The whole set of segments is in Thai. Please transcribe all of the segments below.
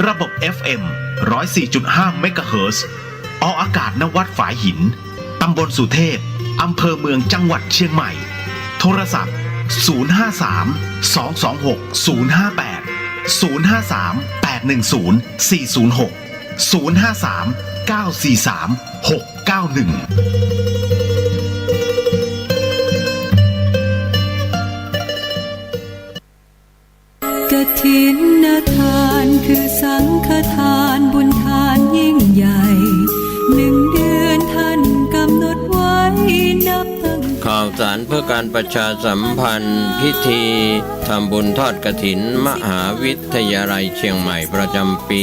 ระบบ FM 104.5 เมกะเฮิรตซ์ออกอากาศณวัดฝายหินตำบลสุเทพอำเภอเมืองจังหวัดเชียงใหม่โทรศัพท์กฐินทานคือสังฆทานบุญทานยิ่งใหญ่1 เดือนท่านกำหนดไว้นับตั้งข่าวสารเพื่อการประชาสัมพันธ์พิธีทำบุญทอดกฐินมหาวิทยาลัยเชียงใหม่ประจำปี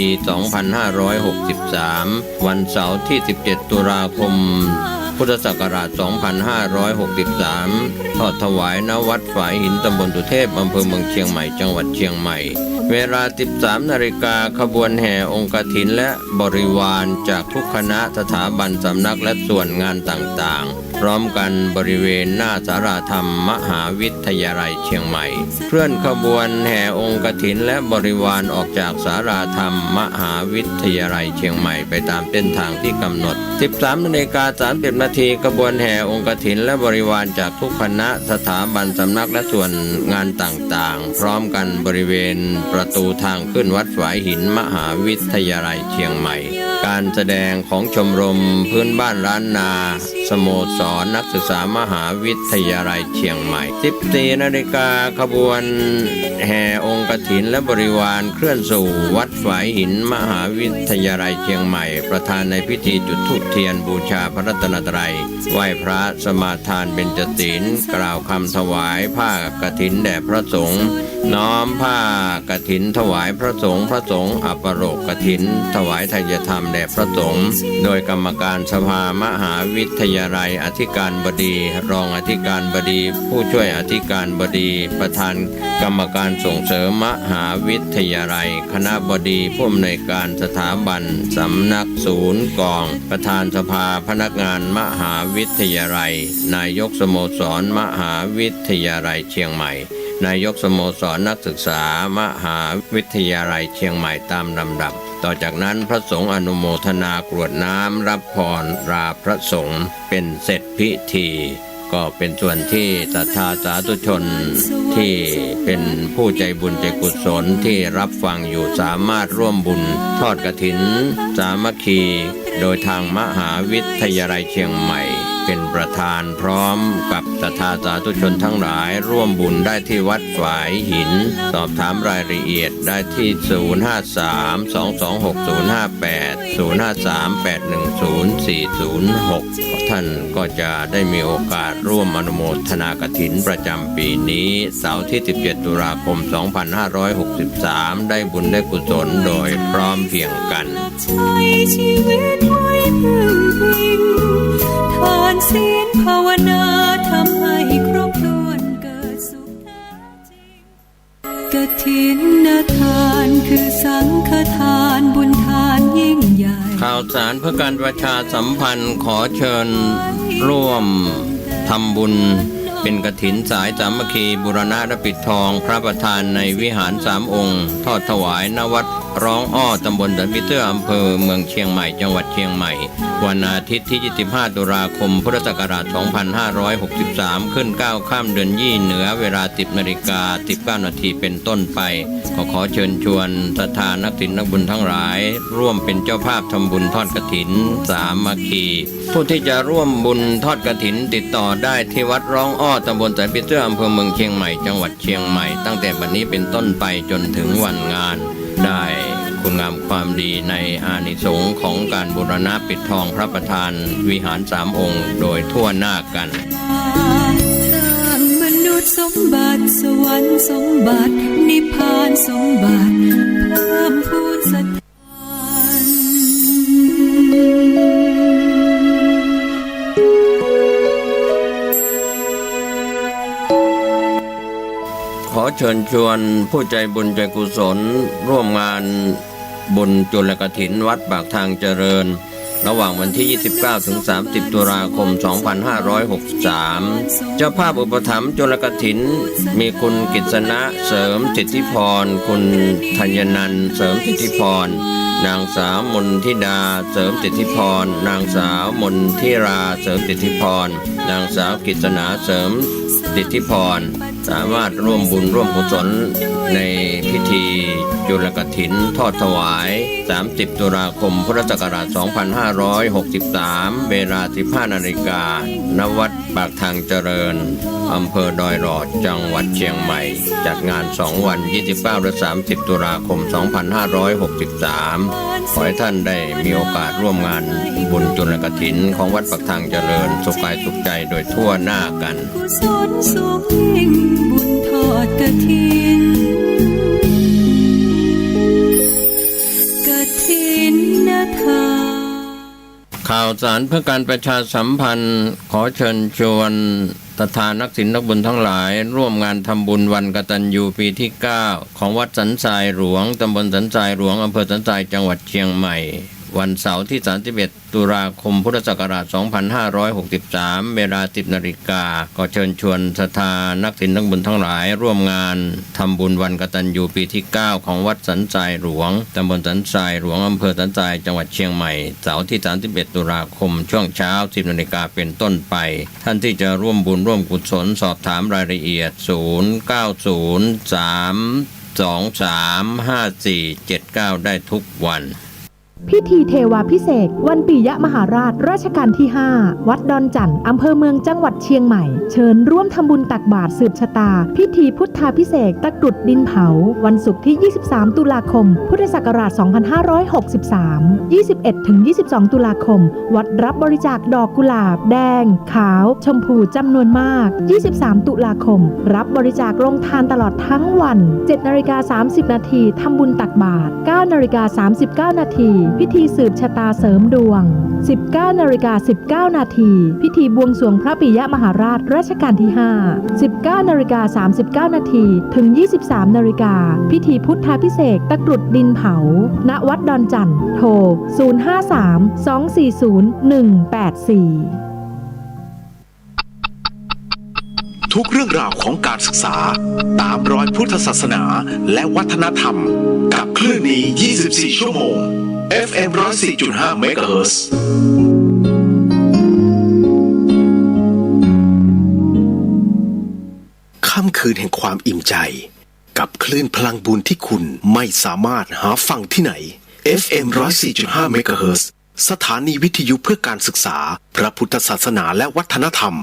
2563 วันเสาร์ที่ 17 ตุลาคม พุทธศักราช 2563 ทอดถวายณวัดฝายหินตำบลสุเทพอำเภอเมืองเชียงใหม่จังหวัดเชียงใหม่เวลา 13 นาฬิกาขบวนแห่องค์กฐินและบริวารจากทุกคณะสถาบันสำนักและส่วนงานต่างๆพร้อมกันบริเวณหน้าศาลาธรรมมหาวิทยาลัยเชียงใหม่เคลื่อนขบวนแห่องค์กฐินและบริวารออกจากศาลาธรรมมหาวิทยาลัยเชียงใหม่ไปตามเส้นทางที่กำหนด 13 นาฬิกา 30 นาทีขบวนแห่องค์กฐินและบริวารจากทุกคณะสถาบันสำนักและส่วนงานต่างๆพร้อมกันบริเวณประตูทางขึ้นวัดฝายหินมหาวิทยาลัยเชียงใหม่การแสดงของชมรมพื้นบ้านล้านนาสโมสรนักศึกษามหาวิทยาลัยเชียงใหม่ 14 นาฬิกาขบวนแห่องค์กฐินและบริวารเคลื่อนสู่วัดฝายหินมหาวิทยาลัยเชียงใหม่ประธานในพิธีจุดธูปเทียนบูชาพระรัตนตรัยไหว้พระสมาทานเบญจศีลกล่าวคำถวายผ้ากฐินแด่พระสงฆ์น้อมผ้ากฐินถวายพระสงฆ์อัปโรกฐินถวายทายธรรมแด่พระสงฆ์โดยกรรมการสภามหาวิทยาลัยอธิการบดีรองอธิการบดีผู้ช่วยอธิการบดีประธานกรรมการส่งเสริมมหาวิทยาลัยคณบดีผู้อำนวยการสถาบันสำนักศูนย์กองประธานสภาพนักงานมหาวิทยาลัยนายกสโมสรมหาวิทยาลัยเชียงใหม่นายกสโมสรนักศึกษามหาวิทยาลัยเชียงใหม่ตามลำดับต่อจากนั้นพระสงฆ์อนุโมทนากรวดน้ำรับพรราพระสงฆ์เป็นเสร็จพิธีก็เป็นส่วนที่ศรัทธาสาธุชนที่เป็นผู้ใจบุญใจกุศลที่รับฟังอยู่สามารถร่วมบุญทอดกฐินสามัคคีโดยทางมหาวิทยาลัยเชียงใหม่เป็นประธานพร้อมกับศรัทธาสาธุชนทั้งหลายร่วมบุญได้ที่วัดฝายหินสอบถามรายละเอียดได้ที่ 053-226058 ท่านก็จะได้มีโอกาสร่วมอนุโมทนากฐินประจำปีนี้เสาร์ที่ 17 ตุลาคม 2563 ได้บุญได้กุศลโดยพร้อมเพรียงกันใช้ชีวิตไว้พึ่งพิงทานศีลภาวนาทำให้ครบถ้วนเกิดสุขแท้จริงกฐินทานคือสังฆทานบุญทานยิ่งใหญ่ข่าวสารเพื่อการประชาสัมพันธ์ขอเชิญร่วมทำบุญเป็นกฐินสายสามัคคีบูรณะและปิดทองพระประธานในวิหาร3 องค์ทอดถวายณวัดร้องอ้อตำบลสันปิเตอร์อำเภอเมืองเชียงใหม่จังหวัดเชียงใหม่วันอาทิตย์ที่ 25 ตุลาคม พุทธศักราช 2563 ขึ้น 9 ค่ำเดือนยี่เหนือเวลา 10 นาฬิกา 19 นาทีเป็นต้นไปขอเชิญชวนศรัทธานักศิลป์นักบุญทั้งหลายร่วมเป็นเจ้าภาพทำบุญทอดกฐินสามัคคีผู้ที่จะร่วมบุญทอดกฐินติดต่อได้ที่วัดร้องอ้อตำบลสันปิเตอร์อำเภอเมืองเชียงใหม่จังหวัดเชียงใหม่ตั้งแต่บัดนี้เป็นต้นไปจนถึงวันงานได้คุณงามความดีในอานิสงส์ของการบูรณะปิดทองพระประธานวิหาร3 องค์โดยทั่วหน้ากันสร้างมนุษย์สมบัติสวรรค์สมบัตินิพพานสมบัติเพิ่มพูนศรัทธาขอเชิญชวนผู้ใจบุญใจกุศลร่วมงานบุญจุลกฐินวัดปากทางเจริญ ระหว่างวันที่ 29 ถึง 30 ตุลาคม 2563 เจ้าภาพอุปถัมภ์จุลกฐินมีคุณกฤษณะเสริมสิทธิพรคุณธัญนันท์เสริมสิทธิพรนางสาวมนทิดาเสริมสิทธิพรนางสาวมนทิราเสริมสิทธิพรนางสาวกฤษณาเสริมสิทธิพรสามารถร่วมบุญร่วมกุศลในพิธีจุลกฐินทอดถวาย 30 ตุลาคม พุทธศักราช 2563 เวลา 15 นาฬิกา ณ วัดปากทางเจริญ อำเภอดอยหลอด จังหวัดเชียงใหม่ จัดงาน 2 วัน 29 และ 30 ตุลาคม 2563 ขอให้ท่านได้มีโอกาสร่วมงานบุญจุลกฐินของวัดปากทางเจริญ สุขกายสุขใจโดยทั่วหน้ากัน กุศลสูงยิ่งบุญทอดกฐินกฐินทาน ข่าวสารเพื่อการประชาสัมพันธ์ขอเชิญชวนศรัทธานักศีลนักบุญทั้งหลายร่วมงานทำบุญวันกตัญญูปีที่ 9 ของวัดสันทรายหลวงตำบลสันทรายหลวงอำเภอสันทรายจังหวัดเชียงใหม่วันเสาร์ที่ 31 ตุลาคม พุทธศักราช 2563 เวลา 10 นาฬิกาก็เชิญชวนศรัทธานักศีลนักบุญทั้งหลายร่วมงานทำบุญวันกตัญญูปีที่ 9 ของวัดสันทรายหลวงตำบลสันทรายหลวงอำเภอสันทรายจังหวัดเชียงใหม่เสาร์ที่ 31 ตุลาคมช่วงเช้า 10 นาฬิกาเป็นต้นไปท่านที่จะร่วมบุญร่วมกุศลสอบถามรายละเอียด 0903235479 ได้ทุกวันพิธีเทวาพิเศษกวันปิยมหาราชรัชกาลที่ 5 วัดดอนจันทร์อำเภอเมืองจังหวัดเชียงใหม่เชิญร่วมทำบุญตักบาตรสืบชะตาพิธีพุทธาพิเศษกตะกรุดดินเผาวันศุกร์ที่ 23 ตุลาคม พุทธศักราช 2563 21-22 ตุลาคมวัดรับบริจาคดอกกุหลาบแดงขาวชมพูจำนวนมาก 23 ตุลาคมรับบริจาคลงทานตลอดทั้งวัน 7:30 นาทีทำบุญตักบาตร 9:39 นาทีพิธีสืบชะตาเสริมดวง 19:19 นาทีพิธีบวงสรวงพระปิยมหาราชรัชกาลที่ 5 19:39 นาทีถึง 23 นาฬิกาพิธีพุทธาพิเศษกตะกรุดดินเผาณวัดดอนจันทร์โทร 053-240-184ทุกเรื่องราวของการศึกษาตามรอยพุทธศาสนาและวัฒนธรรมกับคลื่นนี้ 24 ชั่วโมง FM 104.5 เมกะเฮิรตซ์ค่ำคืนแห่งความอิ่มใจกับคลื่นพลังบุญที่คุณไม่สามารถหาฟังที่ไหน FM 104.5 เมกะเฮิรตซ์สถานีวิทยุเพื่อการศึกษาพระพุทธศาสนาและวัฒนธรรม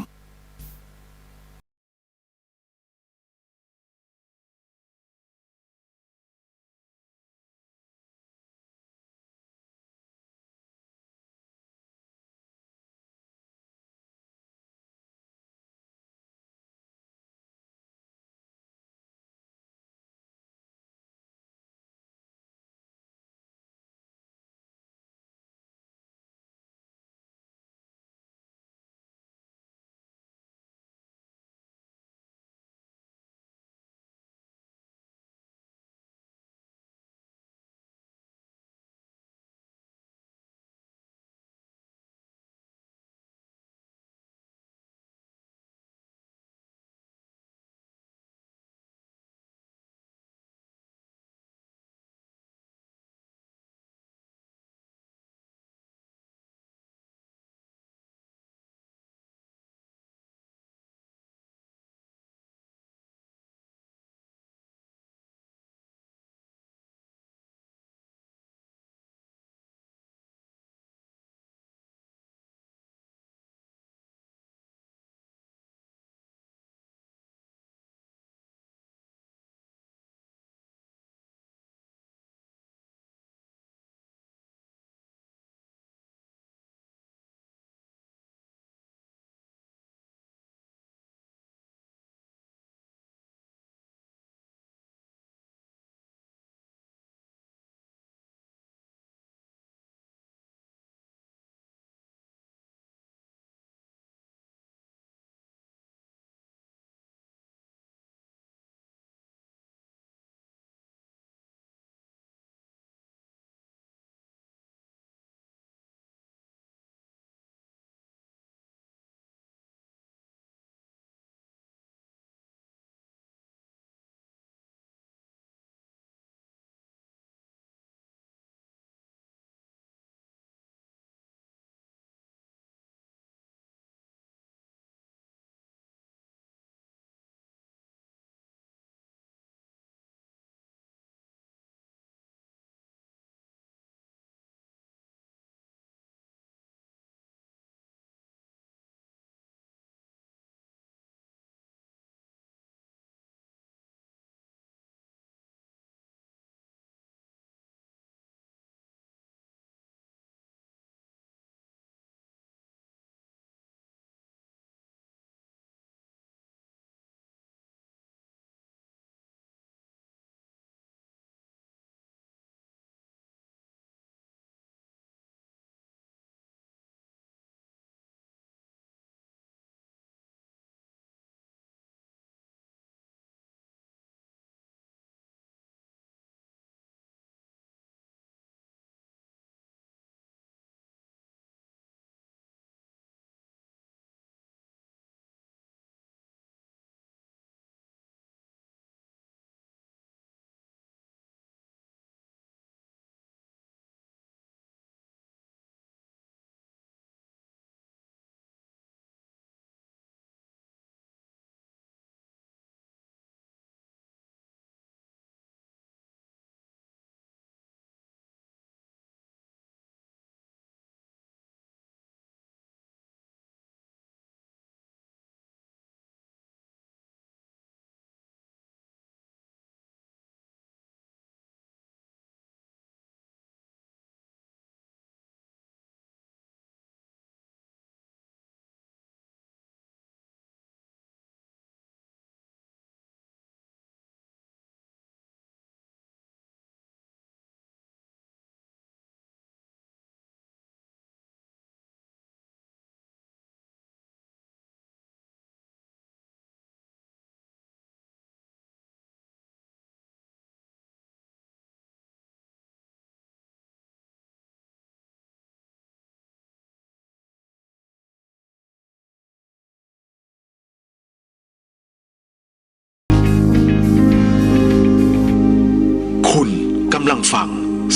งฟัง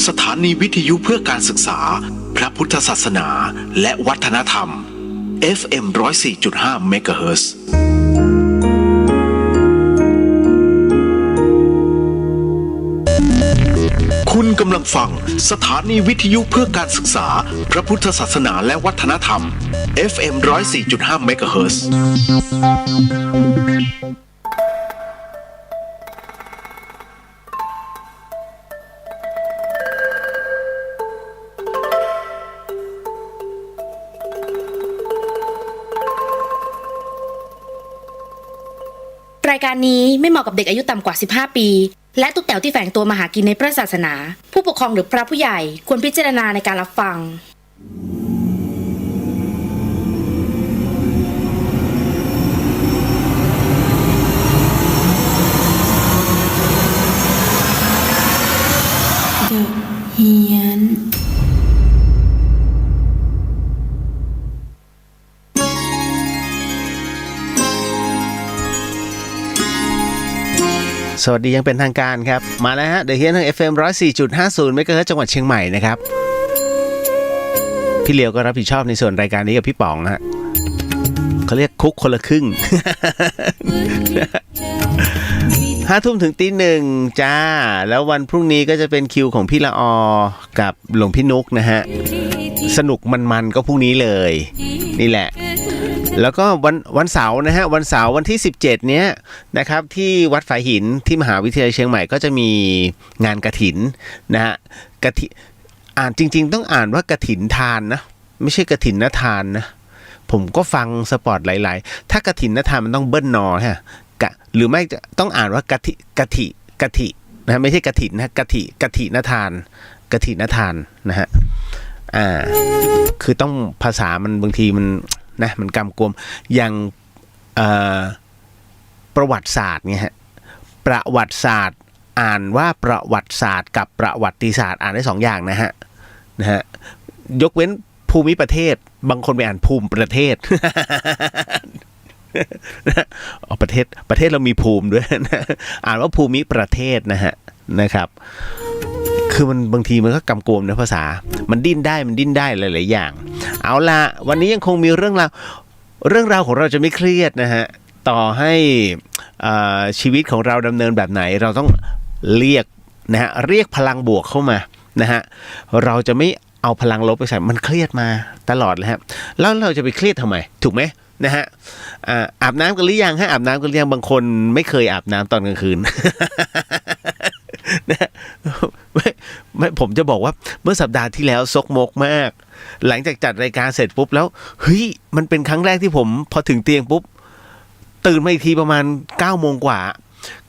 สถานีวิทยุเพื่อการศึกษาพระพุทธศาสนาและวัฒนธรรม FM 104.5 เมกะเฮิรตซ์คุณกำลังฟังสถานีวิทยุเพื่อการศึกษาพระพุทธศาสนาและวัฒนธรรม FM 104.5 เมกะเฮิรตซ์รายการนี้ไม่เหมาะกับเด็กอายุต่ำกว่า 15 ปี และทุกแถวที่แฝงตัวมาหากินในพระศาสนา ผู้ปกครองหรือพระผู้ใหญ่ควรพิจารณาในการรับฟัง The เฮียนสวัสดียังเป็นทางการครับมาแล้วฮะเดอะเฮียนทาง FM 104.50 เมกะเฮิรตซ์จังหวัดเชียงใหม่นะครับพี่เลียวก็รับผิดชอบในส่วนรายการนี้กับพี่ป๋องฮะเขาเรียกคุกคนละครึ่ง 5 ทุ่มถึงตี 1จ้าแล้ววันพรุ่งนี้ก็จะเป็นคิวของพี่ละออกับหลวงพี่นุกนะฮะสนุกมันๆก็พรุ่งนี้เลยนี่แหละแล้วก็วันเสาร์นะฮะวันเสาร์วันที่17เนี้ยนะครับที่วัดฝายหินที่มหาวิทยาลัยเชียงใหม่ก็จะมีงานกฐินนะฮะกฐิจริงๆต้องอ่านว่ากฐินทานนะไม่ใช่กฐินนทานนะผมก็ฟังสปอร์ตหลายๆถ้ากฐินนทานมันต้องเบิ้ลนอฮะหรือไม่ต้องอ่านว่ากฐินะฮะไม่ใช่กฐินนะกฐินทานนะฮะคือต้องภาษามันบางทีมันนะมันกำกวมอย่างประวัติศาสตร์เนี่ยฮะประวัติศาสตร์อ่านว่าประวัติศาสตร์กับประวัติศาสตร์อ่านได้2อย่างนะฮะยกเว้นภูมิประเทศบางคนไปอ่านภูมิประเทศ ประเทศเรามีภูมิด้วยนะอ่านว่าภูมิประเทศนะครับคือมันบางทีมันก็กำกวมนะภาษามันดิ้นได้หลายๆอย่างเอาล่ะวันนี้ยังคงมีเรื่องราวของเราจะไม่เครียดนะฮะต่อให้ชีวิตของเราดำเนินแบบไหนเราต้องเรียกพลังบวกเข้ามานะฮะเราจะไม่เอาพลังลบไปใส่มันเครียดมาตลอดเลยครับแล้วเราจะไปเครียดทำไมถูกไหมนะฮะอาบน้ำกันหรือยังฮะอาบน้ำกันหรือยังบางคนไม่เคยอาบน้ำตอนกลางคืน นะไม่ผมจะบอกว่าเมื่อสัปดาห์ที่แล้วซกมกมากหลังจากจัดรายการเสร็จปุ๊บแล้วเฮ้ยมันเป็นครั้งแรกที่ผมพอถึงเตียงปุ๊บตื่นมาอีกทีประมาณ 9 โมงกว่า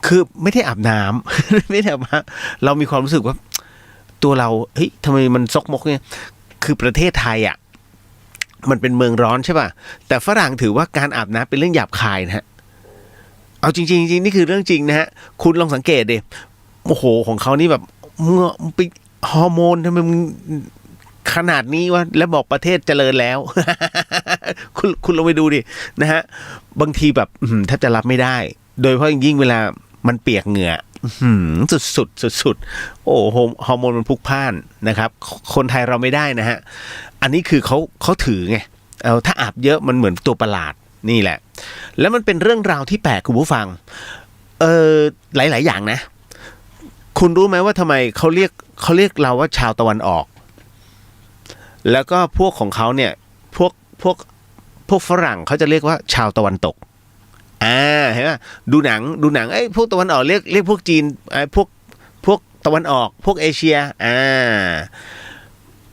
คือไม่ได้อาบน้ำ ไม่ได้อาบน้ำเรามีความรู้สึกว่าตัวเราเฮ้ยทำไมมันซกมกเนี่ยคือประเทศไทยอ่ะมันเป็นเมืองร้อนใช่ป่ะแต่ฝรั่งถือว่าการอาบน้ำเป็นเรื่องหยาบคายนะฮะเอาจริงๆนี่คือเรื่องจริงนะฮะคุณลองสังเกตดิโอ้โหของเขานี่แบบเมื่อไปฮอร์โมนทำไมมึงขนาดนี้วะแล้วบอกประเทศเจริญแล้ว คุณลองไปดูดินะฮะบางทีแบบแทบจะรับไม่ได้โดยเฉพาะยิ่งเวลามันเปียกเหงื่อสุดโอ้โหฮอร์โมนมันพลุกพล่านนะครับคนไทยเราไม่ได้นะฮะอันนี้คือเขาถือไงถ้าอาบเยอะมันเหมือนตัวประหลาดนี่แหละแล้วมันเป็นเรื่องราวที่แปลกคุณผู้ฟังหลายๆอย่างนะคุณรู้ไหมว่าทำไมเขาเรียกเราว่าชาวตะวันออกแล้วก็พวกของเขาเนี่ยพวกฝรั่งเขาจะเรียกว่าชาวตะวันตกเห็นไหมดูหนังพวกตะวันออกเรียกพวกจีนพวกตะวันออกพวกเอเชีย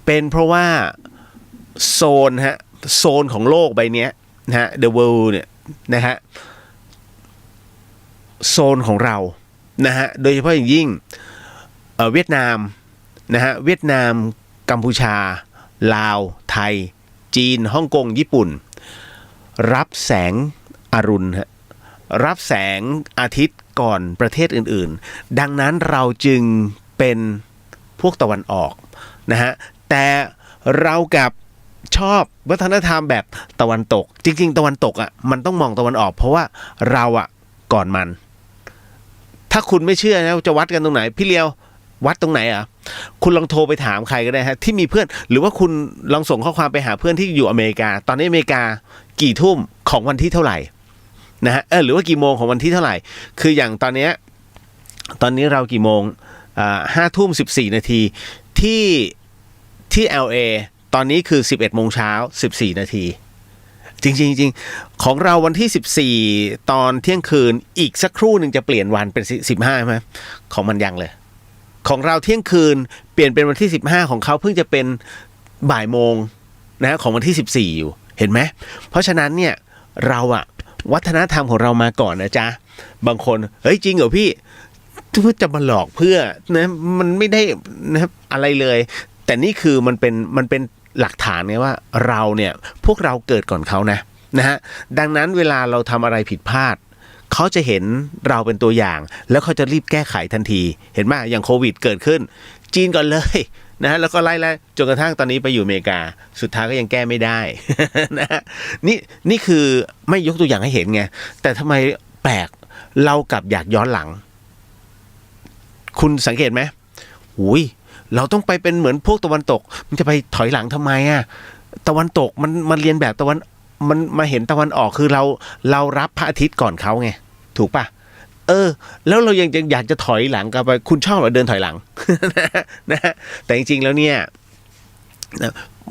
เป็นเพราะว่าโซนของโลกใบนี้นะฮะ the world เนี่ยนะฮะโซนของเรานะฮะโดยเฉพาะอย่างยิ่งเวียดนามนะฮะเวียดนามกัมพูชาลาวไทยจีนฮ่องกงญี่ปุ่นรับแสงอรุณฮะรับแสงอาทิตย์ก่อนประเทศอื่นๆดังนั้นเราจึงเป็นพวกตะวันออกนะฮะแต่เรากับชอบวัฒนธรรมแบบตะวันตกจริงๆตะวันตกอ่ะมันต้องมองตะวันออกเพราะว่าเราอ่ะก่อนมันถ้าคุณไม่เชื่อนะจะวัดกันตรงไหนพี่เลียววัดตรงไหนอ่ะ คุณลองโทรไปถามใครก็ได้ฮะที่มีเพื่อนหรือว่าคุณลองส่งข้อความไปหาเพื่อนที่อยู่อเมริกาตอนนี้อเมริกากี่ทุ่มของวันที่เท่าไหร่นะฮะหรือว่ากี่โมงของวันที่เท่าไหร่คืออย่างตอนนี้เรากี่โมง5:14 ที่ LA ตอนนี้คือ11 โมงเช้า14 นาทีจริงของเราวันที่14ตอนเที่ยงคืนอีกสักครู่หนึ่งจะเปลี่ยนวันเป็น15ใช่ไหมของมันยังเลยของเราเที่ยงคืนเปลี่ยนเป็นวันที่15ของเขาเพิ่งจะเป็นบ่ายโมงนะของวันที่14อยู่เห็นไหมเพราะฉะนั้นเนี่ยเราอะวัฒนธรรมของเรามาก่อนนะจ๊ะบางคนเฮ้ยจริงเหรอพี่จะมาหลอกเพื่อนะมันไม่ได้นะอะไรเลยแต่นี่คือมันเป็นหลักฐานไงว่าเราเนี่ยพวกเราเกิดก่อนเขานะฮะดังนั้นเวลาเราทำอะไรผิดพลาดเขาจะเห็นเราเป็นตัวอย่างแล้วเขาจะรีบแก้ไขทันทีเห็นไหมอย่างโควิดเกิดขึ้นจีนก่อนเลยนะแล้วก็ไล่จนกระทั่งตอนนี้ไปอยู่อเมริกาสุดท้ายก็ยังแก้ไม่ได้ นะนี่คือไม่ยกตัวอย่างให้เห็นไงแต่ทำไมแปลกเรากลับอยากย้อนหลังคุณสังเกตไหมอุ้ยเราต้องไปเป็นเหมือนพวกตะวันตกมันจะไปถอยหลังทำไมอ่ะตะวันตกมันเรียนแบบตะวันมันมาเห็นตะวันออกคือเรารับพระอาทิตย์ก่อนเขาไงถูกป่ะแล้วเรายังอยากจะถอยหลังกลับไปคุณชอบเหรอเดินถอยหลัง นะฮะแต่จริงๆแล้วเนี่ย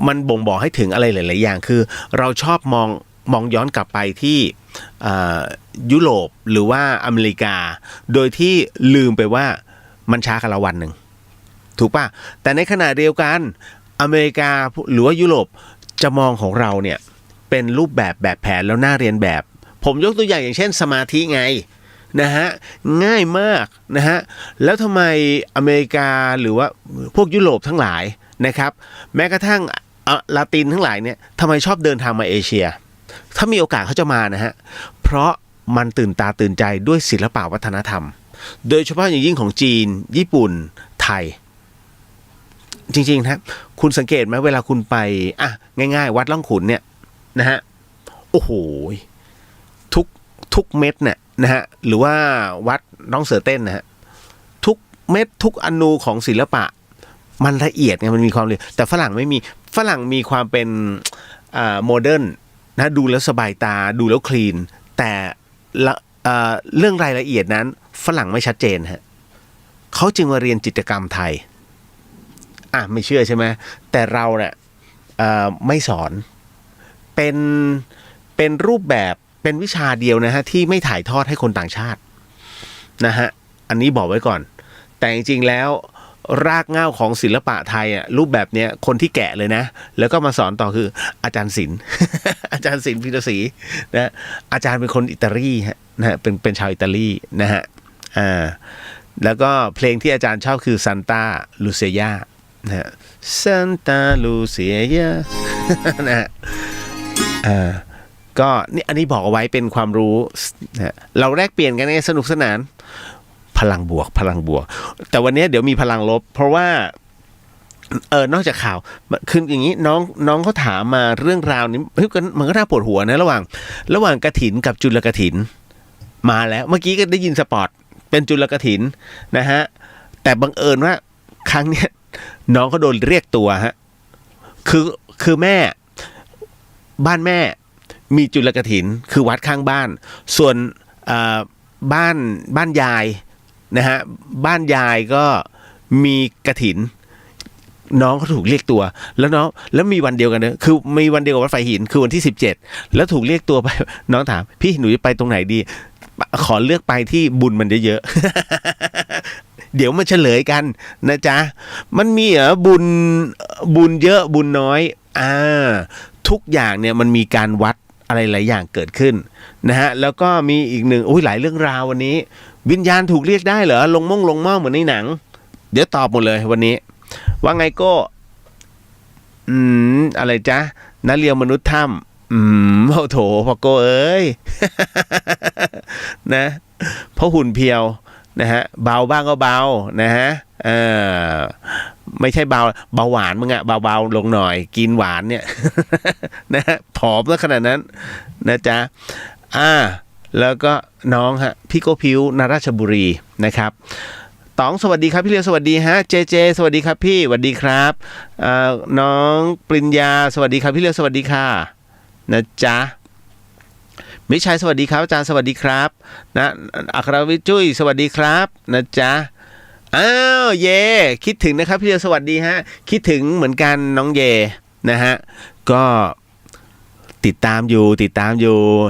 มันบ่งบอกให้ถึงอะไรหลายๆอย่างคือเราชอบมองย้อนกลับไปที่ยุโรปหรือว่าอเมริกาโดยที่ลืมไปว่ามันช้ากันละวันหนึ่งถูกป่ะแต่ในขณะเดียวกันอเมริกาหรือว่ายุโรปจะมองของเราเนี่ยเป็นรูปแบบแผนแล้วน่าเรียนแบบผมยกตัวอย่างเช่นสมาธิไงนะฮะง่ายมากนะฮะแล้วทำไมอเมริกาหรือว่าพวกยุโรปทั้งหลายนะครับแม้กระทั่งลาตินทั้งหลายเนี่ยทำไมชอบเดินทางมาเอเชียถ้ามีโอกาสเขาจะมานะฮะเพราะมันตื่นตาตื่นใจด้วยศิลปะวัฒนธรรมโดยเฉพาะอย่างยิ่งของจีนญี่ปุ่นไทยจริงๆนะคุณสังเกตไหมเวลาคุณไปง่ายๆวัดล่องขุนเนี่ยนะฮะโอ้โหทุกเม็ดเนี่ยนะฮะหรือว่าวัดน้องเสือเต้นนะฮะทุกเม็ดทุกอนูของศิลปะมันละเอียดไงมันมีความละเอียดแต่ฝรั่งไม่มีฝรั่งมีความเป็นโมเดิร์นนะดูแล้วสบายตาดูแล้วคลีนแต่เรื่องรายละเอียดนั้นฝรั่งไม่ชัดเจนฮะเขาจึงมาเรียนจิตรกรรมไทยไม่เชื่อใช่ไหมแต่เราเนี่ยไม่สอนเป็นรูปแบบเป็นวิชาเดียวนะฮะที่ไม่ถ่ายทอดให้คนต่างชาตินะฮะอันนี้บอกไว้ก่อนแต่จริงๆแล้วรากเหง้าของศิลปะไทยรูปแบบเนี้ยคนที่แกะเลยนะแล้วก็มาสอนต่อคืออาจารย์ศิลป์ อาจารย์ศิลป์พิรศรีนะอาจารย์เป็นคนอิตาลีฮะนะฮะเป็นชาวอิตาลีนะฮะแล้วก็เพลงที่อาจารย์ชอบคือซันตาลูเซียนะฮะซันตาลูเซียนะฮะก็นี่อันนี้บอกเอาไว้เป็นความรู้นะเราแลกเปลี่ยนกันสนุกสนานพลังบวกแต่วันนี้เดี๋ยวมีพลังลบเพราะว่านอกจากข่าวคืออย่างนี้น้องเขาถามมาเรื่องราวนี้มันก็น่าปวดหัวนะระหว่างกฐินกับจุลกฐินมาแล้วเมื่อกี้ก็ได้ยินสปอตเป็นจุลกฐินนะฮะแต่บังเอิญว่าครั้งนี้น้องเขาโดนเรียกตัวฮะคือแม่บ้านแม่มีจุลกฐินคือวัดข้างบ้านส่วนบ้านยายนะฮะบ้านยายก็มีกฐินน้องเขาถูกเรียกตัวแล้วมีวันเดียวกันนะคือมีวันเดียวกับวัดไฟหินคือวันที่17แล้วถูกเรียกตัวไปน้องถามพี่หนูจะไปตรงไหนดีขอเลือกไปที่บุญมันเยอะๆ เดี๋ยวมันเฉลยกันนะจ๊ะมันมีบุญเยอะบุญน้อยทุกอย่างเนี่ยมันมีการวัดอะไรหลายอย่างเกิดขึ้นนะฮะแล้วก็มีอีกหนึ่งหลายเรื่องราววันนี้วิญญาณถูกเรียกได้เหรอลงหม้อเหมือนในหนังเดี๋ยวตอบหมดเลยวันนี้ว่าไงโก้อะไรจ๊ะนักเรียนมนุษย์ถ้ำโอ้โถพ่อโก้เอ้ย นะเพราะหุ่นเพียวนะฮะเบาบ้างก็เบานะฮะไม่ใช่เบาหวานมึงอะเบาลงหน่อยกินหวานเนี่ย นะฮะผอมแล้วขนาดนั้นนะจ๊ะแล้วก็น้องฮะพี่โกพิวนราชบุรีนะครับ ต๋องสวัสดีครับพี่เลียวสวัสดีฮะเจเจสวัสดีครับพี่สวัสดีครับน้องปริญญาสวัสดีครับพี่เลียวสวัสดีค่ะนะจ๊ะมิชัยสวัสดีครับอาจารย์สวัสดีครับนะอัครวิทย์จุ้ยสวัสดีครับนะจ๊ะอ้าวเยคิดถึงนะครับพี่เลียวสวัสดีฮะคิดถึงเหมือนกันน้องเยนะฮะก็ติดตามอยู่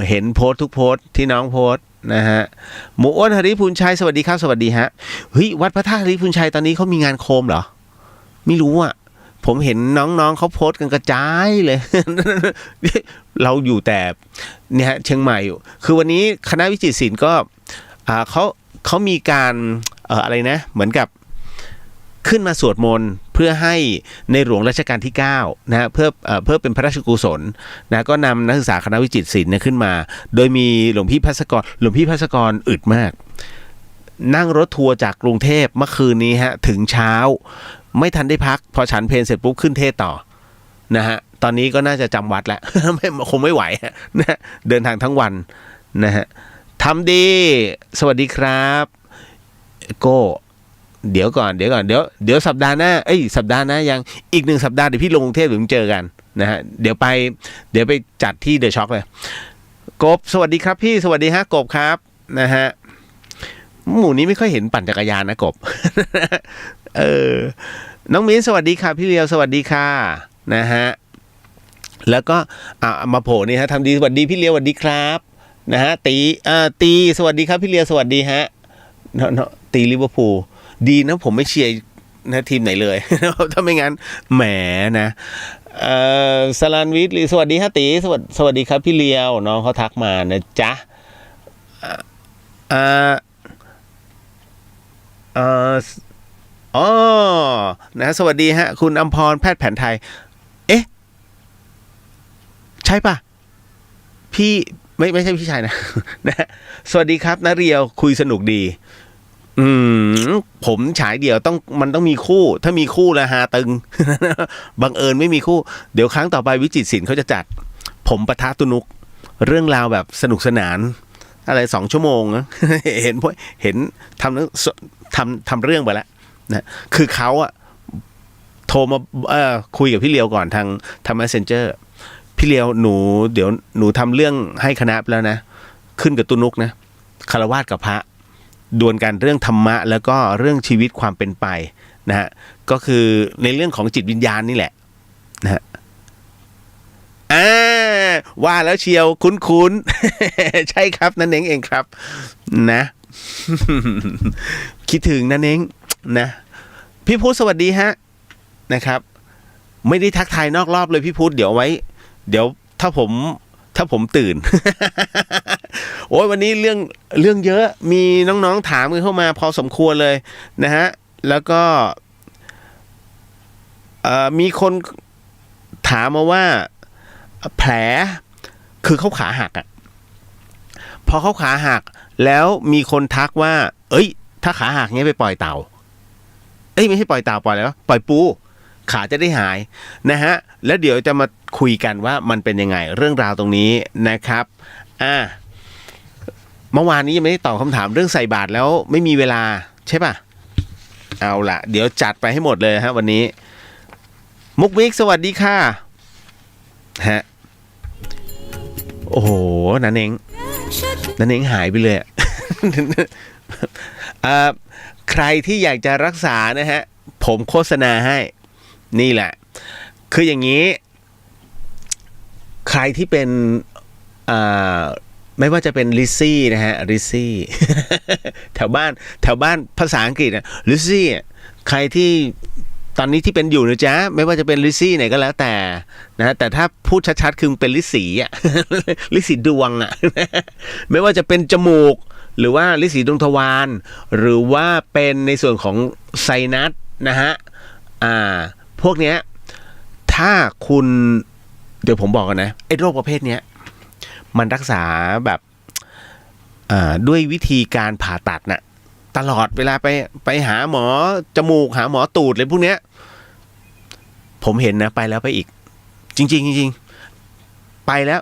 เห็นโพสต์ทุกโพสต์ที่น้องโพสต์นะฮะหมูอ้วนหริพูนชัยสวัสดีครับสวัสดีฮะเฮ้ยวัดพระธาตุหริพูนชัยตอนนี้เขามีงานโคมเหรอไม่รู้อ่ะผมเห็นน้องๆเขาโพสต์กันกระจายเลย เราอยู่แต่เนี่ยฮะเชียงใหม่อยู่คือวันนี้คณะวิจิตรศิลป์ก็เขามีการอะไรนะเหมือนกับขึ้นมาสวดมนต์เพื่อให้ในหลวงรัชกาลที่9นะฮะเพื่อเป็นพระราชกุศลนะก็นำนักศึกษาคณะวิจิตรศิลป์เนี่ยขึ้นมาโดยมีหลวงพี่ภัสกรอึดมากนั่งรถทัวร์จากกรุงเทพเมื่อคืนนี้ฮะถึงเช้าไม่ทันได้พักพอฉันเพลเสร็จปุ๊บขึ้นเทศต่อนะฮะตอนนี้ก็น่าจะจำวัดแล้ว คงไม่ไหวนะเดินทางทั้งวันนะฮะทำดีสวัสดีครับโก้เดี๋ยวก่อนเดี๋ยวสัปดาห์หน้าสัปดาห์หน้ายังอีก1 สัปดาห์เดี๋ยวพี่ลงกรุงเทพถึงเจอกันนะฮะเดี๋ยวไปจัดที่เดอะช็อคเลยกบสวัสดีครับพี่สวัสดีฮะกบครับนะฮะหมู่นี้ไม่ค่อยเห็นปั่นจักรยานนะกบ น้องมิ้นสวัสดีค่ะพี่เลียวสวัสดีค่ะนะฮะแล้วก็มาโผล่นี่ฮะทำดีสวัสดีพี่เลียวสวัสดีครับนะฮะตีสวัสดีครับพี่เลียวสวัสดีฮะตีลิเวอร์พูลดีนะผมไม่เชียร์นะทีมไหนเลย ถ้าไม่งั้นแหมนะสลานวิทย์สวัสดีฮะตีสวัสดีครับพี่เลียวน้องเขาทักมานะจ๊ะนะสวัสดีฮะคุณอำพรแพทย์แผนไทยใช่ปะพี่ไม่ใช่พี่ชายนะ นะสวัสดีครับนาเรียวคุยสนุกดีผมฉายเดี่ยวมันต้องมีคู่ถ้ามีคู่ละฮาตึง บังเอิญไม่มีคู่เดี๋ยวครั้งต่อไปวิจิตรศิลป์เขาจะจัดผมปะทะตุนุกเรื่องราวแบบสนุกสนานอะไร2 ชั่วโมงนะ เห็นทำเรื่องไปแล้วนะคือเขาอะโทรมาคุยกับพี่เลียวก่อนทางMessengerพี่เลียวเดี๋ยวหนูทำเรื่องให้คณะแล้วนะขึ้นกับตุนุกนะคฤหัสถ์กับพระดวลกันเรื่องธรรมะแล้วก็เรื่องชีวิตความเป็นไปนะฮะก็คือในเรื่องของจิตวิญญาณนี่แหละนะฮะว่าแล้วเชียวคุ้นๆ ใช่ครับนั่นเองครับนะ คิดถึงนั่นเองนะพี่พุทธสวัสดีฮะนะครับไม่ได้ทักทายนอกรอบเลยพี่พุทธเดี๋ยวถ้าผมตื่น โอ้ยวันนี้เรื่องเยอะมีน้องๆถามกันเข้ามาพอสมควรเลยนะฮะแล้วก็มีคนถามมาว่าแผลคือเขาขาหักอ่ะพอเขาขาหักแล้วมีคนทักว่าถ้าขาหักเงี้ยไปปล่อยเต่าไม่ใช่ปล่อยเต่าปล่อยอะไรวะปล่อยปูขาจะได้หายนะฮะแล้วเดี๋ยวจะมาคุยกันว่ามันเป็นยังไงเรื่องราวตรงนี้นะครับเมื่อวานนี้ยังไม่ได้ตอบคำถามเรื่องใส่บาตรแล้วไม่มีเวลาใช่ป่ะเอาล่ะเดี๋ยวจัดไปให้หมดเลยฮะวันนี้มุกมิกสวัสดีค่ะฮะโอ้โหนั่นเองหายไปเลย ใครที่อยากจะรักษานะฮะผมโฆษณาให้นี่แหละคืออย่างนี้ใครที่เป็นไม่ว่าจะเป็นลิซซี่นะฮะลิซซี่ แถวบ้านภาษาอังกฤษนะลิซซี่ใครที่ตอนนี้ที่เป็นอยู่นะจ๊ะไม่ว่าจะเป็นลิซซี่ไหนก็แล้วแต่นะแต่ถ้าพูดชัดๆคือเป็นลิซสีอ่ะ ลิซสีดวงอ่ะ ไม่ว่าจะเป็นจมูกหรือว่าลิซสีดวงทวารหรือว่าเป็นในส่วนของไซนัสนะฮะพวกเนี้ยถ้าคุณเดี๋ยวผมบอกกันนะไอ้โรคประเภทเนี้ยมันรักษาแบบด้วยวิธีการผ่าตัดน่ะตลอดเวลาไปหาหมอจมูกหาหมอตูดอะไรพวกเนี้ยผมเห็นนะไปแล้วไปอีกจริงไปแล้ว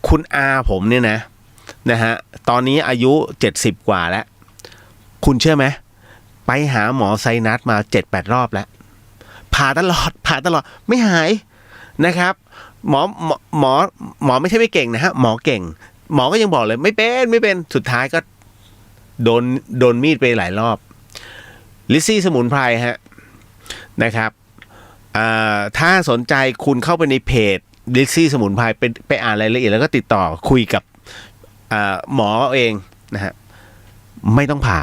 คุณอาผมเนี่ยนะฮะตอนนี้อายุ70 กว่าแล้วคุณเชื่อไหมไป ไปหาหมอไซนัสมา 7-8 รอบแล้วผ่าตลอดไม่หายนะครับหมอไม่ใช่ไม่เก่งนะฮะหมอเก่งหมอก็ยังบอกเลยไม่เป็นสุดท้ายก็โดนมีดไปหลายรอบลิซซี่สมุนไพรฮะนะครับถ้าสนใจคุณเข้าไปในเพจลิซซี่สมุนไพรไปอ่านรายละเอียดแล้วก็ติดต่อคุยกับหมอเองนะฮะไม่ต้องผ่า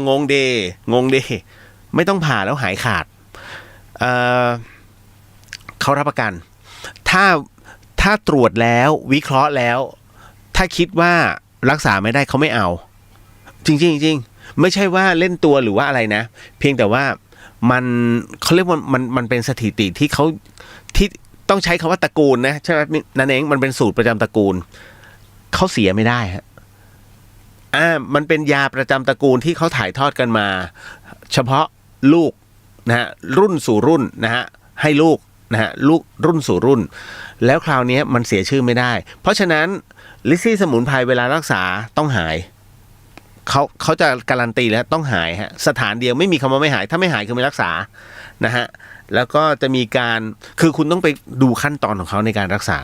งงเดไม่ต้องผ่าแล้วหายขาดเขารับประกันถ้าตรวจแล้ววิเคราะห์แล้วถ้าคิดว่ารักษาไม่ได้เขาไม่เอาจริงไม่ใช่ว่าเล่นตัวหรือว่าอะไรนะเพียงแต่ว่าเขาเรียกว่ามันเป็นสถิติที่ต้องใช้คำว่าตระกูลนะใช่ไหมนั่นเองมันเป็นสูตรประจำตระกูลเขาเสียไม่ได้ฮะมันเป็นยาประจำตระกูลที่เขาถ่ายทอดกันมาเฉพาะลูกนะฮะรุ่นสู่รุ่นนะฮะให้ลูกนะฮะลูกรุ่นสู่รุ่นแล้วคราวนี้มันเสียชื่อไม่ได้เพราะฉะนั้นลิซซี่สมุนไพรเวลารักษาต้องหายเขาจะการันตีแล้วต้องหายฮะสถานเดียวไม่มีคำว่าไม่หายถ้าไม่หายคือไม่รักษานะฮะแล้วก็จะมีการคือคุณต้องไปดูขั้นตอนของเขาในการรักษา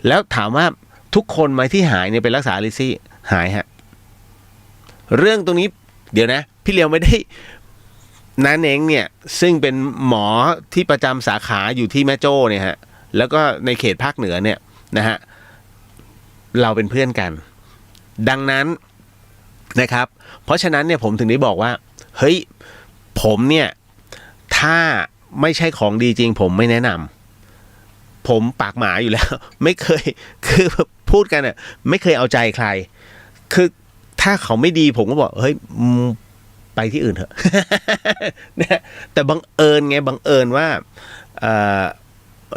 แล้วถามว่าทุกคนไหมที่หายเนี่ยไปรักษาลิซซี่หายฮะเรื่องตรงนี้เดี๋ยวนะพี่เลียวไม่ได้น้าเน้งเนี่ยซึ่งเป็นหมอที่ประจำสาขาอยู่ที่แม่โจ้เนี่ยฮะแล้วก็ในเขตภาคเหนือเนี่ยนะฮะเราเป็นเพื่อนกันดังนั้นนะครับเพราะฉะนั้นเนี่ยผมถึงได้บอกว่าเฮ้ยผมเนี่ยถ้าไม่ใช่ของดีจริงผมไม่แนะนำผมปากหมาอยู่แล้วไม่เคยคือพูดกันอ่ะไม่เคยเอาใจใครคือถ้าเขาไม่ดีผมก็บอกเฮ้ยไปที่อื่นเถอะนะแต่บังเอิญว่า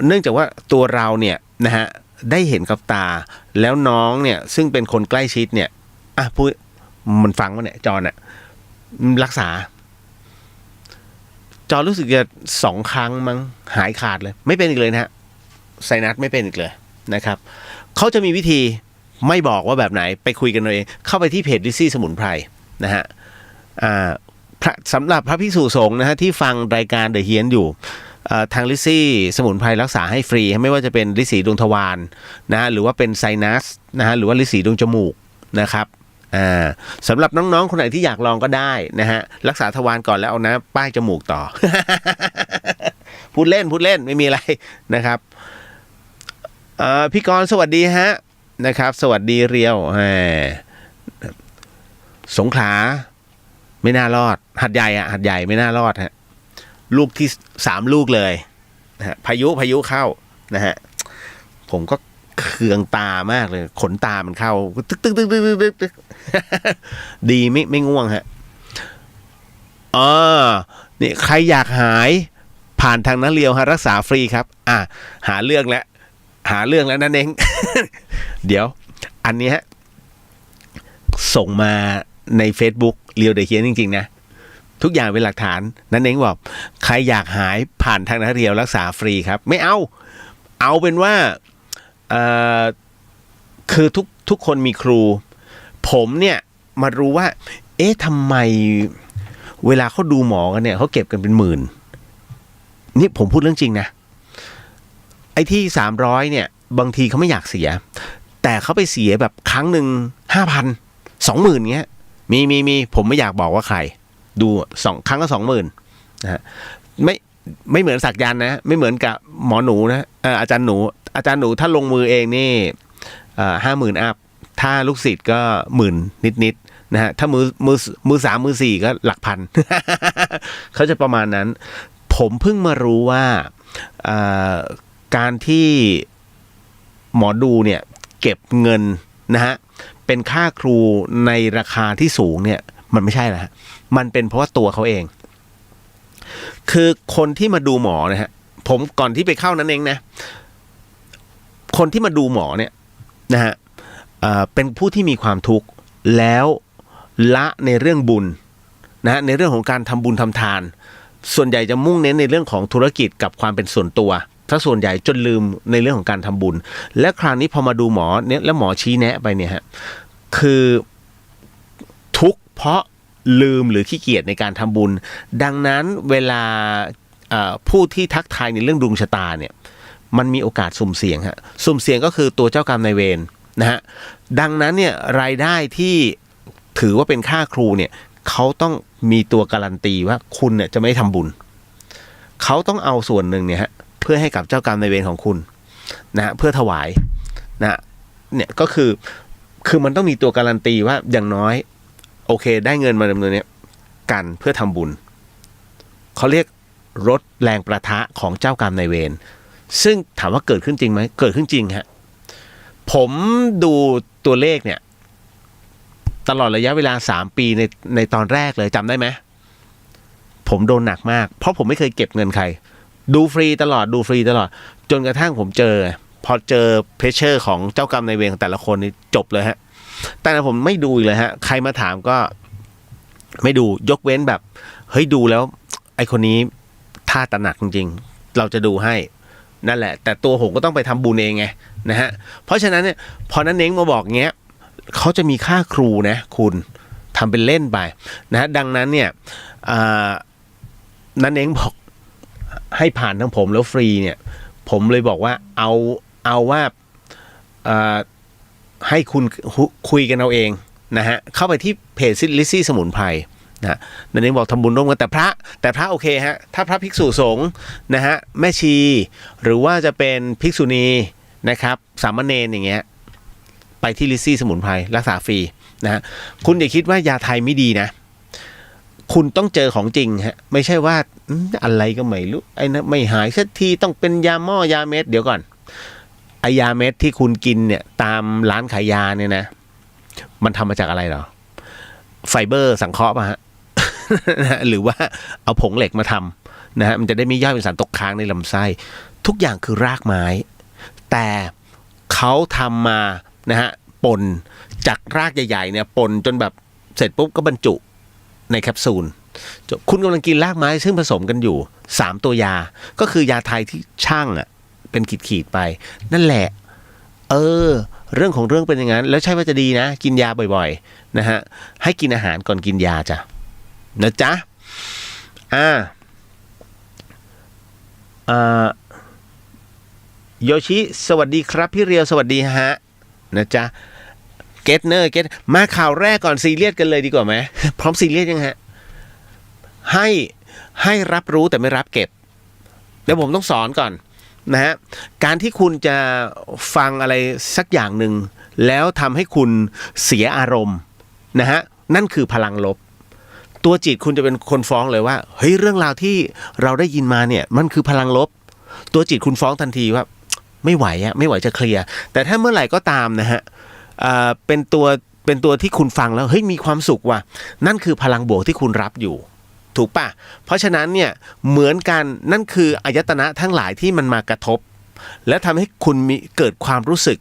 เนื่องจากว่าตัวเราเนี่ยนะฮะได้เห็นกับตาแล้วน้องเนี่ยซึ่งเป็นคนใกล้ชิดเนี่ยพูดมันฟังว่าเนี่ยจอนอ่ะรักษาจอนรู้สึกจะ2 ครั้งมั้งหายขาดเลยไม่เป็นอีกเลยนะฮะไซนัสไม่เป็นอีกเลยนะครับเขาจะมีวิธีไม่บอกว่าแบบไหนไปคุยกันเองเข้าไปที่เพจลิซซี่สมุนไพรนะฮะสำหรับพระภิกษุสงฆ์นะฮะที่ฟังรายการเดอะเฮียนอยู่ทางลิซซี่สมุนไพรรักษาให้ฟรีไม่ว่าจะเป็นลิซซี่ดวงทวารนะฮะหรือว่าเป็นไซนัสนะฮะหรือว่าลิซซี่ดวงจมูกนะครับสำหรับน้องๆคนไหนที่อยากลองก็ได้นะฮะรักษาทวารก่อนแล้วเอานะป้ายจมูกต่อ พูดเล่นไม่มีอะไรนะครับพี่กรณ์สวัสดีฮะนะครับสวัสดีเรียวสงขลาไม่น่ารอดหัดใหญ่ไม่น่ารอดฮะลูกที่3 ลูกเลยนะฮะพายุเข้านะฮะผมก็เคืองตามากเลยขนตามันเข้าตึกดีไม่ง่วงฮะนี่ใครอยากหายผ่านทางน้าเลียวฮะรักษาฟรีครับหาเรื่องแล้วนั่นเอง เดี๋ยวอันนี้ฮะส่งมาใน Facebook เลียวเดอะเฮียนจริงๆนะทุกอย่างเป็นหลักฐานนั่นเองบอกใครอยากหายผ่านทางน้าเลียวรักษาฟรีครับไม่เอาเป็นว่าคือทุกคนมีครูผมเนี่ยมารู้ว่าทำไมเวลาเขาดูหมอกันเนี่ยเขาเก็บกันเป็นหมื่นนี่ผมพูดเรื่องจริงนะไอ้ที่300เนี่ยบางทีเขาไม่อยากเสียแต่เขาไปเสียแบบครั้งหนึ่ง 5,000 20,000เงี้ยมีผมไม่อยากบอกว่าใครดู2 ครั้งก็ 20,000นะฮะไม่เหมือนสักยันนะไม่เหมือนกับหมอหนูนะอาจารย์หนูถ้าลงมือเองนี่50,000 อัพถ้าลูกศิษย์ก็10,000นิดนะฮะถ้ามือ3 มือ 4ก็หลักพัน เขาจะประมาณนั้นผมเพิ่งมารู้ว่าการที่หมอดูเนี่ยเก็บเงินนะฮะเป็นค่าครูในราคาที่สูงเนี่ยมันไม่ใช่นะฮะมันเป็นเพราะว่าตัวเขาเองคือคนที่มาดูหมอนะฮะผมก่อนที่ไปเข้านั้นเองนะคนที่มาดูหมอเนี่ยนะฮะเป็นผู้ที่มีความทุกข์แล้วละในเรื่องบุญนะในเรื่องของการทำบุญทำทานส่วนใหญ่จะมุ่งเน้นในเรื่องของธุรกิจกับความเป็นส่วนตัวถ้าส่วนใหญ่จนลืมในเรื่องของการทำบุญและคราวนี้พอมาดูหมอเนี่ยแล้วหมอชี้แนะไปเนี่ยฮะคือทุกข์เพราะ ลืมหรือขี้เกียจในการทำบุญดังนั้นเวลาผู้ที่ทักทายในเรื่องดวงชะตาเนี่ยมันมีโอกาสสุ่มเสี่ยงฮะสุ่มเสี่ยงก็คือตัวเจ้ากรรมนายเวรนะฮะดังนั้นเนี่ยรายได้ที่ถือว่าเป็นค่าครูเนี่ยเขาต้องมีตัวการันตีว่าคุณเนี่ยจะไม่ทำบุญเขาต้องเอาส่วนหนึ่งเนี่ยฮะเพื่อให้กับเจ้ากรรมนายเวรของคุณนะฮะเพื่อถวายนะเนี่ยก็คือมันต้องมีตัวการันตีว่าอย่างน้อยโอเคได้เงินมาดำเนินเนี่ยกันเพื่อทำบุญเขาเรียกลดแรงประทะของเจ้ากรรมนายเวรซึ่งถามว่าเกิดขึ้นจริงไหมเกิดขึ้นจริงฮะผมดูตัวเลขเนี่ยตลอดระยะเวลา3 ปีในตอนแรกเลยจำได้ไหมผมโดนหนักมากเพราะผมไม่เคยเก็บเงินใครดูฟรีตลอดจนกระทั่งผมพอเจอเพรสเชอร์ของเจ้ากรรมนายเวรของแต่ละคนนี่จบเลยฮะแต่ผมไม่ดูอีกเลยฮะใครมาถามก็ไม่ดูยกเว้นแบบเฮ้ยดูแล้วไอคนนี้ท่าตระหนักจริงๆเราจะดูให้นั่นแหละแต่ตัวผมก็ต้องไปทำบุญเองไงนะฮะเพราะฉะนั้นเนี่ยพอนั้นเน้งมาบอกเงี้ยเขาจะมีค่าครูนะคุณทำเป็นเล่นไปนะดังนั้นเนี่ยนั้นเน้งบอกให้ผ่านทั้งผมแล้วฟรีเนี่ยผมเลยบอกว่าเอาว่าให้คุณคุยกันเอาเองนะฮะเข้าไปที่เพจลิซซี่สมุนไพรนะนั่นเองบอกทำบุญร่วมกันแต่พระโอเคฮะถ้าพระภิกษุสงฆ์นะฮะแม่ชีหรือว่าจะเป็นภิกษุณีนะครับสามเณรอย่างเงี้ยไปที่ลิซซี่สมุนไพรรักษาฟรีนะฮะคุณอย่าคิดว่ายาไทยไม่ดีนะคุณต้องเจอของจริงฮะไม่ใช่ว่าอะไรก็ไม่รู้ไอ้นะไม่หายสักทีต้องเป็นยาหม้อยาเม็ดเดี๋ยวก่อนไอยาเม็ดที่คุณกินเนี่ยตามร้านขายยาเนี่ยนะมันทำมาจากอะไรเหรอไฟเบอร์สังเคราะห์ป่ะฮะ หรือว่าเอาผงเหล็กมาทำนะฮะมันจะได้ไม่ย่อยเป็นสารตกค้างในลำไส้ทุกอย่างคือรากไม้แต่เขาทำมานะฮะป่นจากรากใหญ่ๆเนี่ยป่นจนแบบเสร็จปุ๊บก็บรรจุในแคปซูลคุณกำลังกินรากไม้ซึ่งผสมกันอยู่3 ตัวยาก็คือยาไทยที่ช่างอ่ะเป็นขีดๆไปนั่นแหละเรื่องของเรื่องเป็นอย่างนั้นแล้วใช่ว่าจะดีนะกินยาบ่อยๆนะฮะให้กินอาหารก่อนกินยาจ้ะนะจ๊ะโยชิสวัสดีครับพี่เรียวสวัสดีฮะนะจ๊ะเกตมาข่าวแรกก่อนซีเรียสกันเลยดีกว่าไหมพร้อมซีเรียสยังฮะให้รับรู้แต่ไม่รับเก็บเดี๋ยวผมต้องสอนก่อนนะฮะการที่คุณจะฟังอะไรสักอย่างหนึ่งแล้วทำให้คุณเสียอารมณ์นะฮะนั่นคือพลังลบตัวจิตคุณจะเป็นคนฟ้องเลยว่าเฮ้ยเรื่องราวที่เราได้ยินมาเนี่ยมันคือพลังลบตัวจิตคุณฟ้องทันทีว่าไม่ไหวจะเคลียร์แต่ถ้าเมื่อไหร่ก็ตามนะฮะเป็นตัวที่คุณฟังแล้วเฮ้ยมีความสุขว่ะนั่นคือพลังบวกที่คุณรับอยู่ถูกป่ะเพราะฉะนั้นเนี่ยเหมือนกันนั่นคืออายตนะทั้งหลายที่มันมากระทบและทำให้คุณมีเกิดความรู้สึก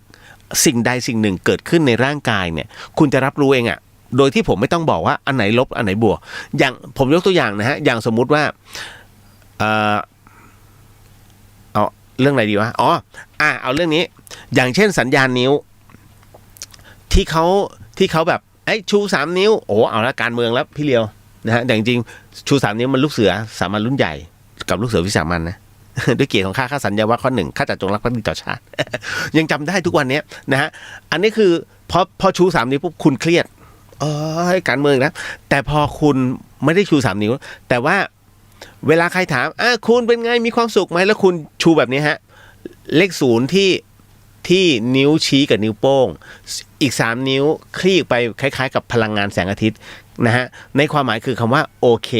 สิ่งใดสิ่งหนึ่งเกิดขึ้นในร่างกายเนี่ยคุณจะรับรู้เองอ่ะโดยที่ผมไม่ต้องบอกว่าอันไหนลบอันไหนบวกอย่างผมยกตัวอย่างนะฮะอย่างสมมุติว่าเอาเรื่องอะไรดีวะเอาเรื่องนี้อย่างเช่นสัญญาณนิ้วที่เขาแบบชู3 นิ้วเอาละการเมืองแล้วพี่เลียวนะฮะแต่จริงๆชู3 นิ้วมันลูกเสือสามัญรุ่นใหญ่กับลูกเสือวิสามัญนะ ด้วยเกียรติของข้าสัญญาว่าข้อ 1ข้าจะจงรักภักดีต่อชาติ ยังจำได้ทุกวันนี้นะฮะอันนี้คือพอชู3 นิ้วปุ๊บคุณเครียดการเมืองนะแต่พอคุณไม่ได้ชู3 นิ้วแต่ว่าเวลาใครถามคุณเป็นไงมีความสุขไหมแล้วคุณชูแบบนี้ฮะเลข0ที่นิ้วชี้กับนิ้วโป้งอีก3 นิ้วคลี่ไปคล้ายๆกับพลังงานแสงอาทิตย์นะฮะในความหมายคือคำว่าโอเค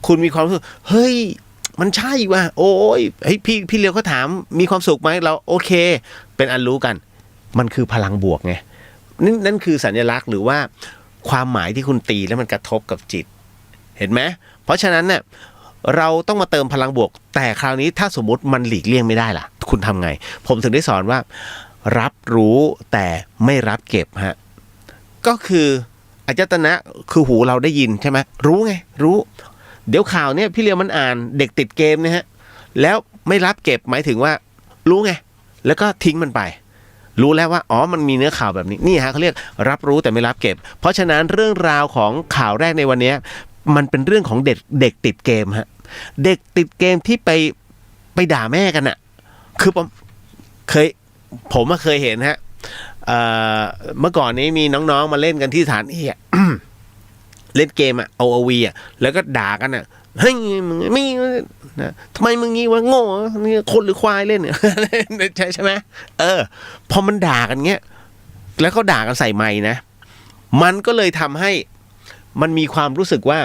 คุณมีความรู้สึกเฮ้ยมันใช่ว่ะโอ้ยพี่เลียวเขาถามมีความสุขไหมเราโอเคเป็นอันรู้กันมันคือพลังบวกไงนั่นคือสัญลักษณ์หรือว่าความหมายที่คุณตีแล้วมันกระทบกับจิตเห็นไหมเพราะฉะนั้นเนี่ยเราต้องมาเติมพลังบวกแต่คราวนี้ถ้าสมมติมันหลีกเลี่ยงไม่ได้ล่ะคุณทำไงผมถึงได้สอนว่ารับรู้แต่ไม่รับเก็บฮะก็คืออายตนะคือหูเราได้ยินใช่ไหมรู้ไงรู้เดี๋ยวข่าวเนี่ยพี่เลียวมันอ่านเด็กติดเกมนะฮะแล้วไม่รับเก็บหมายถึงว่ารู้ไงแล้วก็ทิ้งมันไป รู้แล้วว่าอ๋อมันมีเนื้อข่าวแบบนี้นี่ฮะเขาเรียกรับรู้แต่ไม่รับเก็บเพราะฉะนั้นเรื่องราวของข่าวแรกในวันนี้มันเป็นเรื่องของเด็กติดเกมฮะเด็กติดเกมที่ไปด่าแม่กันอ่ะคือผมเคยเห็นฮะเมื่อก่อนนี้มีน้องๆมาเล่นกันที่สถานีอ่ะ เล่นเกมอ่ะ OOV อ่ะแล้วก็ด่ากันอ่ะเฮ้ยมึงไม่นะทำไมมึงงี้วะโง่นี่คนหรือควายเล่นเนี่ย ใช่ไหมพอมันด่ากันเงี้ยแล้วเขาด่ากันใส่ไมค์นะมันก็เลยทำให้มันมีความรู้สึกว่า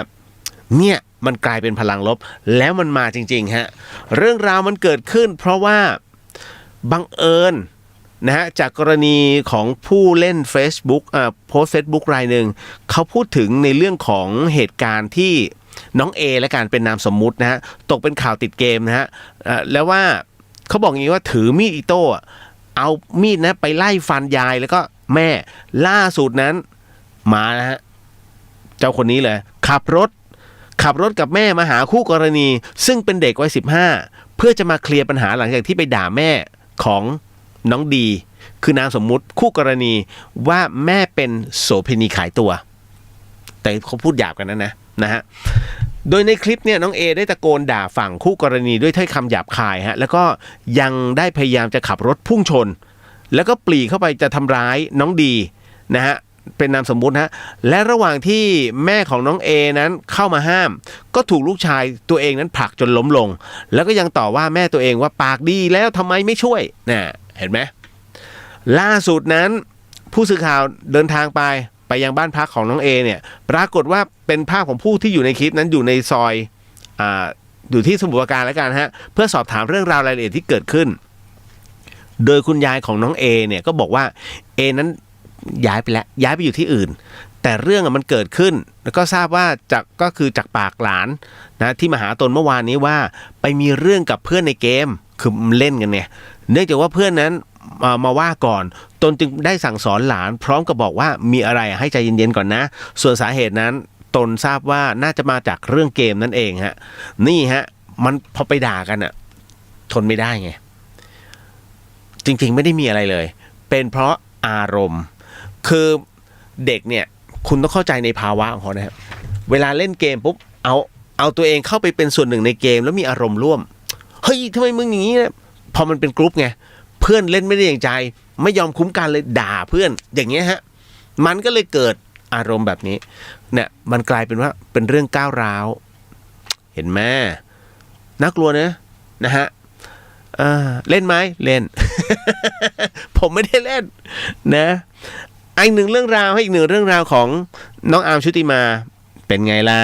เนี่ยมันกลายเป็นพลังลบแล้วมันมาจริงๆฮะเรื่องราวมันเกิดขึ้นเพราะว่าบังเอิญนะฮะจากกรณีของผู้เล่น Facebook โพสต์ Facebook รายหนึ่งเขาพูดถึงในเรื่องของเหตุการณ์ที่น้องเอและการเป็นนามสมมุตินะฮะตกเป็นข่าวติดเกมนะฮะแล้วว่าเขาบอกอย่างนี้ว่าถือมีดอิโต้เอามีดนะไปไล่ฟันยายแล้วก็แม่ล่าสุดนั้นมานะฮะเจ้าคนนี้เลยขับรถกับแม่มาหาคู่กรณีซึ่งเป็นเด็กวัย15เพื่อจะมาเคลียร์ปัญหาหลังจากที่ไปด่าแม่ของน้องดีคือนามสมมุติคู่กรณีว่าแม่เป็นโสเภณีขายตัวแต่เขาพูดหยาบกันนะฮะโดยในคลิปเนี่ยน้องเอได้ตะโกนด่าฝั่งคู่กรณีด้วยถ้อยคำหยาบคายฮะแล้วก็ยังได้พยายามจะขับรถพุ่งชนแล้วก็ปรีเข้าไปจะทำร้ายน้องดีนะฮะเป็นนามสมมุติฮะและระหว่างที่แม่ของน้องเอนั้นเข้ามาห้ามก็ถูกลูกชายตัวเองนั้นผลักจนล้มลงแล้วก็ยังต่อว่าแม่ตัวเองว่าปากดีแล้วทำไมไม่ช่วยน่ะเห็นไหมล่าสุดนั้นผู้สื่อข่าวเดินทางไปยังบ้านพักของน้องเอเนี่ยปรากฏว่าเป็นภาพของผู้ที่อยู่ในคลิปนั้นอยู่ในซอยอยู่ที่สมุทรปราการแล้วกันฮะเพื่อสอบถามเรื่องราวรายละเอียดที่เกิดขึ้นโดยคุณยายของน้องเอเนี่ยก็บอกว่าเอนั้นย้ายไปอยู่ที่อื่นแต่เรื่องมันเกิดขึ้นแล้วก็ทราบว่าก็คือจากปากหลานนะที่มาหาตนเมื่อวานนี้ว่าไปมีเรื่องกับเพื่อนในเกมคือเล่นกันเนี่ยเนื่องจากว่าเพื่อนนั้นมาว่าก่อนตนจึงได้สั่งสอนหลานพร้อมกับบอกว่ามีอะไรให้ใจเย็นๆก่อนนะส่วนสาเหตุนั้นตนทราบว่าน่าจะมาจากเรื่องเกมนั่นเองฮะนี่ฮะมันพอไปด่ากันอ่ะทนไม่ได้ไงจริงๆไม่ได้มีอะไรเลยเป็นเพราะอารมณ์คือเด็กเนี่ยคุณต้องเข้าใจในภาวะของเขานะครับเวลาเล่นเกมปุ๊บเอาตัวเองเข้าไปเป็นส่วนหนึ่งในเกมแล้วมีอารมณ์ร่วมเฮ้ยทำไมมึงอย่างนี้นะพอมันเป็นกรุ๊ปไงเพื่อนเล่นไม่ได้อย่างใจไม่ยอมคุ้มกันเลยด่าเพื่อนอย่างเงี้ยฮะมันก็เลยเกิดอารมณ์แบบนี้เนี่ยมันกลายเป็นว่าเป็นเรื่องก้าวร้าวเห็นไหมน่ากลัวนะฮะเล่นไหมเล่น ผมไม่ได้เล่นนะอีกหนึ่งเรื่องราวให้อีกหนึ่งเรื่องราวของน้องอาร์มชุติมาเป็นไงล่ะ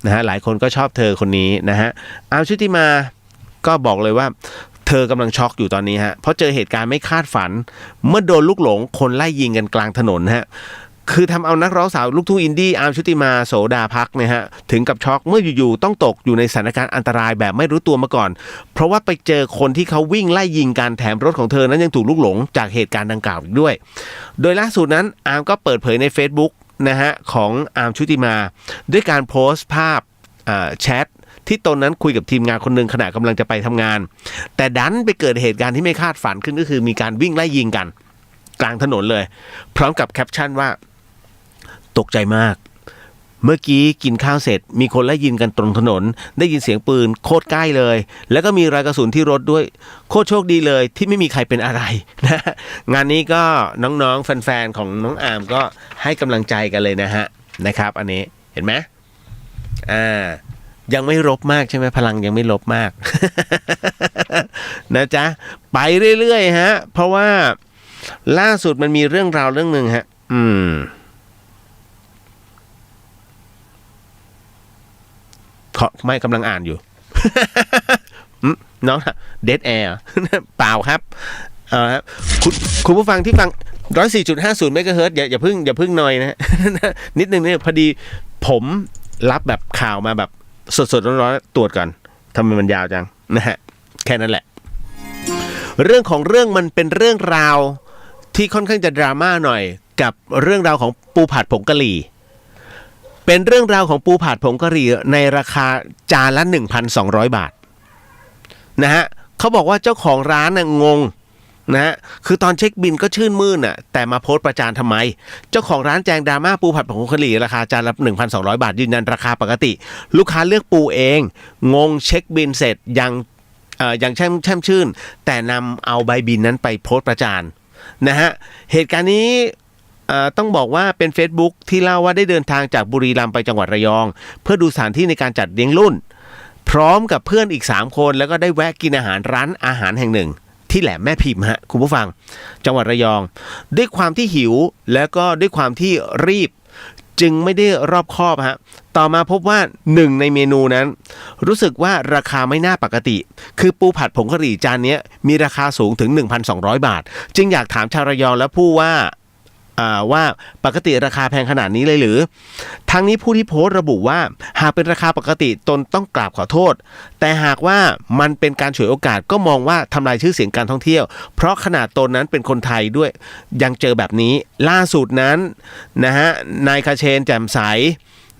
นะฮะหลายคนก็ชอบเธอคนนี้นะฮะอาร์มชุติมาก็บอกเลยว่าเธอกำลังช็อกอยู่ตอนนี้ฮะเพราะเจอเหตุการณ์ไม่คาดฝันเมื่อโดนลูกหลงคนไล่ยิงกันกลางถนนฮะคือทำเอานักร้องสาวลูกทุ่งอินดี้อาร์มชุติมาโสดาภักดิ์เนี่ยฮะถึงกับช็อกเมื่ออยู่ๆต้องตกอยู่ในสถานการณ์อันตรายแบบไม่รู้ตัวมาก่อนเพราะว่าไปเจอคนที่เขาวิ่งไล่ยิงกันแถมรถของเธอนั้นยังถูกลูกหลงจากเหตุการณ์ดังกล่าวอีกด้วยโดยล่าสุดนั้นอาร์มก็เปิดเผยใน Facebook นะฮะของอาร์มชุติมาด้วยการโพสต์ภาพแชทที่ตนนั้นคุยกับทีมงานคนหนึ่งขณะกำลังจะไปทำงานแต่ดันไปเกิดเหตุการณ์ที่ไม่คาดฝันขึ้นก็คือมีการวิ่งไล่ยิงกันกลางถนนเลยพร้อมกับแคปชั่นว่าตกใจมากเมื่อกี้กินข้าวเสร็จมีคนไล่ยิงกันตรงถนนได้ยินเสียงปืนโคตรใกล้เลยแล้วก็มีรอยกระสุนที่รถด้วยโคตรโชคดีเลยที่ไม่มีใครเป็นอะไรนะงานนี้ก็น้องๆแฟนๆของน้องอาร์มก็ให้กำลังใจกันเลยนะฮะนะครับอันนี้เห็นไหมยังไม่ลบมากใช่ไหมพลังยังไม่ลบมาก นะจ๊ะไปเรื่อยๆฮะเพราะว่าล่าสุดมันมีเรื่องราวเรื่องหนึ่งฮะไม่กำลังอ่านอยู่ น้องเดดแอร์เปล่าครับคุณผู้ฟังที่ฟัง 104.50 เมกะเฮิรตซ์อย่าเพิ่งหน่อยนะ นิดนึงเนี่ยพอดีผมรับแบบข่าวมาแบบสดๆร้อนๆตรวจก่อนทำไมมันยาวจังนะฮะแค่นั้นแหละเรื่องของเรื่องมันเป็นเรื่องราวที่ค่อนข้างจะดราม่าหน่อยกับเรื่องราวของปูผัดผงกะหรี่เป็นเรื่องราวของปูผัดผงกะหรี่ในราคาจานละ 1,200 บาทนะฮะเขาบอกว่าเจ้าของร้านน่ะงง นะฮะคือตอนเช็คบินก็ชื่นมื่นอ่ะแต่มาโพสต์ประจานทำไมเจ้าของร้านแจงดราม่าปูผัดผงกะหรี่ราคาจานละ 1,200 บาทยืนยันราคาปกติลูกค้าเลือกปูเองงงเช็คบินเสร็จยังแช่มชื่นแต่นำเอาใบบินนั้นไปโพสต์ประจานนะฮะเหตุการณ์นี้ต้องบอกว่าเป็น Facebook ที่เล่าว่าได้เดินทางจากบุรีรัมย์ไปจังหวัดระยองเพื่อดูสถานที่ในการจัดเลี้ยงรุ่นพร้อมกับเพื่อนอีก3คนแล้วก็ได้แวะกินอาหารร้านอาหารแห่งหนึ่งที่แหลมแม่พิมพ์ฮะคุณผู้ฟังจังหวัดระยองด้วยความที่หิวแล้วก็ด้วยความที่รีบจึงไม่ได้รอบคอบฮะต่อมาพบว่าหนึ่งในเมนูนั้นรู้สึกว่าราคาไม่น่าปกติคือปูผัดผงกะหรี่จานนี้มีราคาสูงถึง 1,200 บาทจึงอยากถามชาวระยองและผู้ว่าปกติราคาแพงขนาดนี้เลยหรือทั้งนี้ผู้ที่โพสต์ระบุว่าหากเป็นราคาปกติตนต้องกราบขอโทษแต่หากว่ามันเป็นการฉวยโอกาสก็มองว่าทำลายชื่อเสียงการท่องเที่ยวเพราะขนาดตนนั้นเป็นคนไทยด้วยยังเจอแบบนี้ล่าสุดนั้นนะฮะนายคเชนแจ่มใส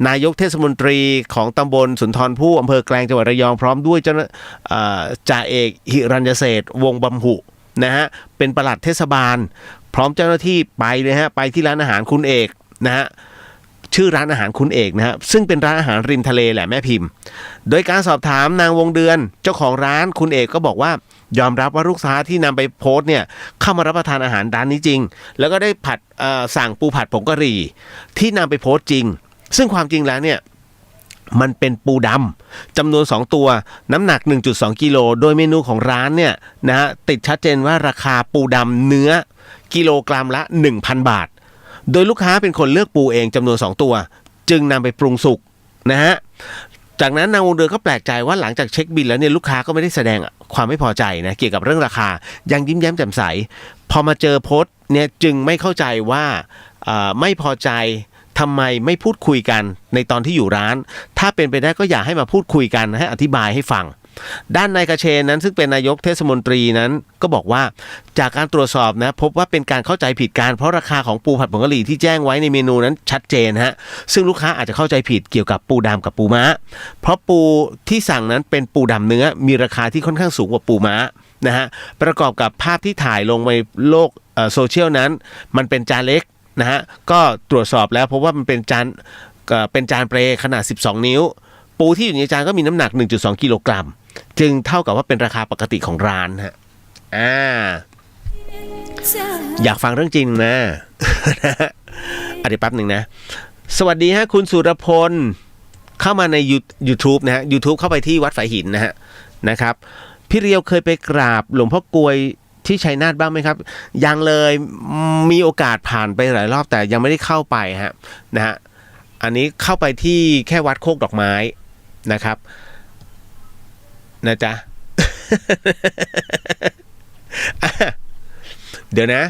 นายกเทศมนตรีของตำบลสุนทรภู่อำเภอแกลงจังหวัดระยองพร้อมด้วยจ่าเอกหิรัญญเศรษฐ์วงบำหุนะฮะเป็นปลัดเทศบาลพร้อมเจ้าหน้าที่ไปเลยฮะไปที่ร้านอาหารคุณเอกนะฮะชื่อร้านอาหารคุณเอกนะฮะซึ่งเป็นร้านอาหารริมทะเลแหละแม่พิมพ์โดยการสอบถามนางวงเดือนเจ้าของร้านคุณเอกก็บอกว่ายอมรับว่าลูกค้าที่นำไปโพสต์เนี่ยเข้ามารับประทานอาหารร้านนี้จริงแล้วก็ได้สั่งปูผัดผงกะหรี่ที่นำไปโพสต์จริงซึ่งความจริงแล้วเนี่ยมันเป็นปูดำจำนวน2ตัวน้ำหนัก 1.2 กิโลโดยเมนูของร้านเนี่ยนะฮะติดชัดเจนว่าราคาปูดำเนื้อกิโลกรัมละ 1,000 บาทโดยลูกค้าเป็นคนเลือกปูเองจำนวน2ตัวจึงนำไปปรุงสุกนะฮะจากนั้นนางวงเดือนก็แปลกใจว่าหลังจากเช็คบิลแล้วเนี่ยลูกค้าก็ไม่ได้แสดงความไม่พอใจนะเกี่ยวกับเรื่องราคายังยิ้มแย้มแจ่มใสพอมาเจอโพสต์เนี่ยจึงไม่เข้าใจว่าไม่พอใจทำไมไม่พูดคุยกันในตอนที่อยู่ร้านถ้าเป็นไปได้ก็อยากให้มาพูดคุยกันให้อธิบายให้ฟังด้านนายกเชนนั้นซึ่งเป็นนายกเทศมนตรีนั้นก็บอกว่าจากการตรวจสอบนะพบว่าเป็นการเข้าใจผิดกันเพราะราคาของปูผัดผงกะหรี่ที่แจ้งไว้ในเมนูนั้นชัดเจนฮะซึ่งลูกค้าอาจจะเข้าใจผิดเกี่ยวกับปูดำกับปูม้าเพราะปูที่สั่งนั้นเป็นปูดำเนื้อมีราคาที่ค่อนข้างสูงกว่าปูม้านะฮะประกอบกับภาพที่ถ่ายลงในโลกโซเชียลนั้นมันเป็นจานเล็กนะฮะก็ตรวจสอบแล้วพบว่ามันเป็นจานเปรขนาด12นิ้วปูที่อยู่ในจานก็มีน้ำหนัก 1.2 กิโลกรัมจึงเท่ากับว่าเป็นราคาปกติของร้านฮะอยากฟังเรื่องจริงนะ เดี๋ยวแป๊บหนึ่งนะสวัสดีฮะคุณสุรพลเข้ามาใน YouTube นะฮะ YouTube เข้าไปที่วัดฝายหินนะครับพี่เรียวเคยไปกราบหลวงพ่อกลวยที่ชัยนาทบ้างไหมครับยังเลยมีโอกาสผ่านไปหลายรอบแต่ยังไม่ได้เข้าไปฮะนะฮะอันนี้เข้าไปที่แค่วัดโคกดอกไม้นะครับนะจ๊ะ เดี๋ยวนะ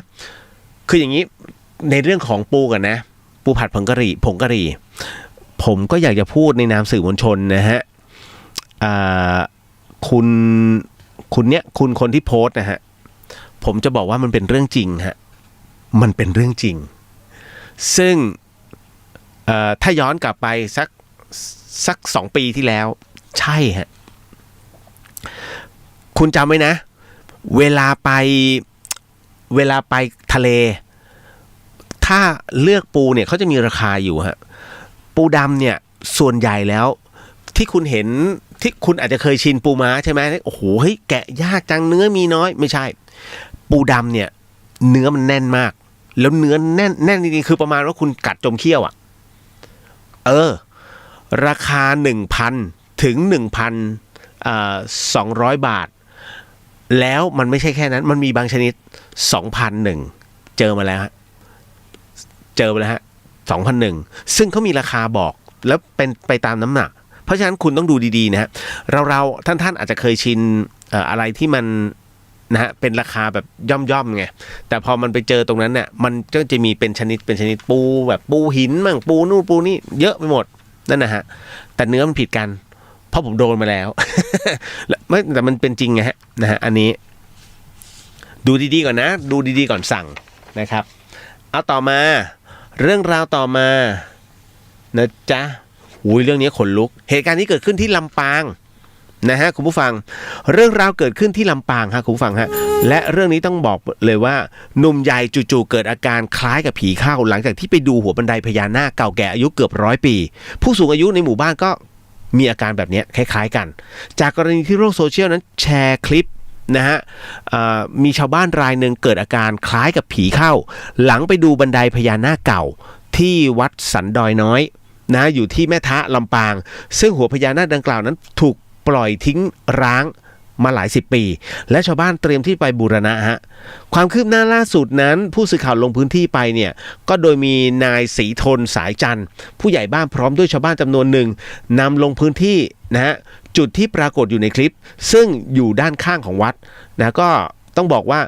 คืออย่างนี้ในเรื่องของปูกันนะปูผัดผงกะหรี่ผมก็อยากจะพูดในนามสื่อมวลชนนะฮะคุณคนที่โพสต์นะฮะผมจะบอกว่ามันเป็นเรื่องจริงฮะมันเป็นเรื่องจริงซึ่งถ้าย้อนกลับไปสัก2 ปีที่แล้วใช่ฮะคุณจำไว้นะเวลาไปทะเลถ้าเลือกปูเนี่ยเขาจะมีราคาอยู่ฮะปูดำเนี่ยส่วนใหญ่แล้วที่คุณเห็นที่คุณอาจจะเคยชินปูม้าใช่ไหมโอ้โหเฮ้ยแกะยากจังเนื้อมีน้อยไม่ใช่ปูดำเนี่ยเนื้อมันแน่นมากแล้วเนื้อแน่นจริงๆคือประมาณว่าคุณกัดจมเขี้ยวอ่ะราคา 1,000 ถึง 1,200 บาทแล้วมันไม่ใช่แค่นั้นมันมีบางชนิด 2,001 เจอมาแล้วฮะ2,001 ซึ่งเขามีราคาบอกแล้วเป็นไปตามน้ำหนักเพราะฉะนั้นคุณต้องดูดีๆนะฮะเราท่านอาจจะเคยชินอะไรที่มันนะฮะเป็นราคาแบบย่อมไงแต่พอมันไปเจอตรงนั้นเนี่ยมันก็จะมีเป็นชนิดปูแบบปูหินมั่งปูนู่นปูนี่เยอะไปหมดนั่นนะฮะแต่เนื้อมันผิดกันเพราะผมโดนมาแล้ว แต่มันเป็นจริงไงฮะนะฮะอันนี้ดูดีๆก่อนนะดูดีๆก่อนสั่งนะครับเอาต่อมาเรื่องราวต่อมานะจ๊ะเรื่องนี้ขนลุกเหตุการณ์นี้เกิดขึ้นที่ลำปาง นะฮะคุณผู้ฟังเรื่องราวเกิดขึ้นที่ลำปางฮะคุณผู้ฟังฮะและเรื่องนี้ต้องบอกเลยว่าหนุ่มใหญ่จู่ๆเกิดอาการคล้ายกับผีเข้าหลังจากที่ไปดูหัวบันไดพญานาคเก่าแก่อายุเกือบ100 ปีผู้สูงอายุในหมู่บ้านก็มีอาการแบบนี้คล้ายๆกันจากกรณีที่โลกโซเชียลนั้นแชร์คลิปนะฮะมีชาวบ้านรายหนึ่งเกิดอาการคล้ายกับผีเข้าหลังไปดูบันไดพญานาคเก่าที่วัดสันดอยน้อยนะอยู่ที่แม่ทะลำปางซึ่งหัวพญานาคดังกล่าวนั้นถูกปล่อยทิ้งร้างมาหลาย10 ปีและชาวบ้านเตรียมที่ไปบูรณะฮะความคืบหน้าล่าสุดนั้นผู้สื่อข่าวลงพื้นที่ไปเนี่ยก็โดยมีนายศรีทนสายจันทร์ผู้ใหญ่บ้านพร้อมด้วยชาวบ้านจำนวนหนึ่งนำลงพื้นที่นะฮะจุดที่ปรากฏอยู่ในคลิปซึ่งอยู่ด้านข้างของวัดนะก็ต้องบอกว่า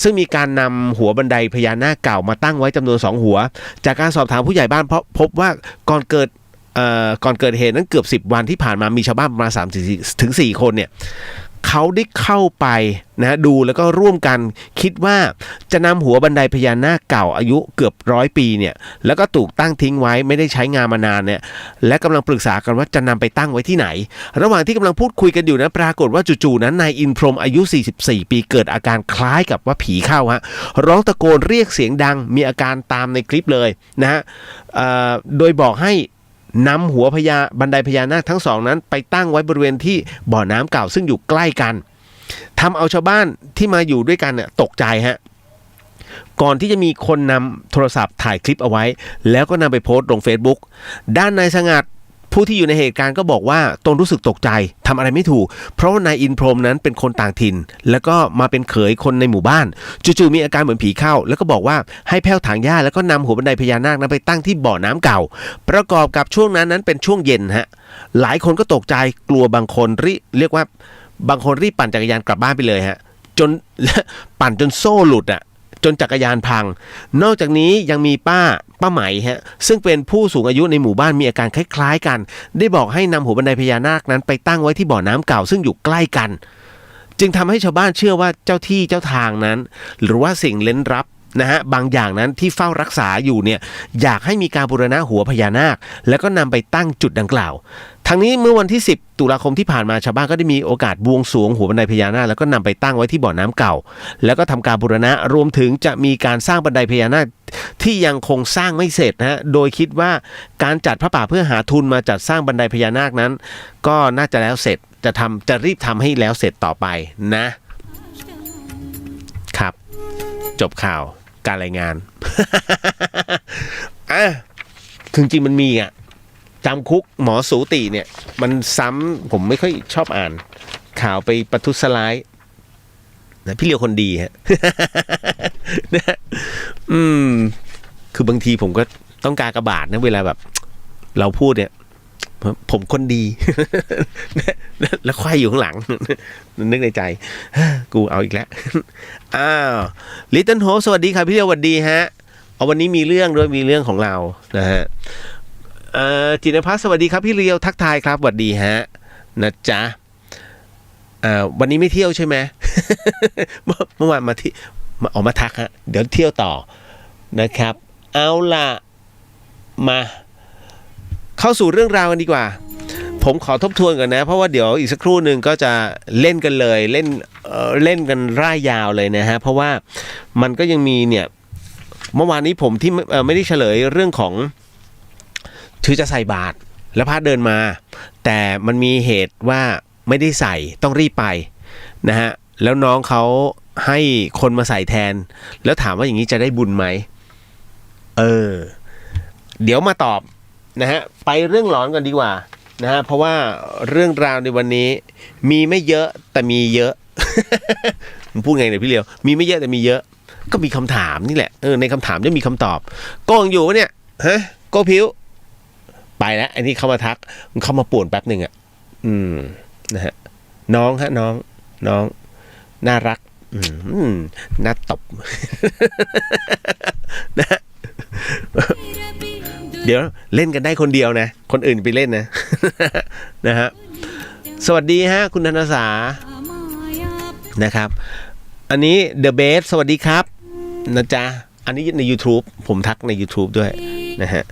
ซึ่งมีการนำหัวบันไดพญานาคเก่ามาตั้งไว้จำนวน2 หัวจากการสอบถามผู้ใหญ่บ้านพบว่าก่อนเกิดเหตุนั้นเกือบ10 วันที่ผ่านมามีชาวบ้านประมาณ3-4 คนเนี่ยเขาได้เข้าไปนะดูแล้วก็ร่วมกันคิดว่าจะนำหัวบันไดพญานาคเก่าอายุเกือบ100 ปีเนี่ยแล้วก็ถูกตั้งทิ้งไว้ไม่ได้ใช้งานมานานเนี่ยและกำลังปรึกษากันว่าจะนำไปตั้งไว้ที่ไหนระหว่างที่กำลังพูดคุยกันอยู่นะปรากฏว่าจู่ๆนั้นนายอินพรหมอายุ44 ปีเกิดอาการคล้ายกับว่าผีเข้าฮะร้องตะโกนเรียกเสียงดังมีอาการตามในคลิปเลยนะฮะโดยบอกให้นำหัวบันไดพญานาคทั้งสองนั้นไปตั้งไว้บริเวณที่บ่อน้ำเก่าซึ่งอยู่ใกล้กันทำเอาชาวบ้านที่มาอยู่ด้วยกันเนี่ยตกใจฮะก่อนที่จะมีคนนำโทรศัพท์ถ่ายคลิปเอาไว้แล้วก็นำไปโพสต์ลง Facebook ด้านนายสงัดผู้ที่อยู่ในเหตุการณ์ก็บอกว่าตนรู้สึกตกใจทำอะไรไม่ถูกเพราะว่านายอินพรหมนั้นเป็นคนต่างถิ่นแล้วก็มาเป็นเขยคนในหมู่บ้านจู่ๆมีอาการเหมือนผีเข้าแล้วก็บอกว่าให้แผ่วถางหญ้าแล้วก็นำหัวบันไดพญานาคนั้นไปตั้งที่บ่อน้ำเก่าประกอบกับช่วงนั้นเป็นช่วงเย็นฮะหลายคนก็ตกใจกลัวบางคนเรียกว่าบางคนรีบปั่นจักรยานกลับบ้านไปเลยฮะจน ปั่นจนโซ่หลุดอ่ะจนจักรยานพังนอกจากนี้ยังมีป้าไหมฮะซึ่งเป็นผู้สูงอายุในหมู่บ้านมีอาการคล้ายๆกันได้บอกให้นำหัวบันไดพญานาคนั้นไปตั้งไว้ที่บ่อน้ำเก่าซึ่งอยู่ใกล้กันจึงทำให้ชาวบ้านเชื่อว่าเจ้าที่เจ้าทางนั้นหรือว่าสิ่งเร้นลับนะฮะบางอย่างนั้นที่เฝ้ารักษาอยู่เนี่ยอยากให้มีการบูรณะหัวพญานาคแล้วก็นำไปตั้งจุดดังกล่าวทางนี้เมื่อวันที่10 ตุลาคมที่ผ่านมาชาวบ้านก็ได้มีโอกาสบวงสรวงหัวบันไดพญานาคแล้วก็นำไปตั้งไว้ที่บ่อน้ำเก่าแล้วก็ทำการบูรณะรวมถึงจะมีการสร้างบันไดพญานาคที่ยังคงสร้างไม่เสร็จนะฮะโดยคิดว่าการจัดพระป่าเพื่อหาทุนมาจัดสร้างบันไดพญานาคนั้นก็น่าจะแล้วเสร็จจะรีบทำให้แล้วเสร็จต่อไปนะครับจบข่าวการรายงาน คือจริงมันมีจำคุกหมอสูติเนี่ยมันซ้ำผมไม่ค่อยชอบอ่านข่าวไปประทุษร้ายนะพี่เลียวคนดีฮะ คือบางทีผมก็ต้องการกระบาดนะเวลาแบบเราพูดเนี่ยผมคนดี แล้วควายอยู่ข้างหลัง นึกในใจกูเอาอีกแล้วลิตเติ้ลโฮสวัสดีครับพี่เลียวสวัสดีฮะวันนี้มีเรื่องด้วยมีเรื่องของเรานะฮะจินภัสสวัสดีครับพี่เลียวทักทายครับสวัสดีฮะนะจ๊ะวันนี้ไม่เที่ยวใช่ไหม เมื่อวานมาที่ออกมาทักฮะเดี๋ยวเที่ยวต่อนะครับเอาล่ะมาเข้าสู่เรื่องราวกันดีกว่าผมขอทบทวนก่อนนะเพราะว่าเดี๋ยวอีกสักครู่หนึ่งก็จะเล่นกันเลยเล่นกันร่ายยาวเลยนะฮะเพราะว่ามันก็ยังมีเนี่ยเมื่อวานนี้ผมที่ไม่ได้เฉลยเรื่องของถือจะใส่บาตรแล้วพระเดินมาแต่มันมีเหตุว่าไม่ได้ใส่ต้องรีบไปนะฮะแล้วน้องเขาให้คนมาใส่แทนแล้วถามว่าอย่างนี้จะได้บุญไหมเดี๋ยวมาตอบนะฮะไปเรื่องหลอนกันดีกว่านะฮะเพราะว่าเรื่องราวในวันนี้มีไม่เยอะแต่มีเยอะ ผมพูดไงเนี่ยพี่เลียวมีไม่เยอะแต่มีเยอะก็มีคำถามนี่แหละในคำถามจะมีคำตอบโก้อยู่เนี่ยฮะโก้พิ้วไปแล้วอันนี้เข้ามาทักเข้ามาป่วนแป๊บหนึ่งนะฮะน้องฮะน้องน่ารักน่าตบ นะเดี๋ยวเล่นกันได้คนเดียวนะคนอื่นไปเล่นนะ นะฮะสวัสดีฮะคุณธนสานะครับอันนี้ The Best สวัสดีครับนะจ๊ะอันนี้ใน YouTube ผมทักใน YouTube ด้วยนะฮะ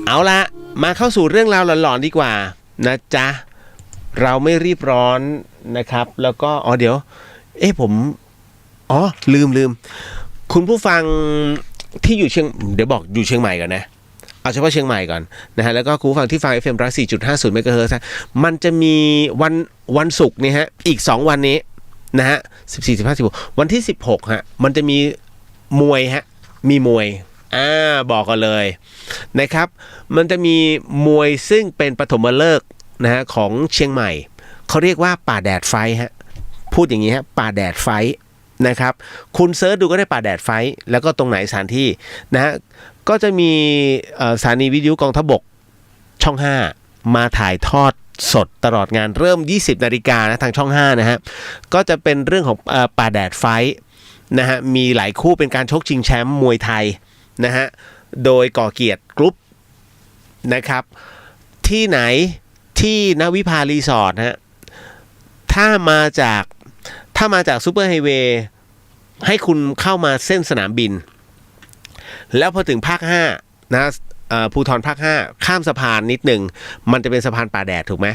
เอาละมาเข้าสู่เรื่องราวหลอนๆดีกว่านะจ๊ะ เราไม่รีบร้อนนะครับแล้วก็เดี๋ยวผมลืมคุณผู้ฟังที่อยู่เดี๋ยวบอกอยู่เชียงใหม่ก่อนนะเอาเฉพาะเชียงใหม่ก่อนนะฮะแล้วก็คุณผู้ฟังที่ฟัง FM 104.50 เมกะเฮิรตซ์มันจะมีวันศุกร์นี่ฮะอีก2วันนี้นะฮะ14 15 16วันที่16ฮะมันจะมีมวยฮะมีมวยบอกกันเลยนะครับมันจะมีมวยซึ่งเป็นปฐมฤกษ์นะฮะของเชียงใหม่เขาเรียกว่าป่าแดดไฟท์ฮะพูดอย่างนี้ฮะป่าแดดไฟท์นะครับคุณเซิร์ชดูก็ได้ป่าแดดไฟท์แล้วก็ตรงไหนสถานที่นะฮะก็จะมีสถานีวิทยุกองทัพบกช่อง5มาถ่ายทอดสดตลอดงานเริ่ม 20 นาฬิกานะทางช่อง5นะฮะก็จะเป็นเรื่องของป่าแดดไฟท์นะฮะมีหลายคู่เป็นการชกชิงแชมป์มวยไทยนะฮะโดยก่อเกียรติกรุ๊ปนะครับที่ไหนที่นวิภารีสอร์ทฮะถ้ามาจากซูเปอร์ไฮเวย์ให้คุณเข้ามาเส้นสนามบินแล้วพอถึงภาค5นะภูธรภาค5ข้ามสะพานนิดหนึ่งมันจะเป็นสะพานป่าแดดถูกไหม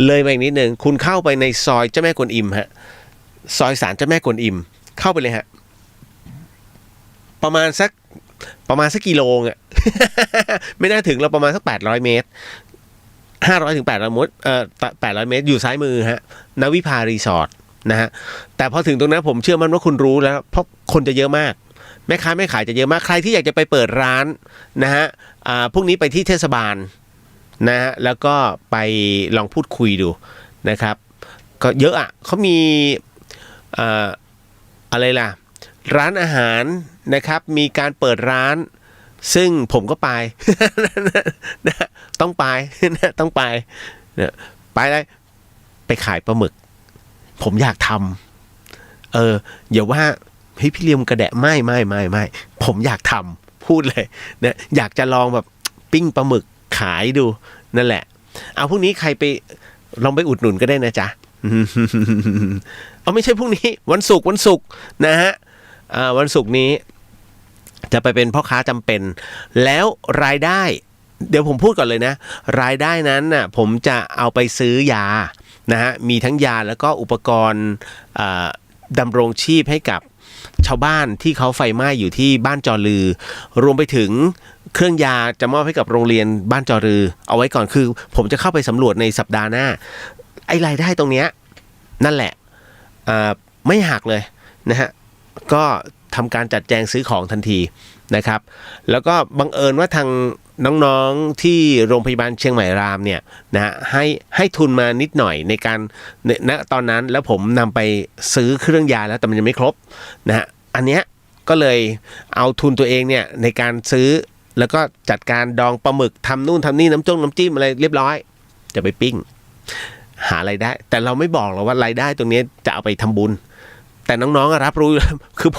เลยมาอีกนิดหนึ่งคุณเข้าไปในซอยเจ้าแม่กวนอิมฮะซอยศาลเจ้าแม่กวนอิมเข้าไปเลยฮะประมาณสักกิโลอ่ะ ไม่น่าถึงเราประมาณสัก800 เมตร500 ถึง 800 เมตร800 เมตรอยู่ซ้ายมือฮะนวิภารีสอร์ทนะฮะแต่พอถึงตรงนั้นผมเชื่อมั่นว่าคุณรู้แล้วเพราะคนจะเยอะมากแม่ค้าแม่ขายจะเยอะมากใครที่อยากจะไปเปิดร้านนะฮะพรุ่งนี้ไปที่เทศบาลนะฮะแล้วก็ไปลองพูดคุยดูนะครับก็เยอะเขามีอะไรล่ะร้านอาหารนะครับมีการเปิดร้านซึ่งผมก็ไป ต้องไปต้องไปไปเลยไปขายปลาหมึกผมอยากทำอย่าว่าพี่เลียมกระแดะไม่ผมอยากทำพูดเลยนะอยากจะลองแบบปิ้งปลาหมึกขายดูนั่นแหละเอาพรุ่งนี้ใครไปลองไปอุดหนุนก็ได้นะจ๊ะ ไม่ใช่พรุ่งนี้วันศุกร์นะฮะวันศุกร์นี้จะไปเป็นพ่อค้าจำเป็นแล้วรายได้เดี๋ยวผมพูดก่อนเลยนะรายได้นั้นน่ะผมจะเอาไปซื้อยานะฮะมีทั้งยาแล้วก็อุปกรณ์ดำรงชีพให้กับชาวบ้านที่เขาไฟไหม้อยู่ที่บ้านจอลือรวมไปถึงเครื่องยาจะมอบให้กับโรงเรียนบ้านจอลือเอาไว้ก่อนคือผมจะเข้าไปสำรวจในสัปดาห์หน้าไอ้รายได้ตรงเนี้ยนั่นแหละไม่หักเลยนะฮะก็ทำการจัดแจงซื้อของทันทีนะครับแล้วก็บังเอิญว่าทางน้องๆที่โรงพยาบาลเชียงใหม่รามเนี่ยนะให้ทุนมานิดหน่อยในการณตอนนั้นแล้วผมนำไปซื้อเครื่องยาแล้วแต่มันยังไม่ครบนะฮะอันเนี้ยก็เลยเอาทุนตัวเองเนี่ยในการซื้อแล้วก็จัดการดองปลาหมึกทำนู่นทำนี่น้ำจิ้มอะไรเรียบร้อยจะไปปิ้งหารายได้แต่เราไม่บอกหรอกว่ารายได้ตรงนี้จะเอาไปทำบุญแต่น้องๆรับรู้คือ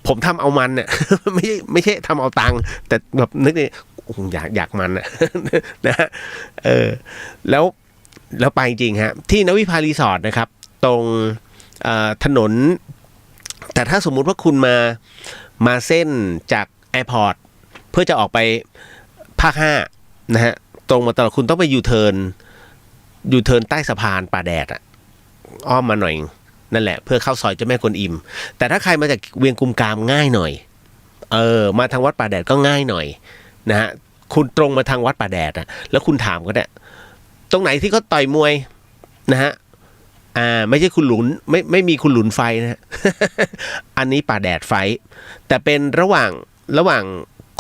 ผมทำเอามันเนี่ย ไม่ใช่ทำเอาตังค์แต่แบบนึกเนี่ยอยากมันนะแล้วไปจริงฮะที่นวิภารีสอร์ทนะครับตรงถนนแต่ถ้าสมมุติว่าคุณมาเส้นจากแอร์พอร์ตเพื่อจะออกไปภาค5นะฮะตรงมาตลอดคุณต้องไปยูเทิร์นใต้สะพานป่าแดดอ้อมมาหน่อยนั่นแหละเพื่อเข้าซอยเจ้าแม่กวนอิมแต่ถ้าใครมาจากเวียงกุมกามง่ายหน่อยมาทางวัดป่าแดดก็ง่ายหน่อยนะฮะคุณตรงมาทางวัดป่าแดดแล้วคุณถามก็ได้ตรงไหนที่เขาต่อยมวยนะฮะไม่ใช่คุณหลุนไม่มีคุณหลุนไฟนะ อันนี้ป่าแดดไฟแต่เป็นระหว่าง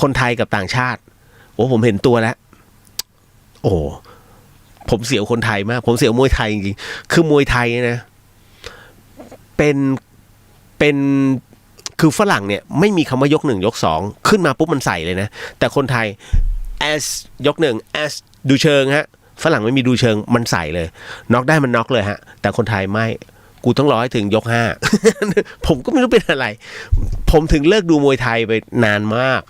คนไทยกับต่างชาติโอ้ผมเห็นตัวแล้วโอ้ผมเสียวคนไทยมากผมเสียวมวยไทยจริงๆคือมวยไทยนะเป็นคือฝรั่งเนี่ยไม่มีคำว่ายก1ยก2ขึ้นมาปุ๊บมันใส่เลยนะแต่คนไทย as ยก1 as ดูเชิงฮะฝรั่งไม่มีดูเชิงมันใส่เลยน็อกได้มันน็อกเลยฮะแต่คนไทยไม่กูต้องรอให้ถึงยก5 ผมก็ไม่รู้เป็นอะไรผมถึงเลิกดูมวยไทยไปนานมาก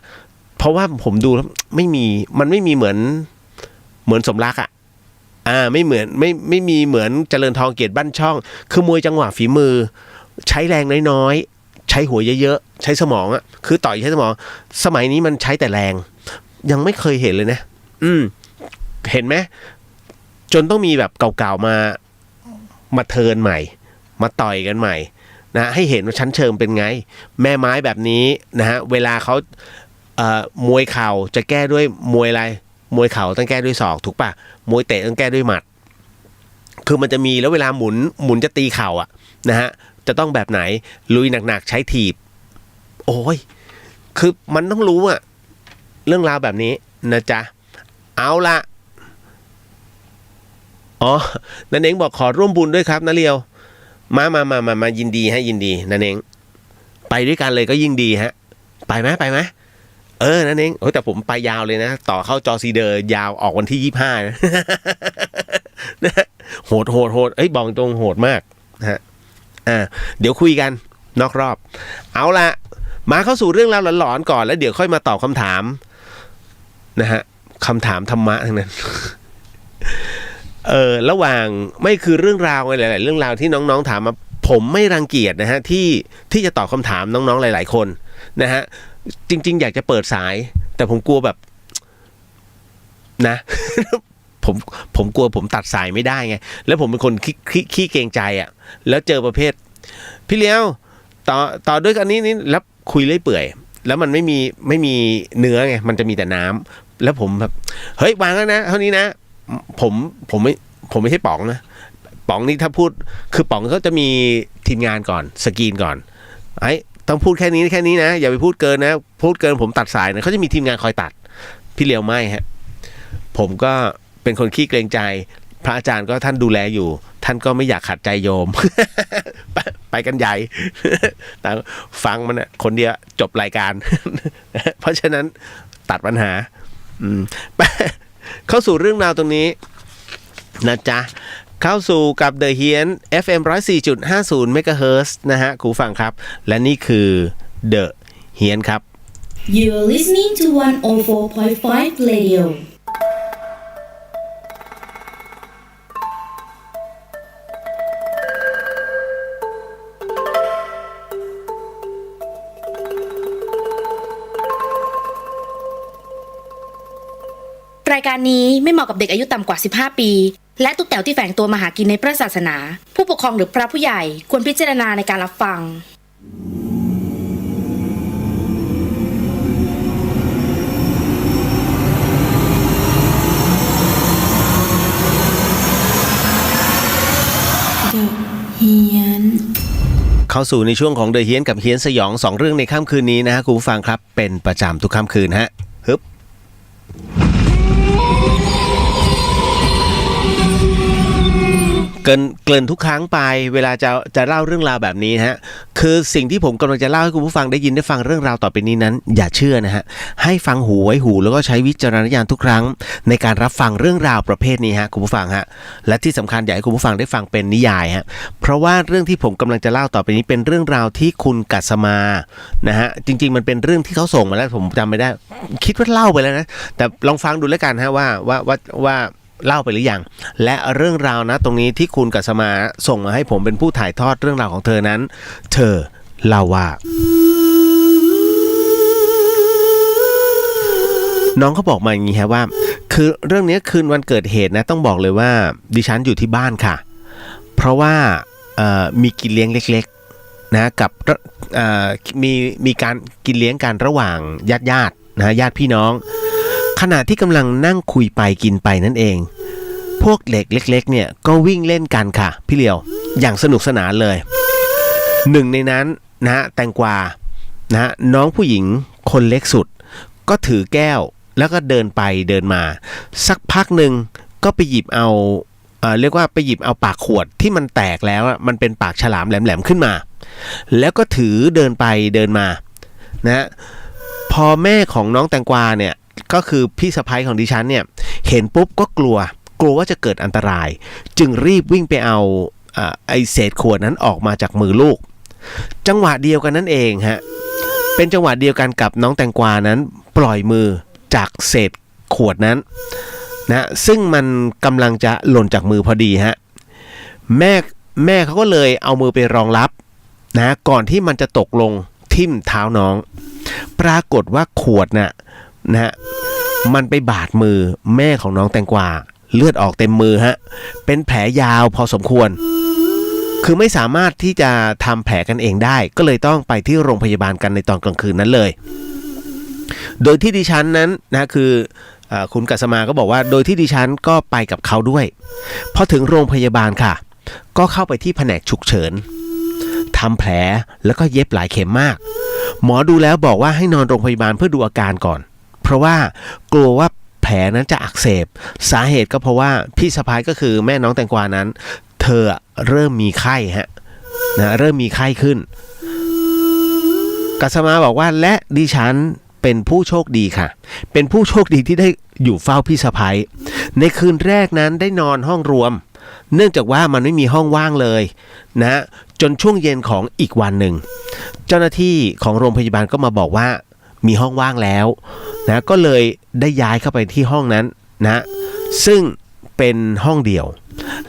เพราะว่าผมดูแล้วมันไม่มีเหมือนสมรักไม่เหมือนไม่มีเหมือนเจริญทองเกียรติบ้านช่องคือมวยจังหวะฝีมือใช้แรงน้อยๆใช้หัวเยอะๆใช้สมองคือต่อยใช้สมองสมัยนี้มันใช้แต่แรงยังไม่เคยเห็นเลยนะเห็นไหมจนต้องมีแบบเก่าๆ มาเทิร์นใหม่มาต่อยกันใหม่นะให้เห็นว่าชั้นเชิงเป็นไงแม่ไม้แบบนี้นะฮะเวลาเขามวยเข่าจะแก้ด้วยมวยอะไรมวยเข่าต้องแก้ด้วยศอกถูกป่ะมวยเตะต้องแก้ด้วยหมัดคือมันจะมีแล้วเวลาหมุนจะตีเข่าอ่ะนะฮะจะต้องแบบไหนลุยหนักๆใช้ถีบโอ้ยคือมันต้องรู้อ่ะเรื่องราวแบบนี้นะจ๊ะเอาละอ๋อนั่นเองบอกขอร่วมบุญด้วยครับนะเลียวมายินดีให้ยินดีนั่นเองไปด้วยกันเลยก็ยิ่งดีฮะไปไหมนั่นเองแต่ผมไปยาวเลยนะต่อเข้าจอซีเดอร์ยาวออกวันที่25นะโหดบอกตรงโหดมากนะฮะเดี๋ยวคุยกันนอกรอบเอาละมาเข้าสู่เรื่องราวหลอนๆก่อนแล้วเดี๋ยวค่อยมาตอบคำถามนะฮะคำถามธรรมะทั้งนั้นระหว่างไม่คือเรื่องราวหลายๆเรื่องราวที่น้องๆถามมาผมไม่รังเกียจนะฮะที่จะตอบคำถามน้องๆหลายๆคนนะฮะจริงๆอยากจะเปิดสายแต่ผมกลัวแบบนะ ผมกลัวผมตัดสายไม่ได้ไงแล้วผมเป็นคนขี้เกรงใจอ่ะแล้วเจอประเภทพี่เลี้ยวต่อด้วยกันนี้แล้วคุยเรื่อยเปื่อยแล้วมันไม่มีเนื้อไงมันจะมีแต่น้ำแล้วผมแบบเฮ้ยวางแล้วนะเท่านี้นะผมไม่ใช่ป๋องนะป๋องนี่ถ้าพูดคือป๋องเขาจะมีทีมงานก่อนสกรีนก่อนต้องพูดแค่นี้นะอย่าไปพูดเกินนะพูดเกินผมตัดสายนะเขาจะมีทีมงานคอยตัดพี่เลียวไม่ฮะผมก็เป็นคนขี้เกรงใจพระอาจารย์ก็ท่านดูแลอยู่ท่านก็ไม่อยากขัดใจโยม ไปกันใหญ่ แต่ฟังมันนะคนเดียวจบรายการ เพราะฉะนั้นตัดปัญหาเข้าสู่เรื่องราวตรงนี้นะจ๊ะเข้าสู่กับ The Hien FM 104.50 MHz นะฮะคุณฟังครับและนี่คือ The Hien ครับ You're listening to 104.5 Radioรายการนี้ไม่เหมาะกับเด็กอายุต่ำกว่า15ปีและทุกแถวที่แฝงตัวมาหากินในพระศาสนาผู้ปกครองหรือพระผู้ใหญ่ควรพิจารณาในการรับฟังเข้าสู่ในช่วงของ The Hien กับเฮียนสยอง2เรื่องในค่ำคืนนี้นะฮะคุณผู้ฟังครับเป็นประจำทุกค่ำคืนฮะฮึบเกริ่นทุกครั้งไปเวลาจะเล่าเรื่องราวแบบนี้ฮะคือสิ่งที่ผมกำลังจะเล่าให้คุณผู้ฟังได้ยินได้ฟังเรื่องราวต่อไปนี้นั้นอย่าเชื่อนะฮะให้ฟังหูไว้หูแล้วก็ใช้วิจารณญาณทุกครั้งในการรับฟังเรื่องราวประเภทนี้ฮะคุณผู้ฟังฮะและที่สำคัญอยากให้คุณผู้ฟังได้ฟังเป็นนิยายฮะเพราะว่าเรื่องที่ผมกำลังจะเล่าต่อไปนี้เป็นเรื่องราวที่คุณกัสมานะฮะจริงๆมันเป็นเรื่องที่เขาส่งมาแล้วผมจำไม่ได้คิดว่าเล่าไปแล้วนะแต่ลองฟังดูแล้วกันฮะว่าเล่าไปหรือยังและเรื่องราวนะตรงนี้ที่คุณกัสมาส่งมาให้ผมเป็นผู้ถ่ายทอดเรื่องราวของเธอนั้นเธอเล่าว่าน้องเขาบอกมาอย่างนี้ครับว่าคือเรื่องนี้คืนวันเกิดเหตุนะต้องบอกเลยว่าดิฉันอยู่ที่บ้านค่ะเพราะว่ามีกินเลี้ยงเล็กๆนะกับมีการกินเลี้ยงกันระหว่างญาตินะญาติพี่น้องขณะที่กำลังนั่งคุยไปกินไปนั่นเองพวกเด็กเล็กๆเนี่ยก็วิ่งเล่นกันค่ะพี่เลียวอย่างสนุกสนานเลยหนึ่งในนั้นนะแตงกวานะน้องผู้หญิงคนเล็กสุดก็ถือแก้วแล้วก็เดินไปเดินมาสักพักหนึ่งก็ไปหยิบเอาเรียกว่าไปหยิบเอาปากขวดที่มันแตกแล้วมันเป็นปากฉลามแหลมๆขึ้นมาแล้วก็ถือเดินไปเดินมานะพอแม่ของน้องแตงกวาเนี่ยก็คือพี่สะใภ้ของดิฉันเนี่ยเห็นปุ๊บก็กลัวว่าจะเกิดอันตรายจึงรีบวิ่งไปเอาไอเศษขวดนั้นออกมาจากมือลูกจังหวะเดียวกันนั่นเองฮะเป็นจังหวะเดียวกันกับน้องแตงกวานั้นปล่อยมือจากเศษขวดนั้นนะซึ่งมันกำลังจะหล่นจากมือพอดีฮะแม่เขาก็เลยเอามือไปรองรับนะก่อนที่มันจะตกลงทิ่มเท้าน้องปรากฏว่าขวดนะฮะมันไปบาดมือแม่ของน้องแตงกวาเลือดออกเต็มมือฮะเป็นแผลยาวพอสมควร คือไม่สามารถที่จะทำแผลกันเองได้ก็เลยต้องไปที่โรงพยาบาลกันในตอนกลางคืนนั้นเลยโดยที่ดิฉันนั้นนะคือคุณกัสมาก็บอกว่าโดยที่ดิฉันก็ไปกับเขาด้วยพอถึงโรงพยาบาลค่ะก็เข้าไปที่แผนกฉุกเฉินทำแผลแล้วก็เย็บหลายเข็มมากหมอดูแล้วบอกว่าให้นอนโรงพยาบาลเพื่อดูอาการก่อนเพราะว่ากลัวว่าแผลนั้นจะอักเสบสาเหตุก็เพราะว่าพี่สะพ้ายก็คือแม่น้องแตงกวานั้นเธอเริ่มมีไข้นะเริ่มมีไข้ขึ้นกัสมาบอกว่าและดิฉันเป็นผู้โชคดีค่ะเป็นผู้โชคดีที่ได้อยู่เฝ้าพี่สะพ้ายในคืนแรกนั้นได้นอนห้องรวมเนื่องจากว่ามันไม่มีห้องว่างเลยนะจนช่วงเย็นของอีกวันหนึ่งเจ้าหน้าที่ของโรงพยาบาลก็มาบอกว่ามีห้องว่างแล้วนะก็เลยได้ย้ายเข้าไปที่ห้องนั้นนะซึ่งเป็นห้องเดี่ยว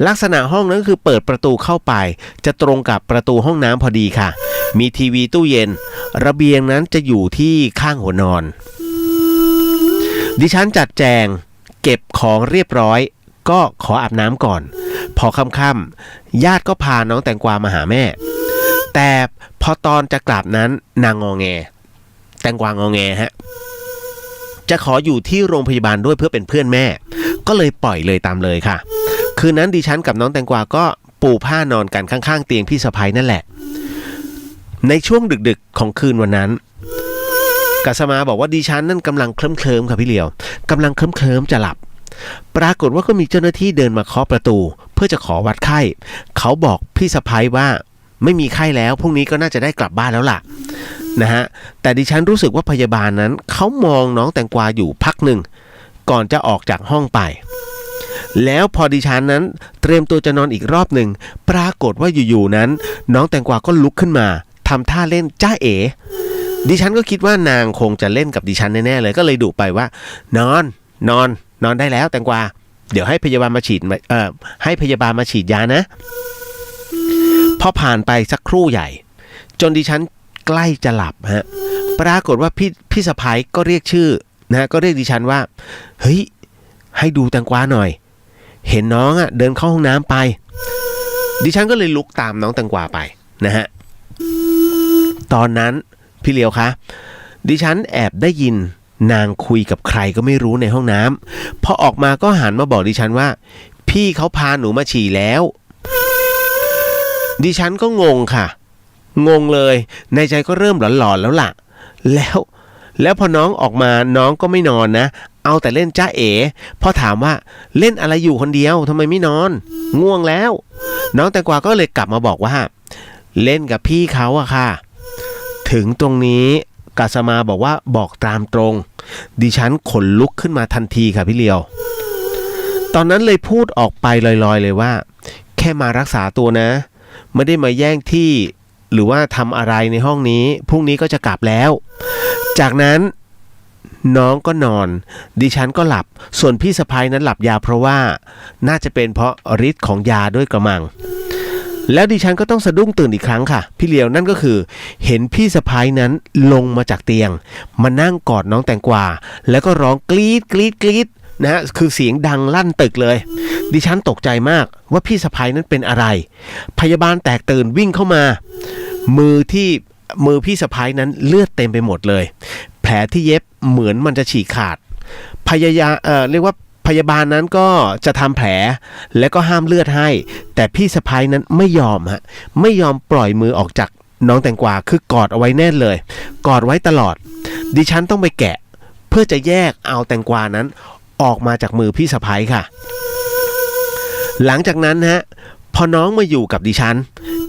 ลักษณะห้องนั้นก็คือเปิดประตูเข้าไปจะตรงกับประตูห้องน้ำพอดีค่ะมีทีวีตู้เย็นระเบียงนั้นจะอยู่ที่ข้างหัวนอนดิฉันจัดแจงเก็บของเรียบร้อยก็ขออาบน้ำก่อนพอค่ำๆญาติก็พาน้องแตงกวามาหาแม่แต่พอตอนจะกลับนั้นนางงอแงแตงกวางอแงจะขออยู่ที่โรงพยาบาลด้วยเพื่อเป็นเพื่อนแม่ก็เลยปล่อยเลยตามเลยค่ะคืนนั้นดิฉันกับน้องแตงกวาก็ปูผ้านอนกันข้างๆเตียงพี่สะใภ้นั่นแหละในช่วงดึกๆของคืนวันนั้นกัสมาบอกว่าดิฉันนั่นกำลังเคลิ้มค่ะพี่เหลียวกำลังเคลิ้มจะหลับปรากฏว่าก็มีเจ้าหน้าที่เดินมาเคาะประตูเพื่อจะขอวัดไข้เขาบอกพี่สะใภ้ว่าไม่มีไข้แล้วพรุ่งนี้ก็น่าจะได้กลับบ้านแล้วล่ะนะฮะแต่ดิฉันรู้สึกว่าพยาบาลนั้นเขามองน้องแตงกวาอยู่พักหนึ่งก่อนจะออกจากห้องไปแล้วพอดิฉันนั้นเตรียมตัวจะนอนอีกรอบหนึ่งปรากฏว่าอยู่ๆนั้นน้องแตงกวาก็ลุกขึ้นมาทำท่าเล่นจ้าเอ๋ดิฉันก็คิดว่านางคงจะเล่นกับดิฉันแน่ๆเลยก็เลยดุไปว่านอนได้แล้วแตงกวาเดี๋ยวให้พยาบาลมาฉีดให้พยาบาลมาฉีดยานะพอผ่านไปสักครู่ใหญ่จนดิฉันใกล้จะหลับปรากฏว่าพี่สะใภ้ก็เรียกชื่อนะก็เรียกดิฉันว่าเฮ้ยให้ดูแตงกวาหน่อยเห็นน้องเดินเข้าห้องน้ำไปดิฉันก็เลยลุกตามน้องแตงกวาไปนะฮะตอนนั้นพี่เหลียวคะดิฉันแอบได้ยินนางคุยกับใครก็ไม่รู้ในห้องน้ำพอออกมาก็หันมาบอกดิฉันว่าพี่เขาพาหนูมาฉี่แล้วดิฉันก็งงค่ะงงเลยในใจก็เริ่มหลอนๆแล้วล่ะแล้วพอน้องออกมาน้องก็ไม่นอนนะเอาแต่เล่นจ้าเอ๋พอถามว่าเล่นอะไรอยู่คนเดียวทำไมไม่นอนง่วงแล้วน้องแตงกวาก็เลยกลับมาบอกว่าเล่นกับพี่เขาอะค่ะถึงตรงนี้กัสมาบอกว่าบอกตามตรงดิฉันขนลุกขึ้นมาทันทีค่ะพี่เลียวตอนนั้นเลยพูดออกไปลอยๆเลยว่าแค่มารักษาตัวนะไม่ได้มาแย่งที่หรือว่าทำอะไรในห้องนี้พรุ่งนี้ก็จะกลับแล้วจากนั้นน้องก็นอนดิฉันก็หลับส่วนพี่สะใภ้นั้นหลับยาเพราะว่าน่าจะเป็นเพราะฤทธิ์ของยาด้วยกระมังแล้วดิฉันก็ต้องสะดุ้งตื่นอีกครั้งค่ะพี่เหลียวนั่นก็คือเห็นพี่สะใภ้นั้นลงมาจากเตียงมานั่งกอดน้องแตงกวาแล้วก็ร้องกรี๊ดกรี๊ดกรี๊ดนะฮะคือเสียงดังลั่นตึกเลยดิฉันตกใจมากว่าพี่สะใภ้นั้นเป็นอะไรพยาบาลแตกตื่นวิ่งเข้ามามือพี่สะใภ้นั้นเลือดเต็มไปหมดเลยแผลที่เย็บเหมือนมันจะฉีกขาดเรียกว่าพยาบาลนั้นก็จะทำแผลแล้วก็ห้ามเลือดให้แต่พี่สะใภ้นั้นไม่ยอมไม่ยอมปล่อยมือออกจากน้องแตงกวาคือกอดเอาไว้แน่นเลยกอดไว้ตลอดดิฉันต้องไปแกะเพื่อจะแยกเอาแตงกวานั้นออกมาจากมือพี่สะใภ้ค่ะหลังจากนั้นพอน้องมาอยู่กับดิฉัน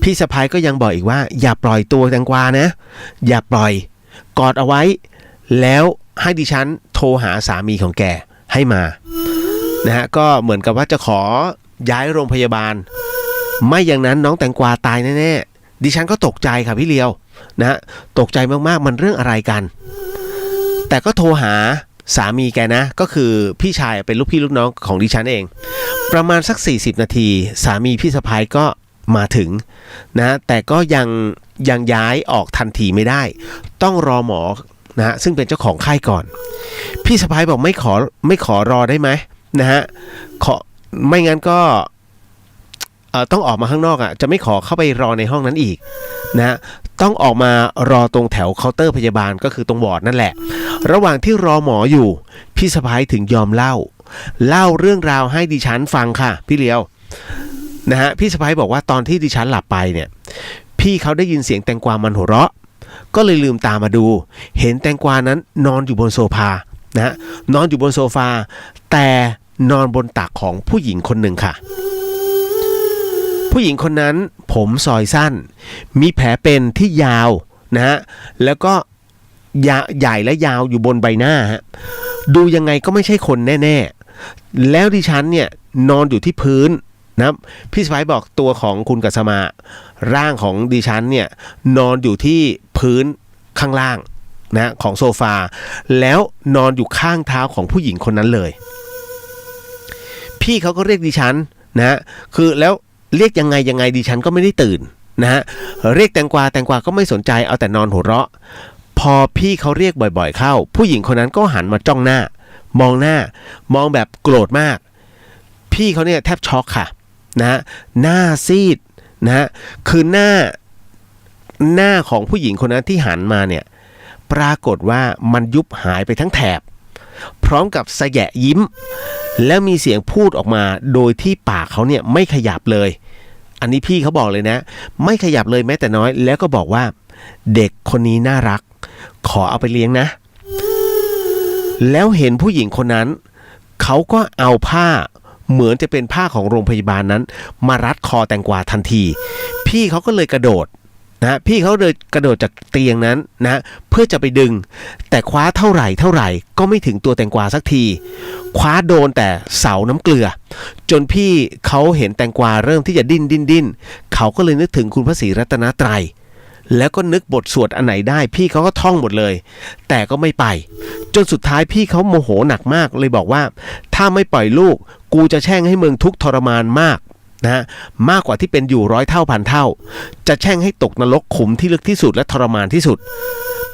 พี่สะใภ้ก็ยังบอกอีกว่าอย่าปล่อยตัวแตงกวานะอย่าปล่อยกอดเอาไว้แล้วให้ดิฉันโทรหาสามีของแกให้มานะฮะก็เหมือนกับว่าจะขอย้ายโรงพยาบาลไม่อย่างนั้นน้องแตงกวาตายแน่ๆดิฉันก็ตกใจค่ะพี่เลียวนะฮะตกใจมากๆมันเรื่องอะไรกันแต่ก็โทรหาสามีแกนะก็คือพี่ชายเป็นลูกพี่ลูกน้องของดิฉันเองประมาณสัก40นาทีสามีพี่สะใภ้ก็มาถึงนะแต่ก็ยังย้ายออกทันทีไม่ได้ต้องรอหมอนะซึ่งเป็นเจ้าของค่ายก่อนพี่สะใภ้บอกไม่ขอรอได้ไหมนะฮะไม่งั้นก็ ต้องออกมาข้างนอกจะไม่ขอเข้าไปรอในห้องนั้นอีกนะต้องออกมารอตรงแถวเคาน์เตอร์พยาบาลก็คือตรงวอร์ดนั่นแหละระหว่างที่รอหมออยู่พี่สะพ้ายถึงยอมเล่าเรื่องราวให้ดิฉันฟังค่ะพี่เลียวนะฮะพี่สะพ้ายบอกว่าตอนที่ดิฉันหลับไปเนี่ยพี่เขาได้ยินเสียงแตงกวามันหัวเราะก็เลยลืมตามาดูเห็นแตงกวานั้นนอนอยู่บนโซฟานะฮะนอนอยู่บนโซฟาแต่นอนบนตักของผู้หญิงคนหนึ่งค่ะผู้หญิงคนนั้นผมซอยสั้นมีแผลเป็นที่ยาวนะฮะแล้วก็ใหญ่และยาวอยู่บนใบหน้าฮะดูยังไงก็ไม่ใช่คนแน่ๆแล้วดิฉันเนี่ยนอนอยู่ที่พื้นนะพี่สไปบอกตัวของคุณกัสมาร่างของดิฉันเนี่ยนอนอยู่ที่พื้นข้างล่างนะของโซฟาแล้วนอนอยู่ข้างเท้าของผู้หญิงคนนั้นเลยพี่เขาก็เรียกดิฉันนะคือแล้วเรียกยังไงดิฉันก็ไม่ได้ตื่นนะฮะเรียกแตงกวาก็ไม่สนใจเอาแต่นอนหัวเราะพอพี่เขาเรียกบ่อยๆเข้าผู้หญิงคนนั้นก็หันมาจ้องหน้ามองแบบโกรธมากพี่เขาเนี่ยแทบช็อกค่ะนะฮะหน้าซีดนะฮะคือหน้าของผู้หญิงคนนั้นที่หันมาเนี่ยปรากฏว่ามันยุบหายไปทั้งแถบพร้อมกับสะแยะยิ้มแล้วมีเสียงพูดออกมาโดยที่ปากเขาเนี่ยไม่ขยับเลยอันนี้พี่เขาบอกเลยนะไม่ขยับเลยแม้แต่น้อยแล้วก็บอกว่าเด็กคนนี้น่ารักขอเอาไปเลี้ยงนะแล้วเห็นผู้หญิงคนนั้นเขาก็เอาผ้าเหมือนจะเป็นผ้าของโรงพยาบาลนั้นมารัดคอแตงกวาทันทีพี่เขาก็เลยกระโดดนะพี่เขาเลยกระโดดจากเตียงนั้นนะเพื่อจะไปดึงแต่คว้าเท่าไหร่ก็ไม่ถึงตัวแตงกวาสักทีคว้าโดนแต่เสาน้ำเกลือจนพี่เขาเห็นแตงกวาเริ่มที่จะดิ้นเขาก็เลยนึกถึงคุณพระศรีรัตนตรัยแล้วก็นึกบทสวดอันไหนได้พี่เขาก็ท่องหมดเลยแต่ก็ไม่ไปจนสุดท้ายพี่เขาโมโหหนักมากเลยบอกว่าถ้าไม่ปล่อยลูกกูจะแช่งให้มึงทุกข์ทรมานมากนะมากกว่าที่เป็นอยู่100 เท่าพันเท่าจะแช่งให้ตกนรกขุมที่ลึกที่สุดและทรมานที่สุด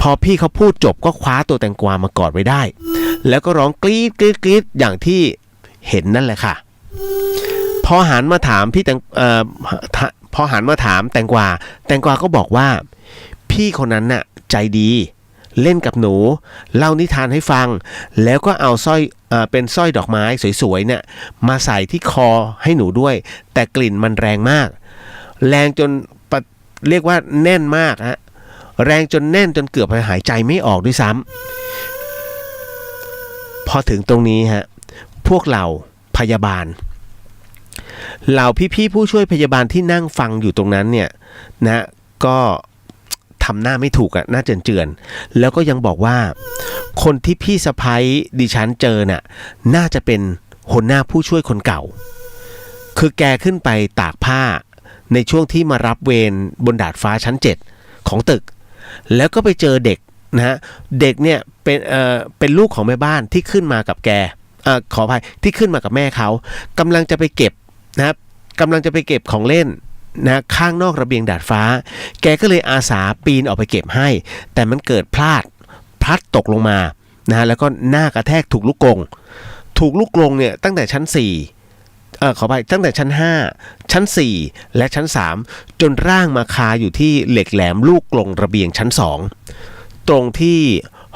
พอพี่เขาพูดจบก็คว้าตัวแตงกวามากอดไว้ได้แล้วก็ร้องกรี๊ดอย่างที่เห็นนั่นแหละค่ะพอหันมาถามพอหันมาถามแตงกวาก็บอกว่าพี่คนนั้นน่ะใจดีเล่นกับหนูเล่านิทานให้ฟังแล้วก็เอาสร้อยเป็นสร้อยดอกไม้สวยๆเนี่ยมาใส่ที่คอให้หนูด้วยแต่กลิ่นมันแรงมากแรงจนเรียกว่าแน่นมากฮะแรงจนแน่นจนเกือบหายใจไม่ออกด้วยซ้ำพอถึงตรงนี้ฮะพวกเราพยาบาลเหล่าพี่ๆผู้ช่วยพยาบาลที่นั่งฟังอยู่ตรงนั้นเนี่ยนะก็ทำหน้าไม่ถูกหน้าเจือนแล้วก็ยังบอกว่าคนที่พี่สะใภ้ดิฉันเจอน่ะน่าจะเป็นหัวหน้าผู้ช่วยคนเก่าคือแกขึ้นไปตากผ้าในช่วงที่มารับเวรบนดาดฟ้าชั้น7ของตึกแล้วก็ไปเจอเด็กนะฮะเด็กเนี่ยเป็นลูกของแม่บ้านที่ขึ้นมากับแกขออภัยที่ขึ้นมากับแม่เขากำลังจะไปเก็บนะครับกำลังจะไปเก็บของเล่นนะข้างนอกระเบียงดาดฟ้าแกก็เลยอาสาปีนออกไปเก็บให้แต่มันเกิดพลัดตกลงมานะแล้วก็หน้ากระแทกถูกลูกกรงเนี่ยตั้งแต่ชั้น4ขออภัยตั้งแต่ชั้น5ชั้น4และชั้น3จนร่างมาคาอยู่ที่เหล็กแหลมลูกกรงระเบียงชั้น2ตรงที่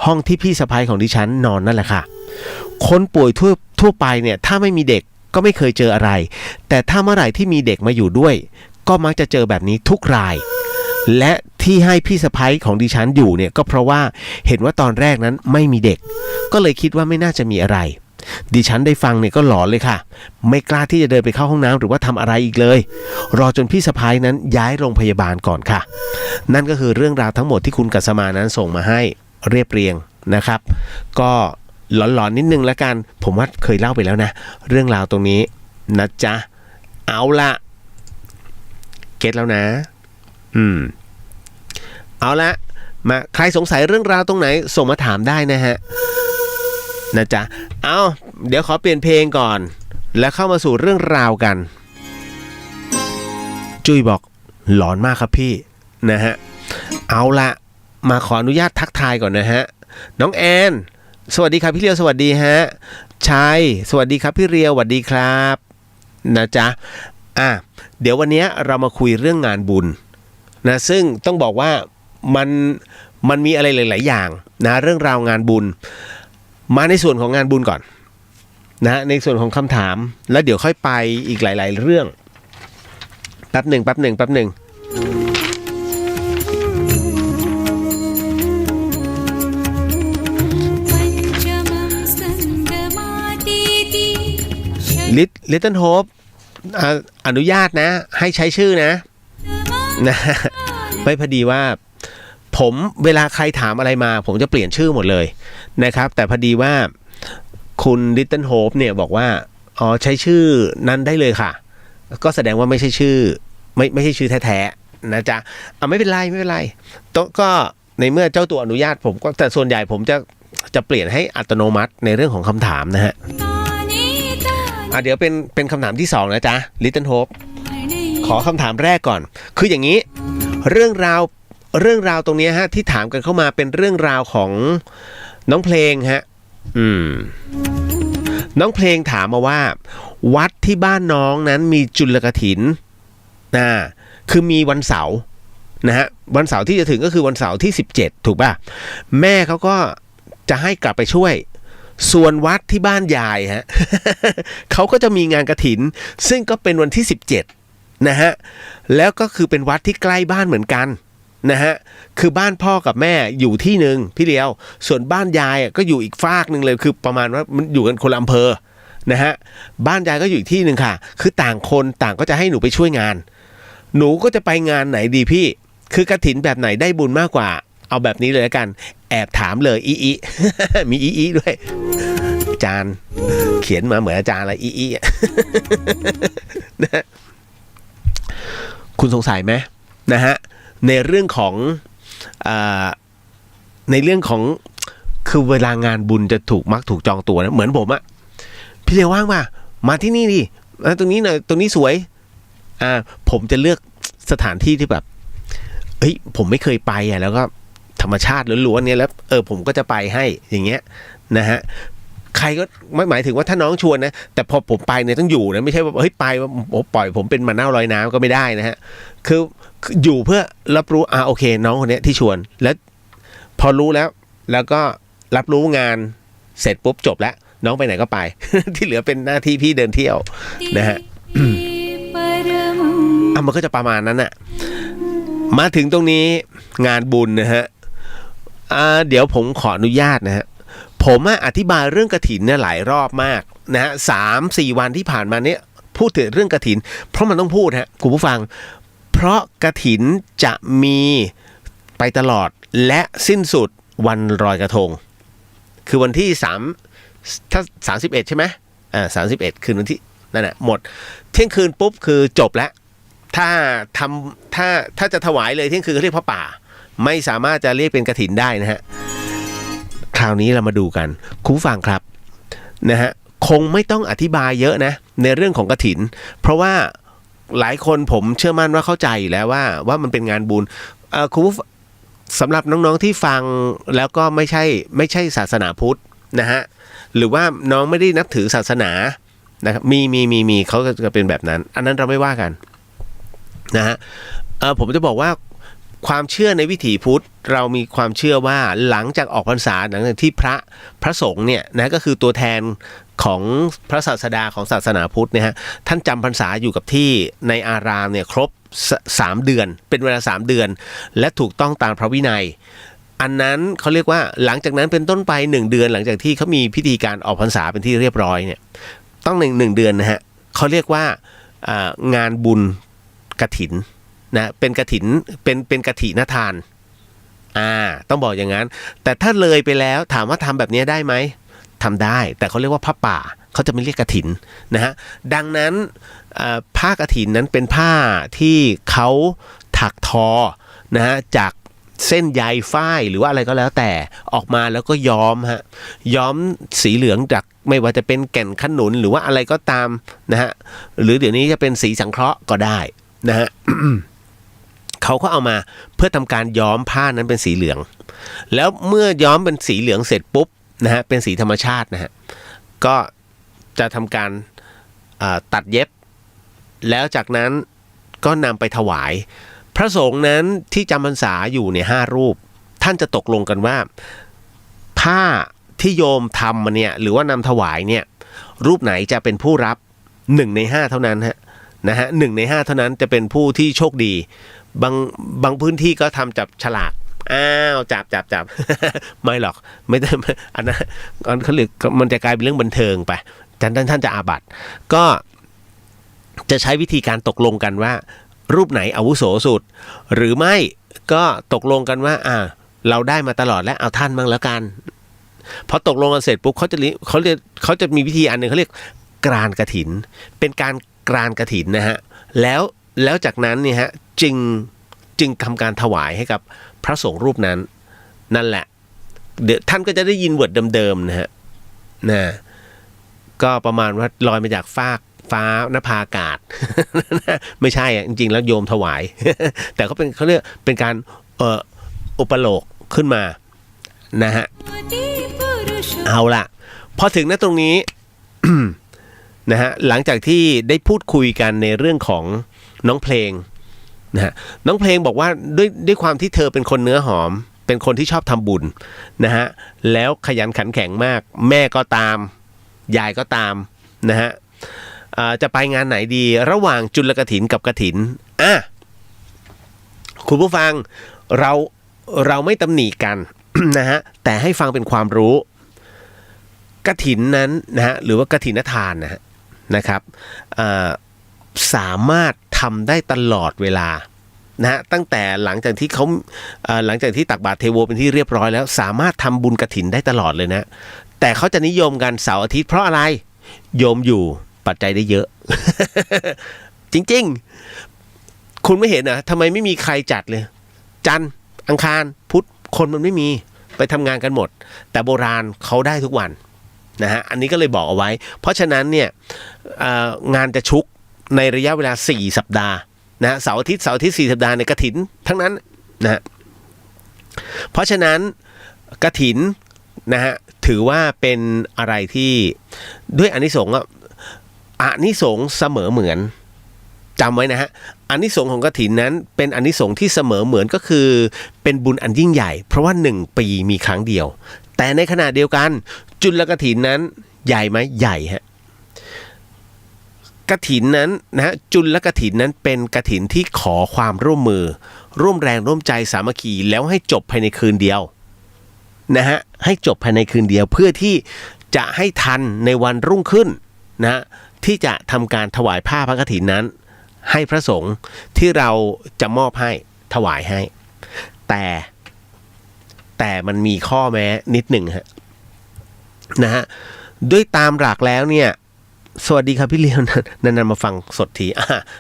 ห้องที่พี่สะใภ้ของดิฉันนอนนั่นแหละค่ะคนป่วยทั่วไปเนี่ยถ้าไม่มีเด็กก็ไม่เคยเจออะไรแต่ถ้าเมื่อไหร่ที่มีเด็กมาอยู่ด้วยก็มักจะเจอแบบนี้ทุกรายและที่ให้พี่สะใภ้ของดิฉันอยู่เนี่ยก็เพราะว่าเห็นว่าตอนแรกนั้นไม่มีเด็กก็เลยคิดว่าไม่น่าจะมีอะไรดิฉันได้ฟังเนี่ยก็หลอนเลยค่ะไม่กล้าที่จะเดินไปเข้าห้องน้ำหรือว่าทำอะไรอีกเลยรอจนพี่สะใภ้นั้นย้ายโรงพยาบาลก่อนค่ะนั่นก็คือเรื่องราวทั้งหมดที่คุณกัสมานั้นส่งมาให้เรียบเรียงนะครับก็หลอนๆนิดนึงแล้วกันผมว่าเคยเล่าไปแล้วนะเรื่องราวตรงนี้นะจ๊ะเอาละเก็ตแล้วนะเอาละมาใครสงสัยเรื่องราวตรงไหนส่งมาถามได้นะฮะนะจ๊ะเอาเดี๋ยวขอเปลี่ยนเพลงก่อนแล้วเข้ามาสู่เรื่องราวกันจุ้ยบอกหลอนมากครับพี่นะฮะเอาละมาขออนุญาตทักทายก่อนนะฮะน้องแอนสวัสดีครับพี่เรียวสวัสดีฮะชัยสวัสดีครับพี่เรียวสวัสดีครับนะจ๊ะ เดี๋ยววันนี้เรามาคุยเรื่องงานบุญนะซึ่งต้องบอกว่ามันมีอะไรหลายๆอย่างนะเรื่องราวงานบุญมาในส่วนของงานบุญก่อนนะในส่วนของคำถามแล้วเดี๋ยวค่อยไปอีกหลายๆเรื่องแป๊บหนึ่ง Little Hope อนุญาตนะให้ใช้ชื่อนะไม่พอดีว่าผมเวลาใครถามอะไรมาผมจะเปลี่ยนชื่อหมดเลยนะครับแต่พอดีว่าคุณ Little Hope เนี่ยบอกว่าอ๋อใช้ชื่อนั้นได้เลยค่ะก็แสดงว่าไม่ใช่ชื่อไม่ใช่ชื่อแท้ๆนะจ๊ะไม่เป็นไรก็ในเมื่อเจ้าตัวอนุญาตผมก็แต่ส่วนใหญ่ผมจะเปลี่ยนให้อัตโนมัติในเรื่องของคำถามนะฮะเดี๋ยวเป็นคำถามที่2นะจ๊ะ Little Hope ขอคำถามแรกก่อนคืออย่างนี้เรื่องราวตรงนี้ฮะที่ถามกันเข้ามาเป็นเรื่องราวของน้องเพลงฮะน้องเพลงถามมาว่าวัดที่บ้านน้องนั้นมีจุลกฐินคือมีวันเสาร์นะฮะวันเสาร์ที่จะถึงก็คือวันเสาร์ที่17ถูกป่ะแม่เขาก็จะให้กลับไปช่วยส่วนวัดที่บ้านยายฮะ เขาก็จะมีงานกฐินซึ่งก็เป็นวันที่17นะฮะแล้วก็คือเป็นวัดที่ใกล้บ้านเหมือนกันนะฮะคือบ้านพ่อกับแม่อยู่ที่หนึ่งพี่เดียวส่วนบ้านยายก็อยู่อีกฟากนึงเลยคือประมาณว่ามันอยู่กันคนละอำเภอนะฮะบ้านยายก็อยู่อีกที่หนึ่งค่ะคือต่างคนต่างก็จะให้หนูไปช่วยงานหนูก็จะไปงานไหนดีพี่คือกฐินแบบไหนได้บุญมากกว่าเอาแบบนี้เลยละกันแอบถามเลยอี มีอีด้วยอาจารย์เขียนมาเหมือนอาจารย์อะไรอีนะคุณสงสัยไหมนะฮะในเรื่องของคือเวลางานบุญจะมักถูกจองตัวนะเหมือนผมอะพี่เรียว่างป่ะมาที่นี่ดิตรงนี้หน่อยตรงนี้สวยผมจะเลือกสถานที่ที่แบบผมไม่เคยไปแล้วก็ธรรมชาติล้วนๆเนี่ยแล้วผมก็จะไปให้อย่างเงี้ยนะฮะใครก็ไม่หมายถึงว่าถ้าน้องชวนนะแต่พอผมไปเนี่ยต้องอยู่นะไม่ใช่ว่าไปว่าปล่อยผมเป็นมาเน่าลอยน้ำก็ไม่ได้นะฮะคืออยู่เพื่อรับรู้โอเคน้องคนนี้ที่ชวนแล้วพอรู้แล้วก็รับรู้งานเสร็จปุ๊บจบแล้วน้องไปไหนก็ไป ที่เหลือเป็นหน้าที่พี่เดินเที่ยวนะฮะ มันก็จะประมาณนั้นน่ะมาถึงตรงนี้งานบุญนะฮะเดี๋ยวผมขออนุญาตนะฮะผมอธิบายเรื่องกฐินเนี่ยหลายรอบมากนะฮะ3-4 วันที่ผ่านมาเนี่ยพูดถึงเรื่องกฐินเพราะมันต้องพูดฮะคุณผู้ฟังเพราะกฐินจะมีไปตลอดและสิ้นสุดวันลอยกระทงคือวันที่ถ้า31ใช่ไหม31คืนวันที่นั่นแหละหมดเที่ยงคืนปุ๊บคือจบแล้วถ้าจะถวายเลยเที่ยงคืนเขาเรียกพระป่าไม่สามารถจะเรียกเป็นกฐินได้นะฮะคราวนี้เรามาดูกันคุณผู้ฟังครับนะฮะคงไม่ต้องอธิบายเยอะนะในเรื่องของกฐินเพราะว่าหลายคนผมเชื่อมั่นว่าเข้าใจอยู่แล้วว่ามันเป็นงานบุญคุณผู้สำหรับน้องๆที่ฟังแล้วก็ไม่ใช่ศาสนาพุทธนะฮะหรือว่าน้องไม่ได้นับถือศาสนานะครับมีเขาจะเป็นแบบนั้นอันนั้นเราไม่ว่ากันนะฮะผมจะบอกว่าความเชื่อในวิถีพุทธเรามีความเชื่อว่าหลังจากออกพรรษาหลังจากที่พระสงฆ์เนี่ยนะก็คือตัวแทนของพระศาสดาของศาสนาพุทธเนี่ยฮะท่านจำพรรษาอยู่กับที่ในอารามเนี่ยครบ3 เดือนเป็นเวลา3 เดือนและถูกต้องตามพระวินัยอันนั้นเขาเรียกว่าหลังจากนั้นเป็นต้นไป1 เดือนหลังจากที่เขามีพิธีการออกพรรษาเป็นที่เรียบร้อยเนี่ยต้อง1 เดือนนะฮะเขาเรียกว่างานบุญกฐินนะเป็นกฐินเป็นกฐินทานต้องบอกอย่างนั้นแต่ถ้าเลยไปแล้วถามว่าทำแบบนี้ได้ไหมทำได้แต่เขาเรียกว่าผ้าป่าเขาจะไม่เรียกกฐินนะฮะดังนั้นผ้ากฐินนั้นเป็นผ้าที่เขาถักทอนะฮะจากเส้นใยฝ้ายหรือว่าอะไรก็แล้วแต่ออกมาแล้วก็ย้อมสีเหลืองจากไม่ว่าจะเป็นแก่นขนุนหรือว่าอะไรก็ตามนะฮะหรือเดี๋ยวนี้จะเป็นสีสังเคราะห์ก็ได้นะฮะ เขาก็เอามาเพื่อทำการย้อมผ้านั้นเป็นสีเหลืองแล้วเมื่อย้อมเป็นสีเหลืองเสร็จปุ๊บนะฮะเป็นสีธรรมชาตินะฮะก็จะทำการตัดเย็บแล้วจากนั้น ก็นำไปถวายพระสงฆ์นั้นที่จำพรรษาอยู่เนี่ย5 รูปท่านจะตกลงกันว่าผ้าที่โยมทำมาเนี่ยหรือว่านำถวายเนี่ยรูปไหนจะเป็นผู้รับ1 ใน 5เท่านั้นนะฮะ1 ใน 5เท่านั้นจะเป็นผู้ที่โชคดีบางพื้นที่ก็ทำจับฉลากจับ ไม่หรอกไม่ได้อันนั้นเขาเรียกมันจะกลายเป็นเรื่องบันเทิงไปท่านจะอาบัติก็จะใช้วิธีการตกลงกันว่ารูปไหนอาวุโสสุดหรือไม่ก็ตกลงกันว่าเราได้มาตลอดแล้วเอาท่านบ้างแล้วกันพอตกลงกันเสร็จปุ๊บเขาจะมีวิธีอันนึงเขาเรียกกรานกฐินเป็นการกรานกฐินนะฮะแล้วจากนั้นเนี่ยฮะจึงทำการถวายให้กับพระสงฆ์รูปนั้นนั่นแหละเดี๋ยวท่านก็จะได้ยินบทเดิมๆนะฮะก็ประมาณว่าลอยมาจากฟ้านภาอากาศ ไม่ใช่จริงๆแล้วโยมถวาย แต่เขาเรียกเป็นการอุปโลกขึ้นมานะฮะเอาล่ะพอถึงณตรงนี้ นะฮะหลังจากที่ได้พูดคุยกันในเรื่องของน้องเพลงนะฮะน้องเพลงบอกว่าด้วยความที่เธอเป็นคนเนื้อหอมเป็นคนที่ชอบทำบุญนะฮะแล้วขยันขันแข็งมากแม่ก็ตามยายก็ตามนะฮะจะไปงานไหนดีระหว่างจุลกฐินกับกฐินคุณผู้ฟังเราไม่ตำหนิกัน นะฮะแต่ให้ฟังเป็นความรู้กฐินนั้นนะฮะหรือว่ากฐินทานนะครับสามารถทำได้ตลอดเวลานะฮะตั้งแต่หลังจากที่ตักบาตรเทโวเป็นที่เรียบร้อยแล้วสามารถทำบุญกฐินได้ตลอดเลยนะแต่เขาจะนิยมกันเสาร์อาทิตย์เพราะอะไรโยมอยู่ปัจจัยได้เยอะ จริงๆคุณไม่เห็นนะทำไมไม่มีใครจัดเลยจันทร์อังคารพุธคนมันไม่มีไปทำงานกันหมดแต่โบราณเขาได้ทุกวันนะฮะอันนี้ก็เลยบอกเอาไว้เพราะฉะนั้นเนี่ยงานจะชุกในระยะเวลา4 สัปดาห์นะเสาร์อาทิตย์4 สัปดาห์ในกฐินทั้งนั้นนะฮะเพราะฉะนั้นกฐินนะฮะถือว่าเป็นอะไรที่ด้วยอานิสงส์อานิสงส์เสมอเหมือนจำไว้นะฮะอานิสงส์ของกฐินนั้นเป็นอานิสงส์ที่เสมอเหมือนก็คือเป็นบุญอันยิ่งใหญ่เพราะว่า1 ปีมีครั้งเดียวแต่ในขณะเดียวกันจุลกฐินนั้นใหญ่ไหมใหญ่ฮะกฐินนั้นนะฮะจุลกฐินนั้นเป็นกฐินที่ขอความร่วมมือร่วมแรงร่วมใจสามัคคีแล้วให้จบภายในคืนเดียวนะฮะให้จบภายในคืนเดียวเพื่อที่จะให้ทันในวันรุ่งขึ้นนะที่จะทำการถวายผ้าพระกฐินนั้นให้พระสงฆ์ที่เราจะมอบให้ถวายให้แต่มันมีข้อแม้นิดหนึ่งฮะนะฮะด้วยตามหลักแล้วเนี่ยสวัสดีครับพี่เลี้ยวนานๆมาฟังสดที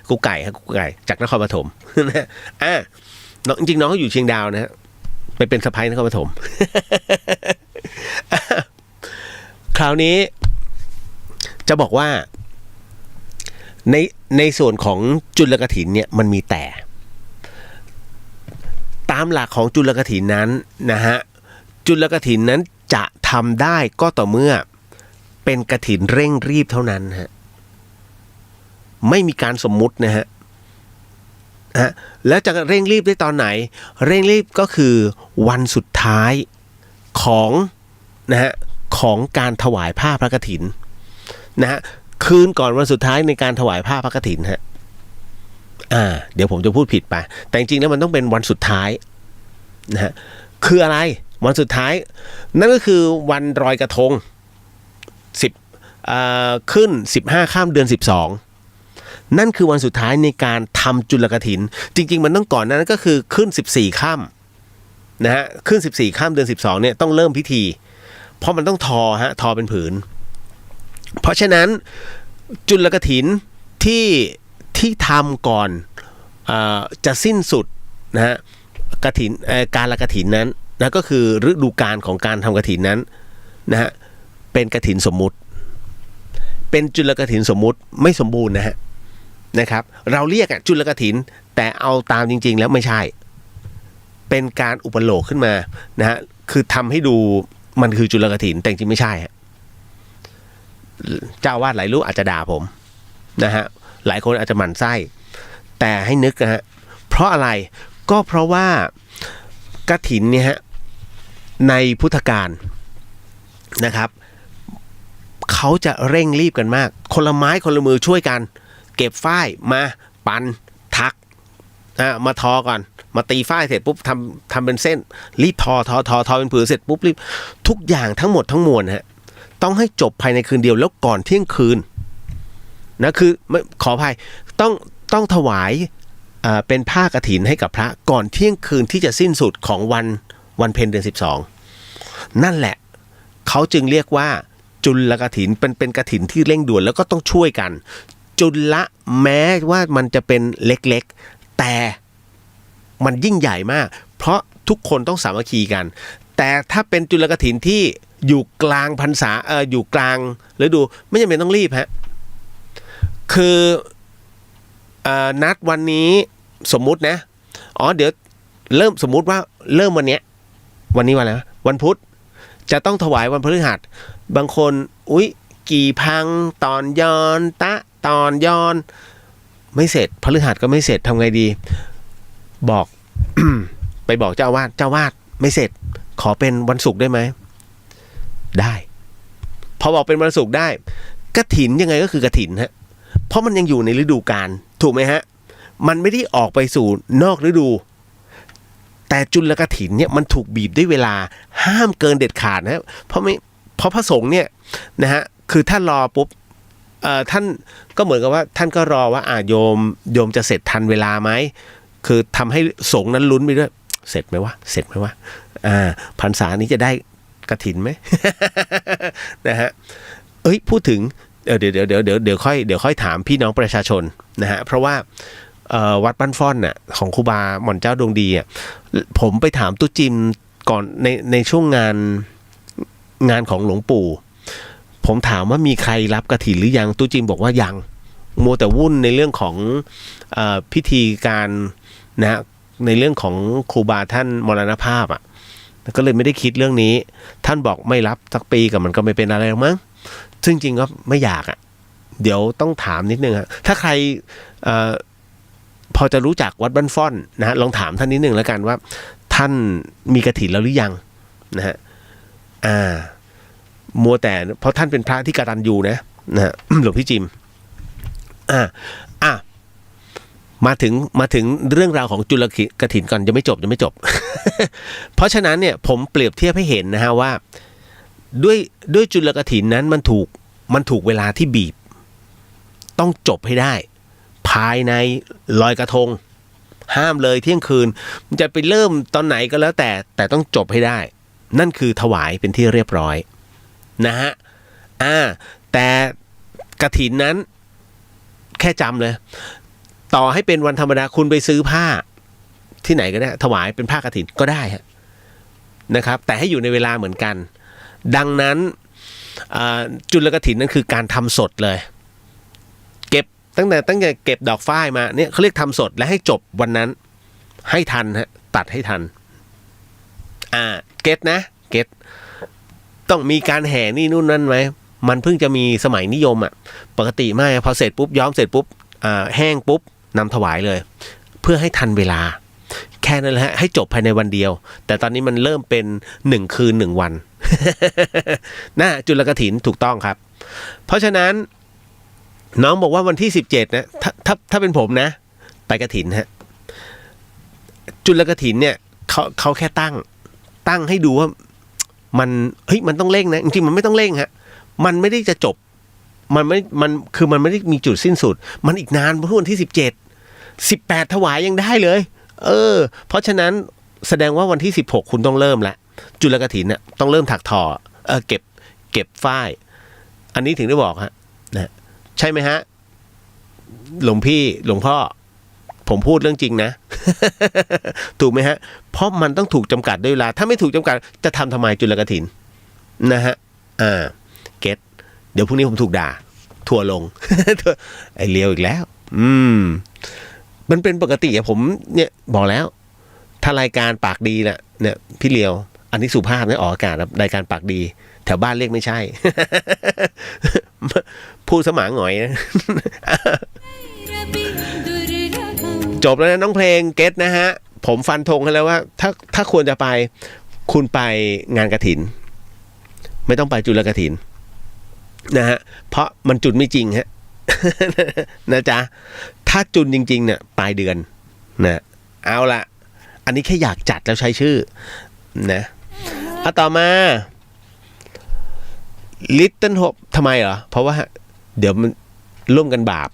กูไก่ครับกูไก่จากนครปฐมนะน้องจริงๆน้องเขาอยู่เชียงดาวนะฮะไปเป็นสะใภ้นครปฐม คราวนี้จะบอกว่าในส่วนของจุลกฐินเนี่ยมันมีแต่ตามหลักของจุลกฐินนั้นนะฮะจุลกฐินนั้นจะทำได้ก็ต่อเมื่อเป็นกฐินเร่งรีบเท่านั้นฮะไม่มีการสมมุตินะฮะแล้วจะเร่งรีบได้ตอนไหนเร่งรีบก็คือวันสุดท้ายของนะฮะของการถวายผ้าพระกฐินนะฮะคืนก่อนวันสุดท้ายในการถวายผ้าพระกฐินฮะเดี๋ยวผมจะพูดผิดไปแต่จริงๆแล้วมันต้องเป็นวันสุดท้ายนะฮะคืออะไรวันสุดท้ายนั่นก็คือวันลอยกระทงขึ้น15ค่ำเดือน12นั่นคือวันสุดท้ายในการทำจุลกฐินจริงๆมันต้องก่อนนั้นก็คือขึ้น14ค่ำนะฮะขึ้น14ค่ำเดือน12เนี่ยต้องเริ่มพิธีเพราะมันต้องทอเป็นผืนเพราะฉะนั้นจุลกฐินที่ทำก่อนจะสิ้นสุดนะฮะกฐินการละกฐินนั้นนะก็คือฤดูกาลของการทำกฐินนั้นนะฮะเป็นกฐินสมมุติเป็นจุลกฐินสมมุติไม่สมบูรณ์นะครับเราเรียกจุลกฐินแต่เอาตามจริงๆแล้วไม่ใช่เป็นการอุปโลกขึ้นมานะฮะคือทำให้ดูมันคือจุลกฐินแต่จริงไม่ใช่เจ้าอาวาสหลายรูปอาจจะด่าผมนะฮะหลายคนอาจจะหมั่นไส้ แต่ให้นึกนะฮะเพราะอะไรก็เพราะว่ากฐินเนี่ยฮะในพุทธกาลนะครับเขาจะเร่งรีบกันมากคนละไม้คนละมือช่วยกันเก็บฝ้ายมาปั่นทักมาทอก่อนมาตีฝ้ายเสร็จปุ๊บทำเป็นเส้นรีบทอเป็นผืนเสร็จปุ๊บรีบทุกอย่างทั้งหมดทั้งมวลฮะต้องให้จบภายในคืนเดียวแล้วก่อนเที่ยงคืนนะคือขออภัยต้องถวายเป็นผ้ากฐินให้กับพระก่อนเที่ยงคืนที่จะสิ้นสุดของวันเพ็ญเดือน12นั่นแหละเขาจึงเรียกว่าจุลกฐินเป็นกฐินที่เร่งด่วนแล้วก็ต้องช่วยกันจุลแม้ว่ามันจะเป็นเล็กๆแต่มันยิ่งใหญ่มากเพราะทุกคนต้องสามัคคีกันแต่ถ้าเป็นจุลกฐินที่อยู่กลางพรรษาอยู่กลางฤดูไม่จำเป็นต้องรีบฮะคือนัดวันนี้สมมุตินะเดี๋ยวเริ่มสมมุติว่าเริ่มวันนี้วันอะไรนะวันพุธจะต้องถวายวันพฤหัสบางคนกี่พังตอนย้อนตอนย้อนไม่เสร็จพฤหัสก็ไม่เสร็จทำไงดีบอก ไปบอกเจ้าวาดไม่เสร็จขอเป็นวันศุกร์ได้ไหมได้พอบอกเป็นวันศุกร์ได้กฐินยังไงก็คือกฐินฮะเพราะมันยังอยู่ในฤดูกาลถูกไหมฮะมันไม่ได้ออกไปสู่นอกฤดูแต่จุลกฐินเนี่ยมันถูกบีบด้วยเวลาห้ามเกินเด็ดขาดนะเพราะพระสงฆ์เนี่ยนะฮะคือถ้ารอปุ๊บท่านก็เหมือนกับว่าท่านก็รอว่าโยมจะเสร็จทันเวลาไหมคือทำให้สงฆ์นั้นลุ้นไปด้วยเสร็จไหมวะพรรษานี้จะได้กฐินไหม นะฮะพูดถึงเดี๋ยวค่อยถามพี่น้องประชาชนนะฮะเพราะว่าวัดบ้านฟ่อนน่ะของครูบาหม่อนเจ้าดวงดีอ่ะผมไปถามตุ๊จิมก่อนในช่วงงานของหลวงปู่ผมถามว่ามีใครรับกฐินหรือยังตุ๊จิมบอกว่ายังมัวแต่วุ่นในเรื่องของพิธีการนะในเรื่องของครูบาท่านมรณภาพอ่ะก็เลยไม่ได้คิดเรื่องนี้ท่านบอกไม่รับสักปีกับมันก็ไม่เป็นอะไรหรอกมั้งซึ่งจริงก็ไม่อยากอ่ะเดี๋ยวต้องถามนิดนึงฮะถ้าใครพอจะรู้จักวัดบ้านฟ่อนนะฮะลองถามท่านนิดนึงแล้วกันว่าท่านมีกฐินแล้วหรือยังนะฮะมัวแต่เพราะท่านเป็นพระที่กตัญญูนะฮะ หลวงพี่จิมมาถึงเรื่องราวของจุลกฐินก่อนยังไม่จบ เพราะฉะนั้นเนี่ยผมเปรียบเทียบให้เห็นนะฮะว่าด้วยจุลกฐินนั้นมันถูกเวลาที่บีบต้องจบให้ได้ภายในลอยกระทงห้ามเลยเที่ยงคืนมันจะไปเริ่มตอนไหนก็แล้วแต่ต้องจบให้ได้นั่นคือถวายเป็นที่เรียบร้อยนะฮะแต่กฐินนั้นแค่จำเลยต่อให้เป็นวันธรรมดาคุณไปซื้อผ้าที่ไหนก็ได้ถวายเป็นผ้ากฐินก็ได้ฮะนะครับแต่ให้อยู่ในเวลาเหมือนกันดังนั้นจุลกฐินนั้นคือการทำสดเลยเก็บตั้งแต่เก็บดอกฝ้ายมาเนี่ยเขาเรียกทำสดและให้จบวันนั้นให้ทันฮะตัดให้ทันเก็ตนะเก็ตต้องมีการแห่นี่นู่นนั่นไหมมันเพิ่งจะมีสมัยนิยมปกติไม่พอเสร็จปุ๊บย้อมเสร็จปุ๊บแห้งปุ๊บนำถวายเลยเพื่อให้ทันเวลาแค่นั้นแหละให้จบภายในวันเดียวแต่ตอนนี้มันเริ่มเป็น1คืน1วัน น่าจุลกฐินถูกต้องครับเพราะฉะนั้นน้องบอกว่าวันที่17นะถ้าเป็นผมนะไปกฐินฮะจุลกฐินเนี่ยเขาแค่ตั้งให้ดูว่ามันต้องเร่งนะจริงๆมันไม่ต้องเร่งฮะมันไม่ได้จะจบมันไม่ได้มีจุดสิ้นสุดมันอีกนานเพราะวันที่18ถวายยังได้เลยเพราะฉะนั้นแสดงว่าวันที่16คุณต้องเริ่มละจุลกฐินน่ะต้องเริ่มถักทอเก็บฝ้ายอันนี้ถึงได้บอกฮะนะใช่ไหมฮะหลวงพ่อผมพูดเรื่องจริงนะ ถูกไหมฮะเพราะมันต้องถูกจำกัดด้วยเวลาถ้าไม่ถูกจำกัดจะทำไมจุลกฐินนะฮะเก็ตเดี๋ยวพรุ่งนี้ผมถูกด่าทัวลง ไอเลียวอีกแล้วมันเป็นปกติผมเนี่ยบอกแล้วถ้ารายการปากดีเนี่ยพี่เลียวอันนี้สุภาพนะออกอากาศรายการปากดีแถวบ้านเรียกไม่ใช่ พูดสมางหงอยนะ จบแล้วนะน้องเพลงเก็ตนะฮะผมฟันธงให้แล้วว่าถ้าควรจะไปคุณไปงานกฐินไม่ต้องไปจุลกฐินนะฮะเพราะมันจุดไม่จริงฮะ นะจ๊ะถ้าจุนจริงๆเนี่ยปลายเดือนนะเอาละอันนี้แค่อยากจัดแล้วใช้ชื่อนะต่อมา Little Hope ทำไมเหรอเพราะว่าเดี๋ยวมันร่วมกันบาป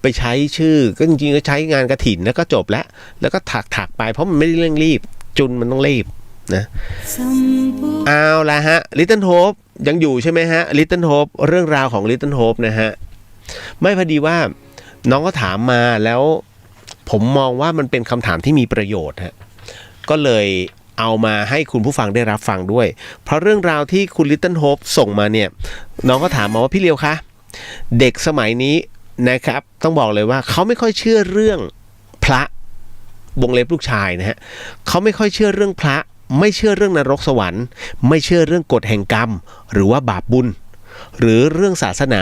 ไปใช้ชื่อก็จริงๆก็ใช้งานกฐินแล้วก็จบแล้วก็ถักไปเพราะมันไม่ได้เร่งรีบจุนมันต้องรีบนะเอาละฮะ Little Hope ยังอยู่ใช่ไหมฮะ Little Hope เรื่องราวของ Little Hope นะฮะไม่พอดีว่าน้องก็ถามมาแล้วผมมองว่ามันเป็นคำถามที่มีประโยชน์ฮะก็เลยเอามาให้คุณผู้ฟังได้รับฟังด้วยเพราะเรื่องราวที่คุณ Little Hope ส่งมาเนี่ยน้องก็ถามมาว่าพี่เลียวคะเด็กสมัยนี้นะครับต้องบอกเลยว่าเขาไม่ค่อยเชื่อเรื่องพระวงเล็บลูกชายนะฮะเขาไม่ค่อยเชื่อเรื่องพระไม่เชื่อเรื่องนรกสวรรค์ไม่เชื่อเรื่องกฎแห่งกรรมหรือว่าบาปบุญหรือเรื่องศาสนา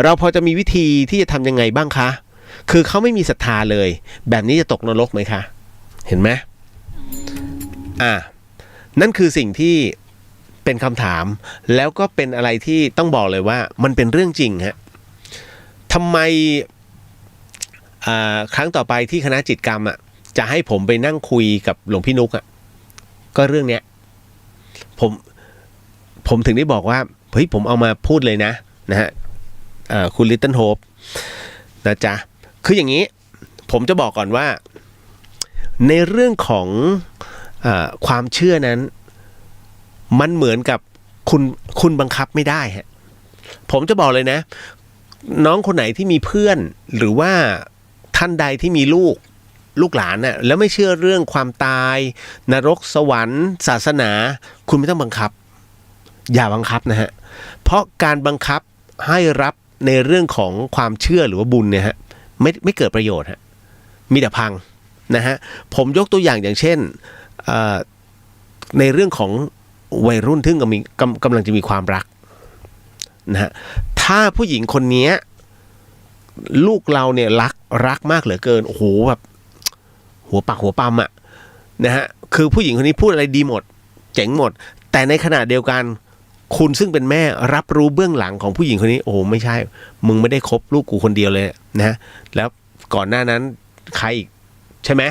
เราพอจะมีวิธีที่จะทำยังไงบ้างคะคือเขาไม่มีศรัทธาเลยแบบนี้จะตกนรกไหมคะเห็นไหมนั่นคือสิ่งที่เป็นคำถามแล้วก็เป็นอะไรที่ต้องบอกเลยว่ามันเป็นเรื่องจริงฮะทำไมครั้งต่อไปที่คณะจิตกรรมจะให้ผมไปนั่งคุยกับหลวงพี่นุกก็เรื่องเนี้ยผมถึงได้บอกว่าเฮ้ยผมเอามาพูดเลยนะฮะคุณ Little Hope นะจ๊ะคืออย่างนี้ผมจะบอกก่อนว่าในเรื่องของความเชื่อนั้นมันเหมือนกับคุณบังคับไม่ได้ฮะผมจะบอกเลยนะน้องคนไหนที่มีเพื่อนหรือว่าท่านใดที่มีลูกหลานน่ะแล้วไม่เชื่อเรื่องความตายนรกสวรรค์ศาสนาคุณไม่ต้องบังคับอย่าบังคับนะฮะเพราะการบังคับให้รับในเรื่องของความเชื่อหรือว่าบุญเนี่ยฮะไม่เกิดประโยชน์ฮะมีแต่พังนะฮะผมยกตัวอย่างเช่นในเรื่องของวัยรุ่นที่กำลังจะมีความรักนะฮะถ้าผู้หญิงคนนี้ลูกเราเนี่ยรักมากเหลือเกินโอ้โหแบบหัวปักหัวปั๊มนะฮะคือผู้หญิงคนนี้พูดอะไรดีหมดเจ๋งหมดแต่ในขณะเดียวกันคุณซึ่งเป็นแม่รับรู้เบื้องหลังของผู้หญิงคนนี้โอ้โหไม่ใช่มึงไม่ได้คบลูกกูคนเดียวเลยนะแล้วก่อนหน้านั้นใครอีกใช่ไหม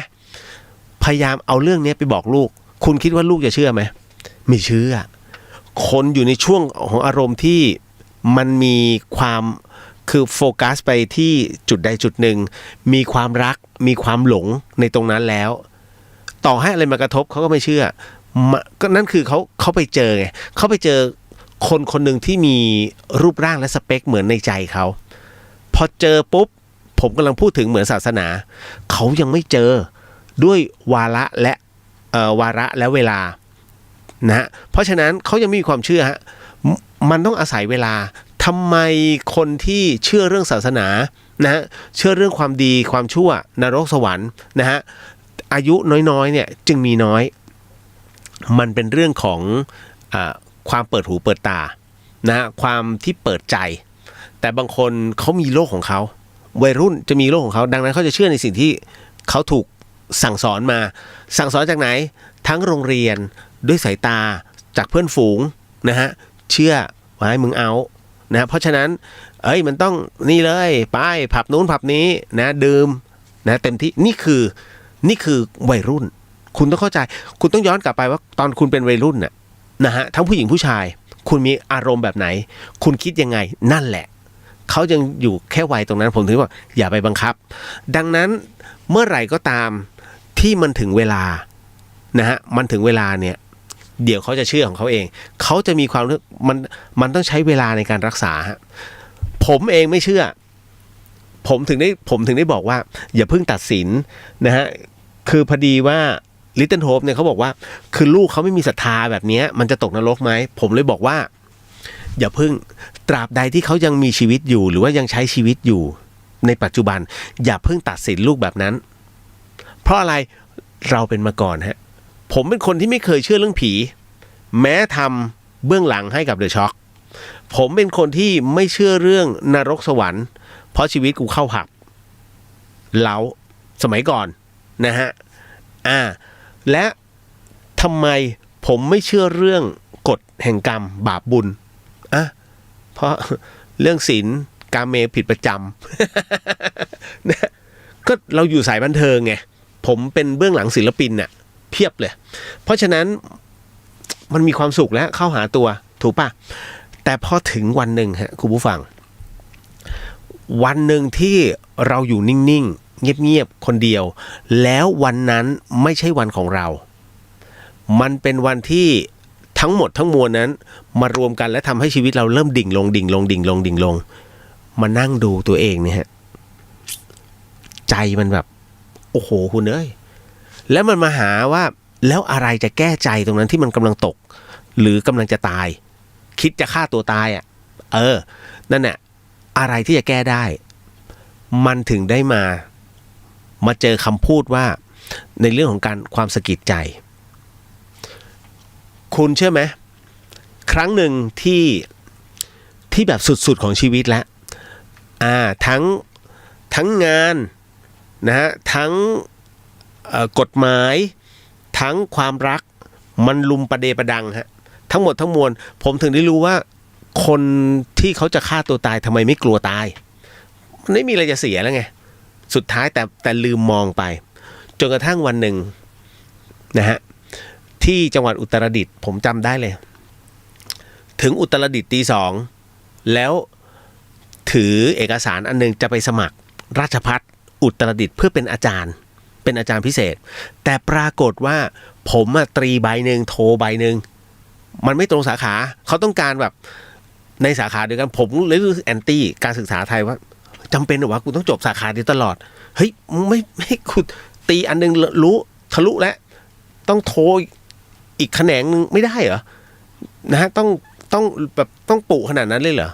พยายามเอาเรื่องนี้ไปบอกลูกคุณคิดว่าลูกจะเชื่อไหมไม่เชื่อคนอยู่ในช่วงของอารมณ์ที่มันมีความคือโฟกัสไปที่จุดใดจุดหนึ่งมีความรักมีความหลงในตรงนั้นแล้วต่อให้อะไรมากระทบเขาก็ไม่เชื่อก็นั่นคือเขาไปเจอไงเขาไปเจอคนหนึ่งที่มีรูปร่างและสเปคเหมือนในใจเขาพอเจอปุ๊บผมกำลังพูดถึงเหมือนศาสนาเขายังไม่เจอด้วยวาระและเวลานะฮะเพราะฉะนั้นเขายังไม่มีความเชื่อฮะมันต้องอาศัยเวลาทำไมคนที่เชื่อเรื่องศาสนานะฮะเชื่อเรื่องความดีความชั่วนรกสวรรค์นะฮะอายุน้อยๆเนี่ยจึงมีน้อยมันเป็นเรื่องของความเปิดหูเปิดตานะฮะความที่เปิดใจแต่บางคนเขามีโลกของเขาวัยรุ่นจะมีโลกของเขาดังนั้นเขาจะเชื่อในสิ่งที่เขาถูกสั่งสอนมาสั่งสอนจากไหนทั้งโรงเรียนด้วยสายตาจากเพื่อนฝูงนะฮะเชื่อว่าให้มึงเอานะเพราะฉะนั้นมันต้องนี่เลยไปผับนู้นผับนี้นะดื่มนะเต็มที่นี่คือวัยรุ่นคุณต้องเข้าใจคุณต้องย้อนกลับไปว่าตอนคุณเป็นวัยรุ่นน่ะนะฮะทั้งผู้หญิงผู้ชายคุณมีอารมณ์แบบไหนคุณคิดยังไงนั่นแหละเขายังอยู่แค่วัยตรงนั้นผมถึงบอกอย่าไปบังคับดังนั้นเมื่อไหร่ก็ตามที่มันถึงเวลานะฮะมันถึงเวลาเนี่ยเดี๋ยวเขาจะเชื่อของเขาเองเขาจะมีความมันต้องใช้เวลาในการรักษาฮะผมเองไม่เชื่อผมถึงได้บอกว่าอย่าเพิ่งตัดสินนะฮะคือพอดีว่า Little Hope เนี่ยเขาบอกว่าคือลูกเขาไม่มีศรัทธาแบบนี้มันจะตกนรกไหมผมเลยบอกว่าอย่าเพิ่งตราบใดที่เขายังมีชีวิตอยู่หรือว่ายังใช้ชีวิตอยู่ในปัจจุบันอย่าเพิ่งตัดสินลูกแบบนั้นเพราะอะไรเราเป็นมาก่อนฮะผมเป็นคนที่ไม่เคยเชื่อเรื่องผีแม้ทำเบื้องหลังให้กับเดอะช็อคผมเป็นคนที่ไม่เชื่อเรื่องนรกสวรรค์เพราะชีวิตกูเข้าผับ เล้าสมัยก่อนนะฮะและทำไมผมไม่เชื่อเรื่องกฎแห่งกรรมบาปบุญเพราะเรื่องศีลกาเมผิดประจำ นะก็เราอยู่สายบันเทิงไงผมเป็นเบื้องหลังศิลปินน่ะเพียบเลยเพราะฉะนั้นมันมีความสุขแล้วเข้าหาตัวถูกป่ะแต่พอถึงวันหนึ่งฮะคุณผู้ฟังวันหนึ่งที่เราอยู่นิ่งๆเงียบๆคนเดียวแล้ววันนั้นไม่ใช่วันของเรามันเป็นวันที่ทั้งหมดทั้งมวลนั้นมารวมกันและทำให้ชีวิตเราเริ่มดิ่งลงมานั่งดูตัวเองเนี่ยฮะใจมันแบบโอ้โหคุณเอ้ยแล้วมันมาหาว่าแล้วอะไรจะแก้ใจตรงนั้นที่มันกำลังตกหรือกำลังจะตายคิดจะฆ่าตัวตายนั่นแหละอะไรที่จะแก้ได้มันถึงได้มาเจอคำพูดว่าในเรื่องของการความสะกิดใจคุณเชื่อไหมครั้งหนึ่งที่แบบสุดๆของชีวิตแล้วทั้งงานนะฮะทั้งกฎหมายทั้งความรักมันลุมประเดประดังฮะทั้งหมดทั้งมวลผมถึงได้รู้ว่าคนที่เขาจะฆ่าตัวตายทำไมไม่กลัวตายมันไม่มีอะไรจะเสียแล้วไงสุดท้ายแต่ลืมมองไปจนกระทั่งวันหนึ่งนะฮะที่จังหวัดอุตรดิตถ์ผมจำได้เลยถึงอุตรดิตถ์ตี 2แล้วถือเอกสารอันนึงจะไปสมัครราชภัฏอุตรดิตถ์เพื่อเป็นอาจารย์พิเศษแต่ปรากฏว่าผมตรีใบหนึ่งโทใบหนึ่งมันไม่ตรงสาขาเขาต้องการแบบในสาขาเดียวกันผมเลยรู้สึกแอนตี้การศึกษาไทยว่าจำเป็นหรือวะกูต้องจบสาขาเดียวตลอดเฮ้ยไม่กูตีอันนึงรู้ทะลุแล้วต้องโทอีกแขนงนึงไม่ได้เหรอนะฮะต้องแบบต้องปุขนาดนั้นเลยเหรอ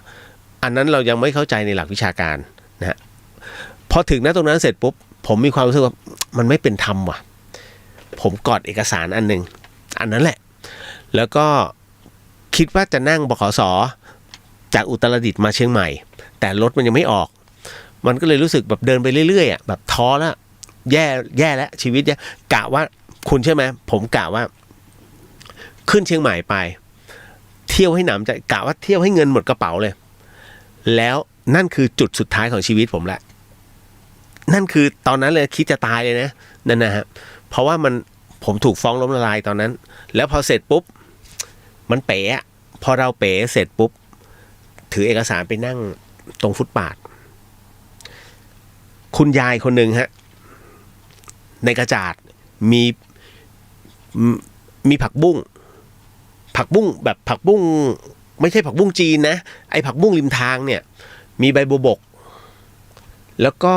อันนั้นเรายังไม่เข้าใจในหลักวิชาการนะฮะพอถึงตรงนั้นเสร็จปุ๊บผมมีความรู้สึกว่ามันไม่เป็นธรรมว่ะผมกอดเอกสารอันนึงอันนั้นแหละแล้วก็คิดว่าจะนั่งบขส.จากอุตรดิตถ์มาเชียงใหม่แต่รถมันยังไม่ออกมันก็เลยรู้สึกแบบเดินไปเรื่อยๆแบบท้อแล้วแย่แล้วชีวิตแย่กะว่าคุณใช่ไหมผมกะว่าขึ้นเชียงใหม่ไปเที่ยวให้หนำใจกะว่าเที่ยวให้เงินหมดกระเป๋าเลยแล้วนั่นคือจุดสุดท้ายของชีวิตผมแหละนั่นคือตอนนั้นเลยคิดจะตายเลยนะนั่นนะฮะเพราะว่าผมถูกฟ้องล้มละลายตอนนั้นแล้วพอเสร็จปุ๊บมันเป๋พอเราเป๋เสร็จปุ๊บถือเอกสารไปนั่งตรงฟุตบาทคุณยายคนหนึ่งฮะในกระจาดมีผักบุ้งแบบผักบุ้งไม่ใช่ผักบุ้งจีนนะไอ้ผักบุ้งริมทางเนี่ยมีใบบัวบกแล้วก็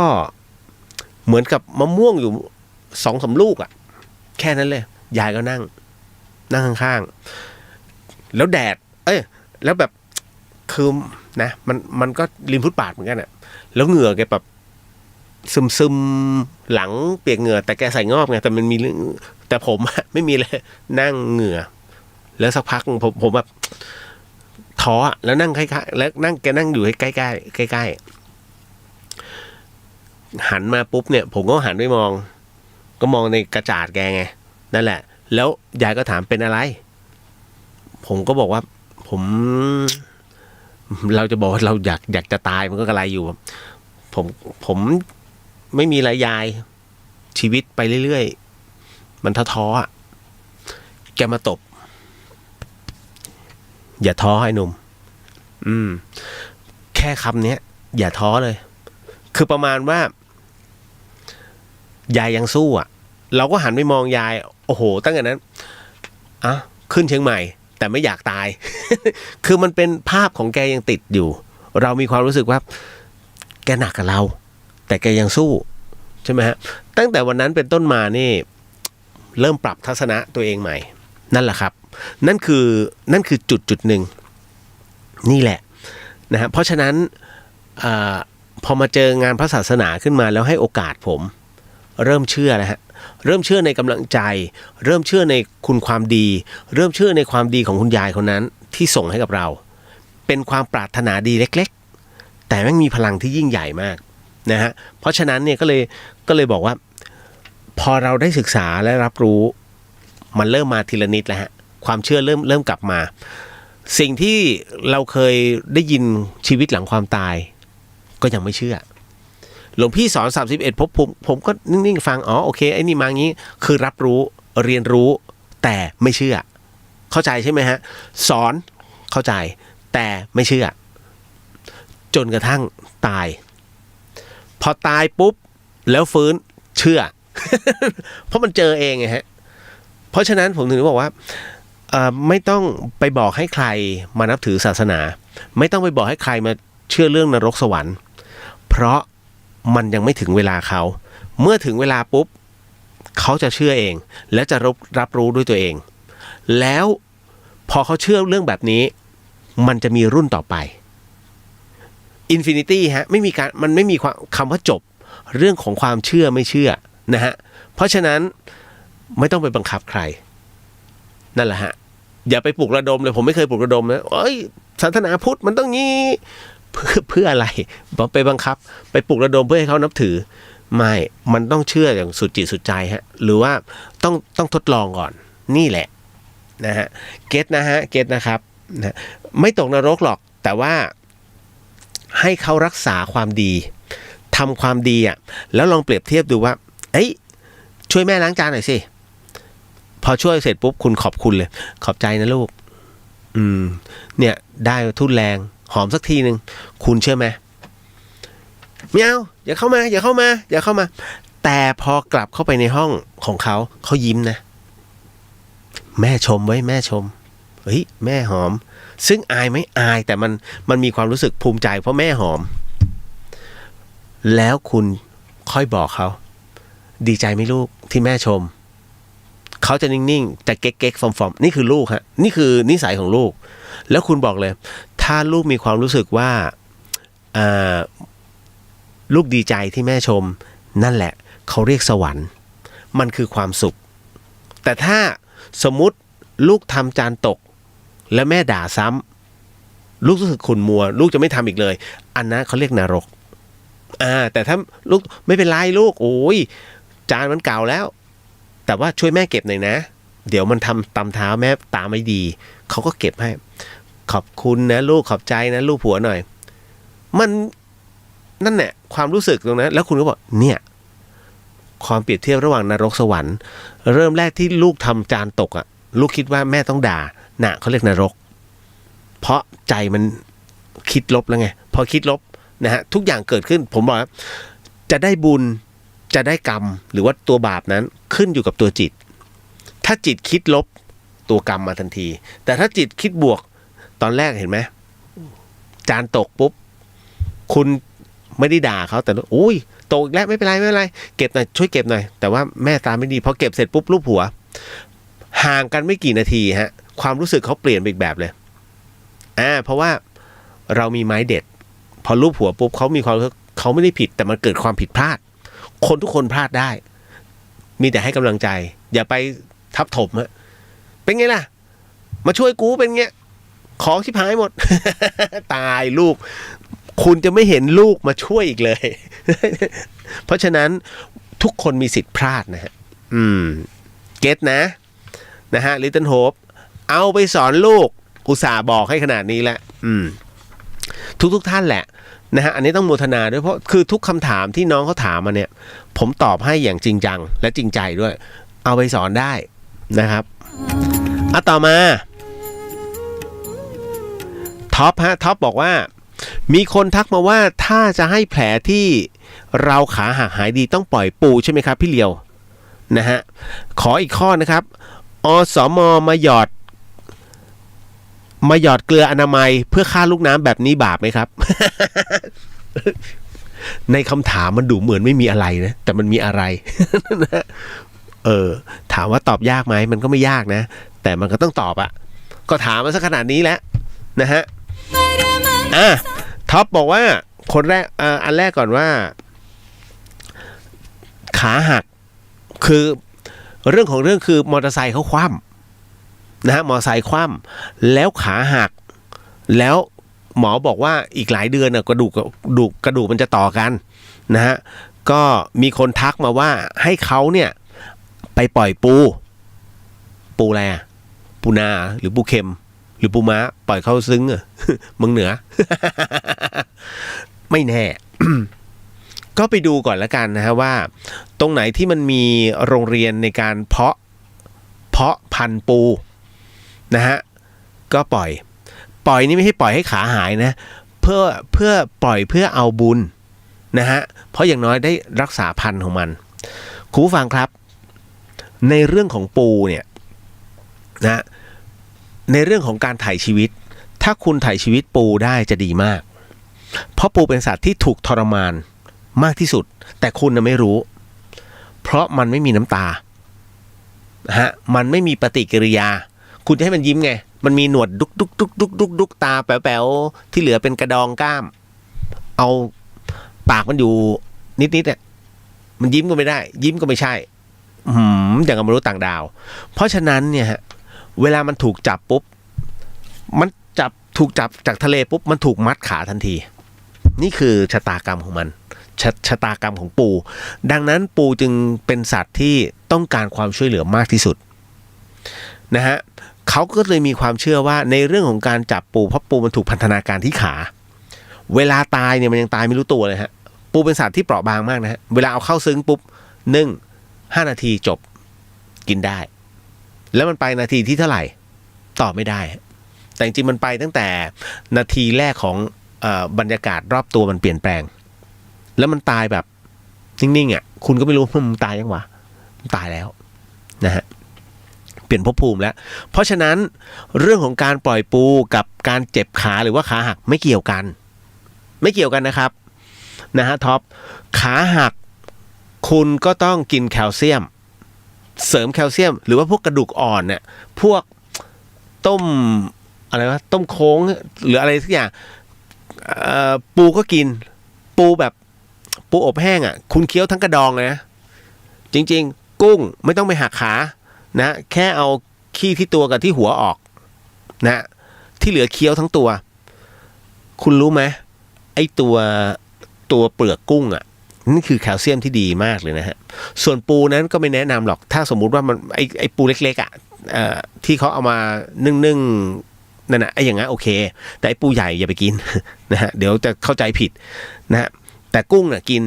เหมือนกับมะม่วงอยู่ 2-3 ลูกแค่นั้นเลยยายก็นั่งข้างๆแล้วแดดแล้วแบบคือนะมันก็ริมฟุตบาทเหมือนกันแล้วเหงื่อแกแบบซึมหลังเปียกเหงื่อแต่แกใส่งอบไงแต่มันมีแต่ผมไม่มีเลยนั่งเหงื่อแล้วสักพักผมแบบท้อแล้วนั่งใกล้ๆแล้วแกนั่งอยู่ใกล้หันมาปุ๊บเนี่ยผมก็หันไปมองในกระจาดแกไงนั่นแหละแล้วยายก็ถามเป็นอะไรผมก็บอกว่าเราจะบอกว่าเราอยากจะตายมันก็กระไรอยู่ผมไม่มีอะไรยายชีวิตไปเรื่อยๆมันท้อแกมาตบอย่าท้อไอ้หนุ่มแค่คำนี้อย่าท้อเลยคือประมาณว่ายายยังสู้เราก็หันไปมองยายโอ้โหตั้งแต่นั้นขึ้นเชียงใหม่แต่ไม่อยากตาย คือมันเป็นภาพของแกยังติดอยู่เรามีความรู้สึกว่าแกหนักกับเราแต่แกยังสู้ใช่ไหมฮะตั้งแต่วันนั้นเป็นต้นมานี่เริ่มปรับทัศนะตัวเองใหม่นั่นแหละครับนั่นคือจุดหนึ่งนี่แหละนะฮะเพราะฉะนั้นพอมาเจองานพระศาสนาขึ้นมาแล้วให้โอกาสผมเริ่มเชื่อแล้วฮะเริ่มเชื่อในกำลังใจเริ่มเชื่อในคุณความดีเริ่มเชื่อในความดีของคุณยายคนนั้นที่ส่งให้กับเราเป็นความปรารถนาดีเล็กๆแต่แม่งมีพลังที่ยิ่งใหญ่มาก นะฮะเพราะฉะนั้นเนี่ยก็เลยบอกว่าพอเราได้ศึกษาและรับรู้มันเริ่มมาทีละนิดแล้วฮะความเชื่อเริ่มกลับมาสิ่งที่เราเคยได้ยินชีวิตหลังความตายก็ยังไม่เชื่อหลวงพี่สอน31ผมก็นิ่งๆฟังอ๋อโอเคไอ้นี่มางี้คือรับรู้เรียนรู้แต่ไม่เชื่อเข้าใจใช่ไหมฮะสอนเข้าใจแต่ไม่เชื่อจนกระทั่งตายพอตายปุ๊บแล้วฟื้นเชื่อ เพราะมันเจอเองไงฮะเพราะฉะนั้นผมถึงบอกว่าไม่ต้องไปบอกให้ใครมานับถือศาสนาไม่ต้องไปบอกให้ใครมาเชื่อเรื่องนรกสวรรค์เพราะมันยังไม่ถึงเวลาเขาเมื่อถึงเวลาปุ๊บเขาจะเชื่อเองและจะรับรู้ด้วยตัวเองแล้วพอเขาเชื่อเรื่องแบบนี้มันจะมีรุ่นต่อไปอินฟินิตี้ฮะมันไม่มีคำว่าจบเรื่องของความเชื่อไม่เชื่อนะฮะเพราะฉะนั้นไม่ต้องไปบังคับใครนั่นแหละฮะอย่าไปปลุกระดมเลยผมไม่เคยปลุกระดมนะเอ้ยศาสนาพุทธมันต้องงี้เพื่ออะไรไปบังคับไปปลุกระดมเพื่อให้เขานับถือไม่มันต้องเชื่ออย่างสุดจิตสุดใจฮะหรือว่าต้องทดลองก่อนนี่แหละนะฮะเก็ตนะฮะเก็ตนะครับนะไม่ตกนรกหรอกแต่ว่าให้เขารักษาความดีทำความดีอ่ะแล้วลองเปรียบเทียบดูว่าเอ้ยช่วยแม่ล้างจานหน่อยสิพอช่วยเสร็จปุ๊บคุณขอบคุณเลยขอบใจนะลูกเนี่ยได้ทุ่นแรงหอมสักทีนึงคุณเชื่อไหมไม่เอาอย่าเข้ามาแต่พอกลับเข้าไปในห้องของเขายิ้มนะแม่ชมไว้แม่ชมเฮ้ยแม่หอมซึ่งอายไหมอายแต่มันมีความรู้สึกภูมิใจเพราะแม่หอมแล้วคุณค่อยบอกเขาดีใจไหมลูกที่แม่ชมเขาจะนิ่งๆแต่เก๊กๆฟอมๆนี่คือลูกฮะนี่คือนิสัยของลูกแล้วคุณบอกเลยถ้าลูกมีความรู้สึกว่าลูกดีใจที่แม่ชมนั่นแหละเขาเรียกสวรรค์มันคือความสุขแต่ถ้าสมมุติลูกทำจานตกแล้วแม่ด่าซ้ำลูกรู้สึกขุ่นมัวลูกจะไม่ทำอีกเลยอันนั้นเขาเรียกนรกแต่ถ้าลูกไม่เป็นไรลูกโอ้ยจานมันเก่าแล้วแต่ว่าช่วยแม่เก็บหน่อยนะเดี๋ยวมันทำตำเท้าแม่ตาไม่ดีเขาก็เก็บให้ขอบคุณนะลูกขอบใจนะลูกผัวหน่อยมันนั่นแหละความรู้สึกตรงนั้นแล้วคุณก็บอกเนี่ยความเปรียบเทียบระหว่างนรกสวรรค์เริ่มแรกที่ลูกทำจานตกอ่ะลูกคิดว่าแม่ต้องด่าน่ะเขาเรียกนรกเพราะใจมันคิดลบแล้วไงพอคิดลบนะฮะทุกอย่างเกิดขึ้นผมบอกจะได้บุญจะได้กรรมหรือว่าตัวบาปนั้นขึ้นอยู่กับตัวจิตถ้าจิตคิดลบตัวกรรมมาทันทีแต่ถ้าจิตคิดบวกตอนแรกเห็นไหมจานตกปุ๊บคุณไม่ได้ด่าเขาแต่อุ้ยตกอีกแล้วไม่เป็นไรเก็บหน่อยช่วยเก็บหน่อยแต่ว่าแม่ตาไม่ดีพอเก็บเสร็จปุ๊บลูบหัวห่างกันไม่กี่นาทีฮะความรู้สึกเขาเปลี่ยนไปอีกแบบเลยเพราะว่าเรามีไม้เด็ดพอลูบหัวปุ๊บเขามีความเขาไม่ได้ผิดแต่มันเกิดความผิดพลาดคนทุกคนพลาดได้มีแต่ให้กำลังใจอย่าไปทับถมฮะเป็นไงล่ะมาช่วยกูเป็นไงของชิบหายหมด ตายลูกคุณจะไม่เห็นลูกมาช่วยอีกเลย เพราะฉะนั้นทุกคนมีสิทธิ์พลาดนะฮะเก็ตนะฮะ Little Hope เอาไปสอนลูกอุตส่าห์บอกให้ขนาดนี้แล้วทุกท่านแหละนะฮะอันนี้ต้องโมทนาด้วยเพราะคือทุกคำถามที่น้องเขาถามมาเนี่ยผมตอบให้อย่างจริงจังและจริงใจด้วยเอาไปสอนได้นะครับต่อมาท็อปบอกว่ามีคนทักมาว่าถ้าจะให้แผลที่เราขาหักหายดีต้องปล่อยปูใช่ไหมครับพี่เลียวนะฮะขออีกข้อนะครับอสม.มาหยอดเกลืออนามัยเพื่อฆ่าลูกน้ำแบบนี้บาปไหมครับ ในคำถามมันดูเหมือนไม่มีอะไรนะแต่มันมีอะไร ถามว่าตอบยากไหมมันก็ไม่ยากนะแต่มันก็ต้องตอบก็ถามมาสักขนาดนี้แล้วนะฮะท็อปบอกว่าคนแรกอันแรกก่อนว่าขาหักคือเรื่องของเรื่องคือมอเตอร์ไซค์เขาคว่ำนะฮะมอเตอร์ไซค์คว่ำแล้วขาหักแล้วหมอบอกว่าอีกหลายเดือนกระดูกมันจะต่อกัน นะฮะก็มีคนทักมาว่าให้เขาเนี่ยไปปล่อยปูอะไรอะปูนาหรือปูเค็มหรือปูม้าปล่อยเข้าซึ้งอะ เมืองเหนือ ไม่แน่ ก็ไปดูก่อนละกันนะฮะว่าตรงไหนที่มันมีโรงเรียนในการเพาะพันธุ์ปูนะฮะก็ปล่อยนี่ไม่ใช่ปล่อยให้ขาหายนะเพื่อปล่อยเพื่อเอาบุญนะฮะเพราะอย่างน้อยได้รักษาพันธุ์ของมันคุณผู้ฟังครับในเรื่องของปูเนี่ยนะในเรื่องของการถ่ายชีวิตถ้าคุณถ่ายชีวิตปูได้จะดีมากเพราะปูเป็นสัตว์ที่ถูกทรมานมากที่สุดแต่คุณน่ะไม่รู้เพราะมันไม่มีน้ำตาฮะมันไม่มีปฏิกิริยาคุณจะให้มันยิ้มไงมันมีหนวดดุกตาแป๋วๆที่เหลือเป็นกระดองกล้ามเอาปากมันอยู่นิดเนี่ยมันยิ้มก็ไม่ได้ยิ้มก็ไม่ใช่อย่างกับมนุษย์ต่างดาวเพราะฉะนั้นเนี่ยฮะเวลามันถูกจับปุ๊บมันถูกจับจากทะเลปุ๊บมันถูกมัดขาทันทีนี่คือชะตากรรมของมันชะตากรรมของปูดังนั้นปูจึงเป็นสัตว์ที่ต้องการความช่วยเหลือมากที่สุดนะฮะเขาก็เลยมีความเชื่อว่าในเรื่องของการจับปูเพราะปูมันถูกพันธนาการที่ขาเวลาตายเนี่ยมันยังตายไม่รู้ตัวเลยฮะปูเป็นสัตว์ที่เปราะบางมากนะฮะเวลาเอาเข้าซึ้งปุ๊บนึ่ง5 นาทีจบกินได้แล้วมันไปนาทีที่เท่าไหร่ตอบไม่ได้แต่จริงๆมันไปตั้งแต่นาทีแรกของบรรยากาศรอบตัวมันเปลี่ยนแปลงแล้วมันตายแบบนิ่งๆอ่ะคุณก็ไม่รู้มันตายยังวะมันตายแล้วนะฮะเปลี่ยนภพภูมิแล้วเพราะฉะนั้นเรื่องของการปล่อยปูกับการเจ็บขาหรือว่าขาหักไม่เกี่ยวกันนะครับนะฮะท็อปขาหักคุณก็ต้องกินแคลเซียมเสริมแคลเซียมหรือว่าพวกกระดูกอ่อนเนี่ยพวกต้มอะไรวะต้มโค้งหรืออะไรสักอย่างปูก็กินปูแบบปูอบแห้งอ่ะคุณเคี้ยวทั้งกระดองเลยนะจริงๆกุ้งไม่ต้องไปหักขานะแค่เอาขี้ที่ตัวกับที่หัวออกนะที่เหลือเคี้ยวทั้งตัวคุณรู้ไหมไอ้ตัวเปลือกกุ้งอ่ะนี่คือแคลเซียมที่ดีมากเลยนะฮะส่วนปูนั้นก็ไม่แนะนำหรอกถ้าสมมุติว่ามันไอ้ปูเล็กๆอ่ะที่เขาเอามานึ่งนั่นน่ะไอ้อย่างงั้นโอเคแต่ไอ้ปูใหญ่อย่าไปกินนะฮะเดี๋ยวจะเข้าใจผิดนะฮะแต่กุ้งน่ะกิน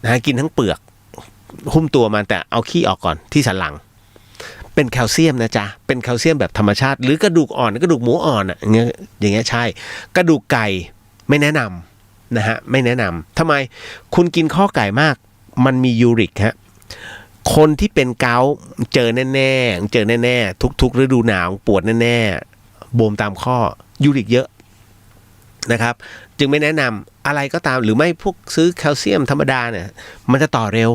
นะฮะกินทั้งเปลือกหุ้มตัวมันแต่เอาขี้ออกก่อนที่สันหลังเป็นแคลเซียมนะจ๊ะเป็นแคลเซียมแบบธรรมชาติหรือกระดูกอ่อนกระดูกหมูอ่อนอ่ะอย่างเงี้ยใช่กระดูกไก่ไม่แนะนำนะฮะไม่แนะนำทำไมคุณกินข้อไก่มากมันมียูริกฮะคนที่เป็นเกาต์เจอแน่ทุกฤดูหนาวปวดแน่บวมตามข้อยูริกเยอะนะครับจึงไม่แนะนำอะไรก็ตามหรือไม่พวกซื้อแคลเซียมธรรมดาเนี่ยมันจะต่อเร็ว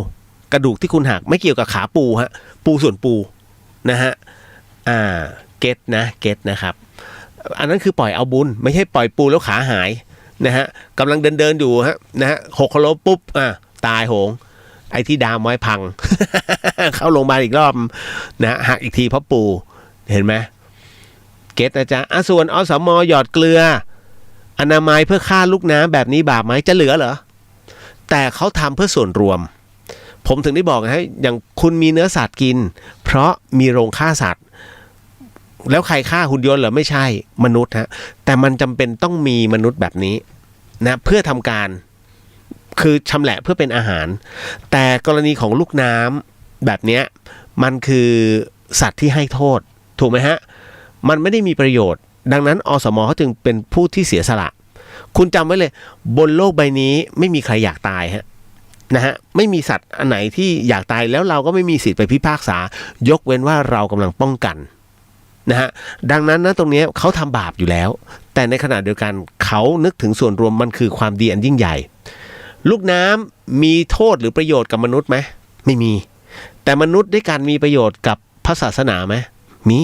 กระดูกที่คุณหักไม่เกี่ยวกับขาปูฮะปูส่วนปูนะฮะเก็ตนะครับอันนั้นคือปล่อยเอาบุญไม่ใช่ปล่อยปูแล้วขาหายนะฮะกำลังเดินอยู่ฮะนะฮะหกล้มปุ๊บตายโหงไอ้ที่ดามไว้พัง เข้าโรงพยาบาลอีกรอบนะหักอีกทีเพราะปูเห็นไหมเก็ตนะจ๊ะส่วนอสม.หยอดเกลืออนามัยเพื่อฆ่าลูกน้ำแบบนี้บาปไหมจะเหลือเหรอแต่เขาทำเพื่อส่วนรวมผมถึงได้บอกให้อย่างคุณมีเนื้อสัตว์กินเพราะมีโรงฆ่าสัตว์แล้วใครฆ่าหุ่นยนต์เหรอไม่ใช่มนุษย์ฮะแต่มันจำเป็นต้องมีมนุษย์แบบนี้นะเพื่อทำการคือชำแหละเพื่อเป็นอาหารแต่กรณีของลูกน้ำแบบเนี้ยมันคือสัตว์ที่ให้โทษถูกไหมฮะมันไม่ได้มีประโยชน์ดังนั้นอสม.เขาจึงเป็นผู้ที่เสียสละคุณจำไว้เลยบนโลกใบนี้ไม่มีใครอยากตายฮะนะฮะไม่มีสัตว์อันไหนที่อยากตายแล้วเราก็ไม่มีสิทธิ์ไปพิพากษายกเว้นว่าเรากำลังป้องกันนะฮะดังนั้นนะตรงนี้เขาทำบาปอยู่แล้วแต่ในขณะเดียวกันเขานึกถึงส่วนรวมมันคือความดีอันยิ่งใหญ่ลูกน้ำมีโทษหรือประโยชน์กับมนุษย์ไหมไม่มีแต่มนุษย์ด้วยกันมีประโยชน์กับพระศาสนาไหมมี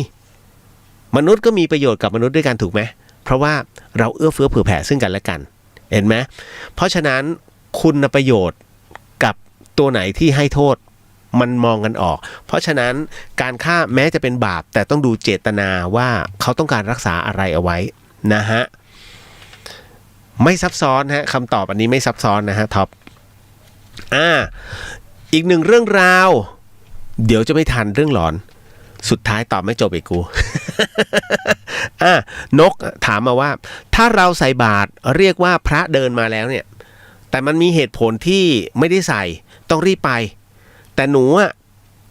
มนุษย์ก็มีประโยชน์กับมนุษย์ด้วยกันถูกไหมเพราะว่าเราเอื้อเฟื้อเผื่อแผ่ซึ่งกันและกันเห็นไหมเพราะฉะนั้นคุณประโยชน์กับตัวไหนที่ให้โทษมันมองกันออกเพราะฉะนั้นการฆ่าแม้จะเป็นบาปแต่ต้องดูเจตนาว่าเขาต้องการรักษาอะไรเอาไว้นะฮะไม่ซับซ้อนฮะคำตอบอันนี้ไม่ซับซ้อนนะฮะท็อป อีกหนึ่งเรื่องราวเดี๋ยวจะไม่ทันเรื่องหลอนสุดท้ายตอบไม่จบอีกกู นกถามมาว่าถ้าเราใส่บาตรเรียกว่าพระเดินมาแล้วเนี่ยแต่มันมีเหตุผลที่ไม่ได้ใส่ต้องรีบไปแต่หนู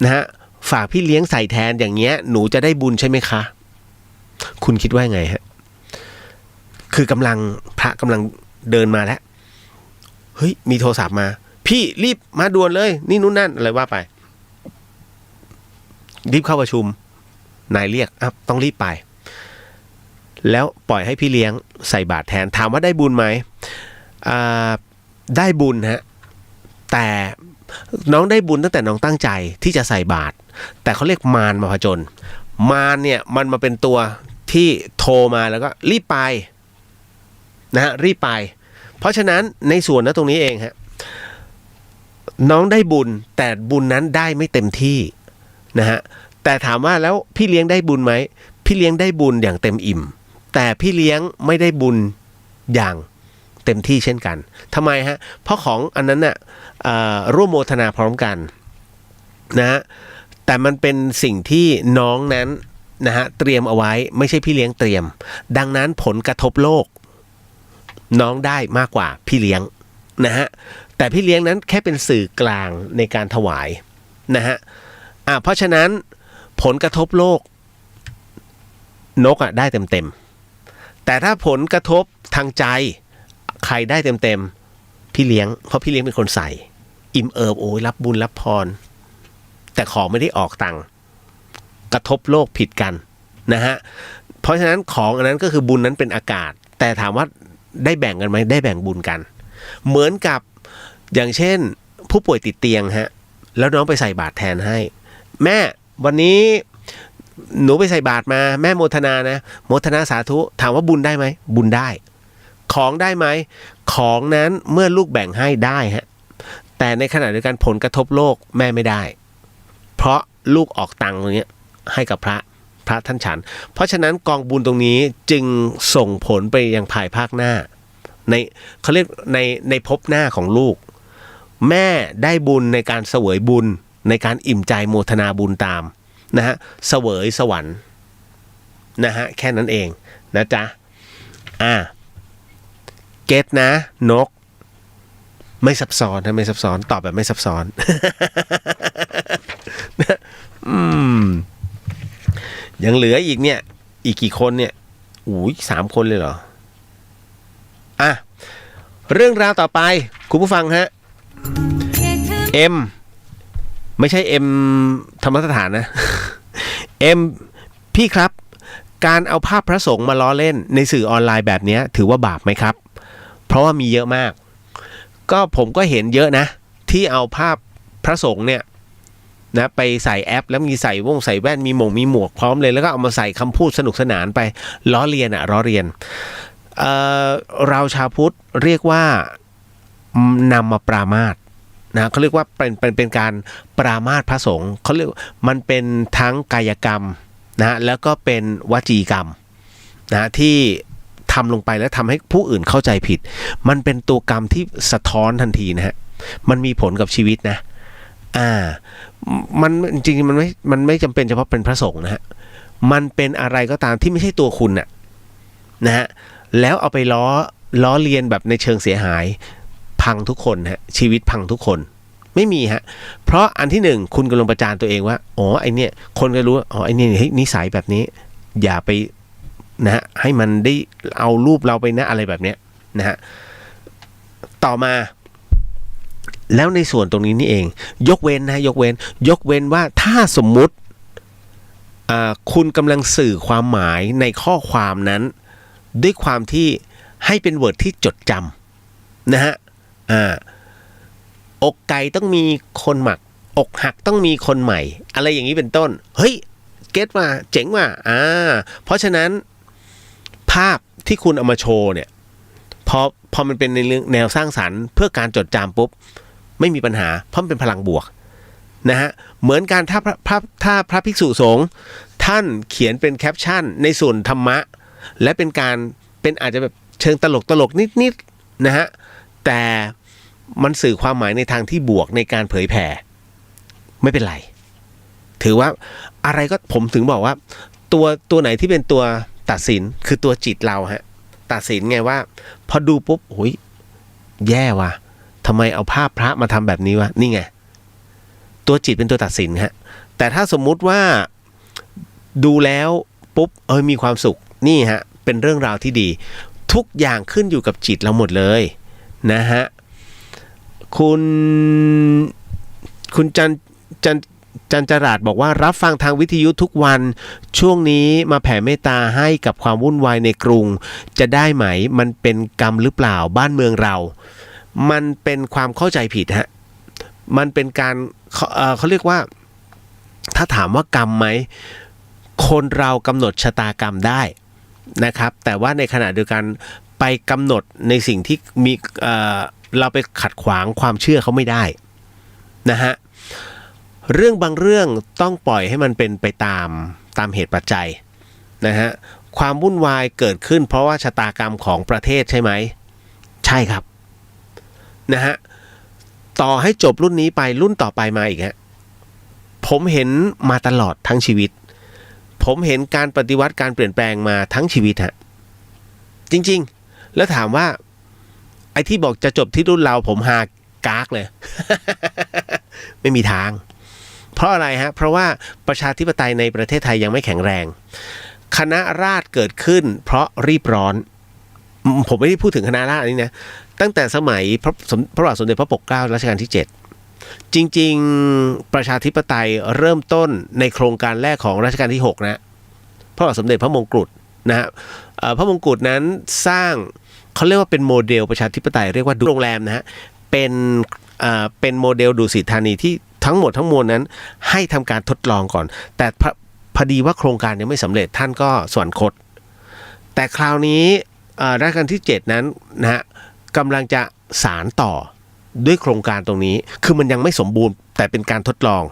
นะฮะฝากพี่เลี้ยงใส่แทนอย่างเงี้ยหนูจะได้บุญใช่ไหมคะคุณคิดว่าไงฮะคือกำลังพระกำลังเดินมาแล้วเฮ้ยมีโทรศัพท์มาพี่รีบมาด่วนเลยนี่นู่นนั่นอะไรว่าไปรีบเข้าประชุมนายเรียกต้องรีบไปแล้วปล่อยให้พี่เลี้ยงใส่บาตรแทนถามว่าได้บุญไหมได้บุญฮะแต่น้องได้บุญตั้งแต่น้องตั้งใจที่จะใส่บาตรแต่เขาเรียกมารมาผจญมารเนี่ยมันมาเป็นตัวที่โทรมาแล้วก็รีบไปนะฮะรีบไปเพราะฉะนั้นในส่วนนั้นตรงนี้เองฮะน้องได้บุญแต่บุญนั้นได้ไม่เต็มที่นะฮะแต่ถามว่าแล้วพี่เลี้ยงได้บุญไหมพี่เลี้ยงได้บุญอย่างเต็มอิ่มแต่พี่เลี้ยงไม่ได้บุญอย่างเต็มที่เช่นกันทำไมฮะเพราะของอันนั้นน่ะร่วมโมทนาพร้อมกันนะฮะแต่มันเป็นสิ่งที่น้องนั้นนะฮะเตรียมเอาไว้ไม่ใช่พี่เลี้ยงเตรียมดังนั้นผลกระทบโลกน้องได้มากกว่าพี่เลี้ยงนะฮะแต่พี่เลี้ยงนั้นแค่เป็นสื่อกลางในการถวายนะฮะเพราะฉะนั้นผลกระทบโลกนกได้เต็มแต่ถ้าผลกระทบทางใจใครได้เต็มพี่เลี้ยงเพราะพี่เลี้ยงเป็นคนใส่อิ่มเอิบโอ้ยรับบุญรับพรแต่ของไม่ได้ออกตังค์กระทบโลกผิดกันนะฮะเพราะฉะนั้นของอันนั้นก็คือบุญนั้นเป็นอากาศแต่ถามว่าได้แบ่งกันไหมได้แบ่งบุญกันเหมือนกับอย่างเช่นผู้ป่วยติดเตียงฮะแล้วน้องไปใส่บาตรแทนให้แม่วันนี้หนูไปใส่บาตรมาแม่โมทนานะโมทนาสาธุถามว่าบุญได้ไหมบุญได้ของได้ไหมของนั้นเมื่อลูกแบ่งให้ได้ฮะแต่ในขณะเดียวกันผลกระทบโลกแม่ไม่ได้เพราะลูกออกตังค์ตรงนี้ให้กับพระท่านฉันเพราะฉะนั้นกองบุญตรงนี้จึงส่งผลไปยังภายภาคหน้าในเขาเรียกในภพหน้าของลูกแม่ได้บุญในการเสวยบุญในการอิ่มใจโมทนาบุญตามนะฮะเสวยสวรรค์นะฮะแค่นั้นเองนะจ๊ะเก็ตนะนกไม่ซับซ้อนนะไม่ซับซ้อนตอบแบบไม่ซับซ้อน ยังเหลืออีกเนี่ยอีกกี่คนเนี่ย3 คนเลยเหรอเรื่องราวต่อไปคุณผู้ฟังฮะเอ็มไม่ใช่เอ็มธรรมสถานนะ เอ็มพี่ครับการเอาภาพพระสงฆ์มาล้อเล่นในสื่อออนไลน์แบบนี้ถือว่าบาปไหมครับเพราะว่ามีเยอะมากก็ผมก็เห็นเยอะนะที่เอาภาพพระสงฆ์เนี่ยนะไปใส่แอปแล้วมีใส่ใส่แว่นมีหมวกพร้อมเลยแล้วก็เอามาใส่คำพูดสนุกสนานไปล้อเลียนเราชาวพุทธเรียกว่านำมาปรามาสนะเขาเรียกว่าเป็นการปรามาสพระสงฆ์เขาเรียกมันเป็นทั้งกายกรรมนะแล้วก็เป็นวจีกรรมนะที่ทำลงไปแล้วทำให้ผู้อื่นเข้าใจผิดมันเป็นตัวกรรมที่สะท้อนทันทีนะฮะมันมีผลกับชีวิตนะมันจริงๆมันไม่จำเป็นเฉพาะเป็นพระสงฆ์นะฮะมันเป็นอะไรก็ตามที่ไม่ใช่ตัวคุณน่ะนะฮะแล้วเอาไปล้อเลียนแบบในเชิงเสียหายพังทุกคนฮะชีวิตพังทุกคนไม่มีฮะเพราะอันที่ 1คุณกำลังประจานตัวเองว่าไอเนี่ยคนก็รู้ไอเนี่ยนิสัยแบบนี้อย่าไปนะฮะให้มันได้เอารูปเราไปนะอะไรแบบเนี้ยนะฮะต่อมาแล้วในส่วนตรงนี้นี่เองยกเว้นว่าถ้าสมมุติคุณกำลังสื่อความหมายในข้อความนั้นด้วยความที่ให้เป็นเวิร์ดที่จดจำนะฮะอกไก่ต้องมีคนหมักอกหักต้องมีคนใหม่อะไรอย่างนี้เป็นต้นเฮ้ยเก็ตว่าเจ๋งว่าเพราะฉะนั้นภาพที่คุณเอามาโชว์เนี่ยพอมันเป็นในเรื่องแนวสร้างสรรค์เพื่อการจดจำปุ๊บไม่มีปัญหาเพราะมันเป็นพลังบวกนะฮะเหมือนกันถ้าพระภิกษุสงฆ์ท่านเขียนเป็นแคปชั่นในส่วนธรรมะและเป็นอาจจะแบบเชิงตลกนิดนะฮะแต่ มันสื่อความหมายในทางที่บวกในการเผยแผ่ไม่เป็นไรถือว่าอะไรก็ผมถึงบอกว่าตัวไหนที่เป็นตัวตัดสินคือตัวจิตเราฮะตัดสินไงว่าพอดูปุ๊บโอ้ยแย่ว่ะทำไมเอาภาพพระมาทำแบบนี้วะนี่ไงตัวจิตเป็นตัวตัดสินฮะแต่ถ้าสมมุติว่าดูแล้วปุ๊บมีความสุขนี่ฮะเป็นเรื่องราวที่ดีทุกอย่างขึ้นอยู่กับจิตเราหมดเลยนะฮะคุณจันจราดบอกว่ารับฟังทางวิทยุทุกวันช่วงนี้มาแผ่เมตตาให้กับความวุ่นวายในกรุงจะได้ไหมมันเป็นกรรมหรือเปล่าบ้านเมืองเรามันเป็นความเข้าใจผิดฮะมันเป็นการเขาเรียกว่าถ้าถามว่ากรรมไหมคนเรากำหนดชะตากรรมได้นะครับแต่ว่าในขณะเดียวกันไปกำหนดในสิ่งที่มีเราไปขัดขวางความเชื่อเขาไม่ได้นะฮะเรื่องบางเรื่องต้องปล่อยให้มันเป็นไปตามเหตุปัจจัยนะฮะความวุ่นวายเกิดขึ้นเพราะว่าชะตากรรมของประเทศใช่ไหมใช่ครับนะฮะต่อให้จบรุ่นนี้ไปรุ่นต่อไปมาอีกฮะผมเห็นมาตลอดทั้งชีวิตผมเห็นการปฏิวัติการเปลี่ยนแปลงมาทั้งชีวิตฮะจริงๆแล้วถามว่าไอ้ที่บอกจะจบที่รุ่นเราผมหากากเลย ไม่มีทางเพราะอะไรฮะเพราะว่าประชาธิปไตยในประเทศไทยยังไม่แข็งแรงคณะราษฎรเกิดขึ้นเพราะรีบร้อนผมไม่ได้พูดถึงคณะราษฎรนี้นะตั้งแต่สมัยพระบาทสมเด็จพระปกเกล้ารัชกาลที่7จริงๆประชาธิปไตยเริ่มต้นในโครงการแรกของรัชกาลที่6นะพระบาทสมเด็จพระมงกุฎนะฮะพระมงกุฎนั้นสร้างเขาเรียกว่าเป็นโมเดลประชาธิปไตยเรียกว่าโรงแรมนะฮะเป็นโมเดลดุสิตธานีที่ทั้งหมดทั้งมวลนั้นให้ทำการทดลองก่อนแต่พอดีว่าโครงการยังไม่สำเร็จท่านก็สวรรคตแต่คราวนี้รัชกาลที่7นั้นนะฮะกำลังจะสานต่อด้วยโครงการตรงนี้คือมันยังไม่สมบูรณ์แต่เป็นการทดลอง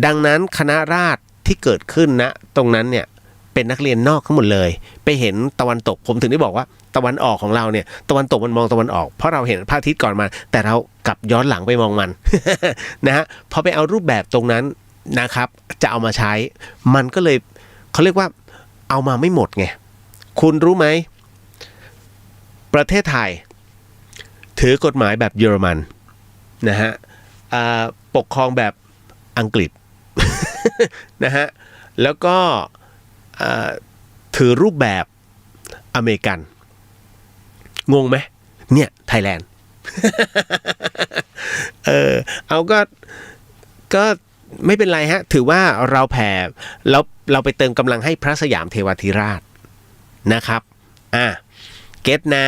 ดังนั้นคณะราษฎรที่เกิดขึ้นนะตรงนั้นเนี่ยเป็นนักเรียนนอกทั้งหมดเลยไปเห็นตะวันตกผมถึงได้บอกว่าตะวันออกของเราเนี่ยตะวันตกมันมองตะวันออกเพราะเราเห็นพระอาทิตย์ก่อนมาแต่เรากลับย้อนหลังไปมองมัน นะฮะพอไปเอารูปแบบตรงนั้นนะครับจะเอามาใช้มันก็เลยเขาเรียกว่าเอามาไม่หมดไงคุณรู้ไหมประเทศไทยถือกฎหมายแบบเยอรมันนะฮะปกครองแบบอังกฤษ นะฮะแล้วก็ถือรูปแบบอเมริกันงงไหมเนี่ยไทยแลนด์ เอาก็ไม่เป็นไรฮะถือว่าเราแผ่เราไปเติมกำลังให้พระสยามเทวาธิราชนะครับเก็ตนะ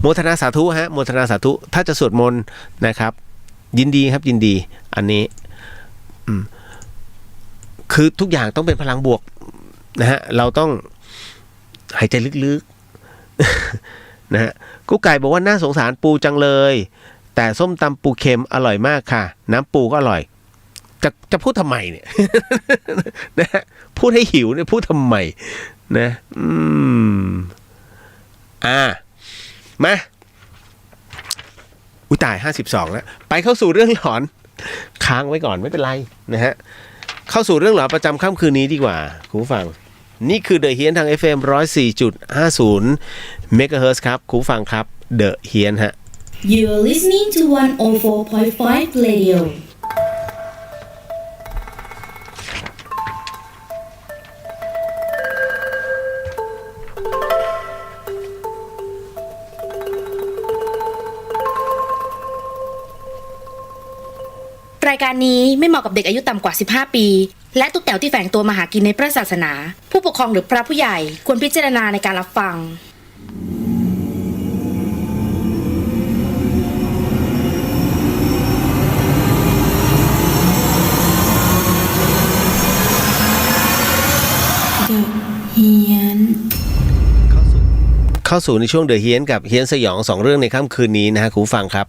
โมทนาสาธุฮะโมทนาสาธุถ้าจะสวดมนต์นะครับยินดีครับยินดีอันนี้คือทุกอย่างต้องเป็นพลังบวกนะฮะเราต้องหายใจลึกๆ นะฮะกุ๊กไก่บอกว่าน่าสงสารปูจังเลยแต่ส้มตำปูเค็มอร่อยมากค่ะน้ำปูก็อร่อยจะพูดทำไมเนี่ย นะฮะพูดให้หิวเนี่ยพูดทำไมนะมาอุ้ยตาย52แล้วไปเข้าสู่เรื่องหลอนค้างไว้ก่อนไม่เป็นไรนะฮะเข้าสู่เรื่องหลอนประจำค่ำคืนนี้ดีกว่าคุณผู้ฟังนี่คือ The Hien ทาง FM 104.50 MHz ครับคุณผู้ฟังครับ The Hien ฮะ You are listening to 104.5 Radio. รายการนี้ไม่เหมาะกับเด็กอายุต่ำกว่า 15 ปี และทุกแถวที่แฝงตัวมาหากินในพระศาสนา ผู้ปกครองหรือพระผู้ใหญ่ควรพิจารณาในการรับฟัง เฮียน เข้าสู่ในช่วง The Hien กับเฮียนสยอง2เรื่องในค่ำคืนนี้นะฮะคุณผู้ฟังครับ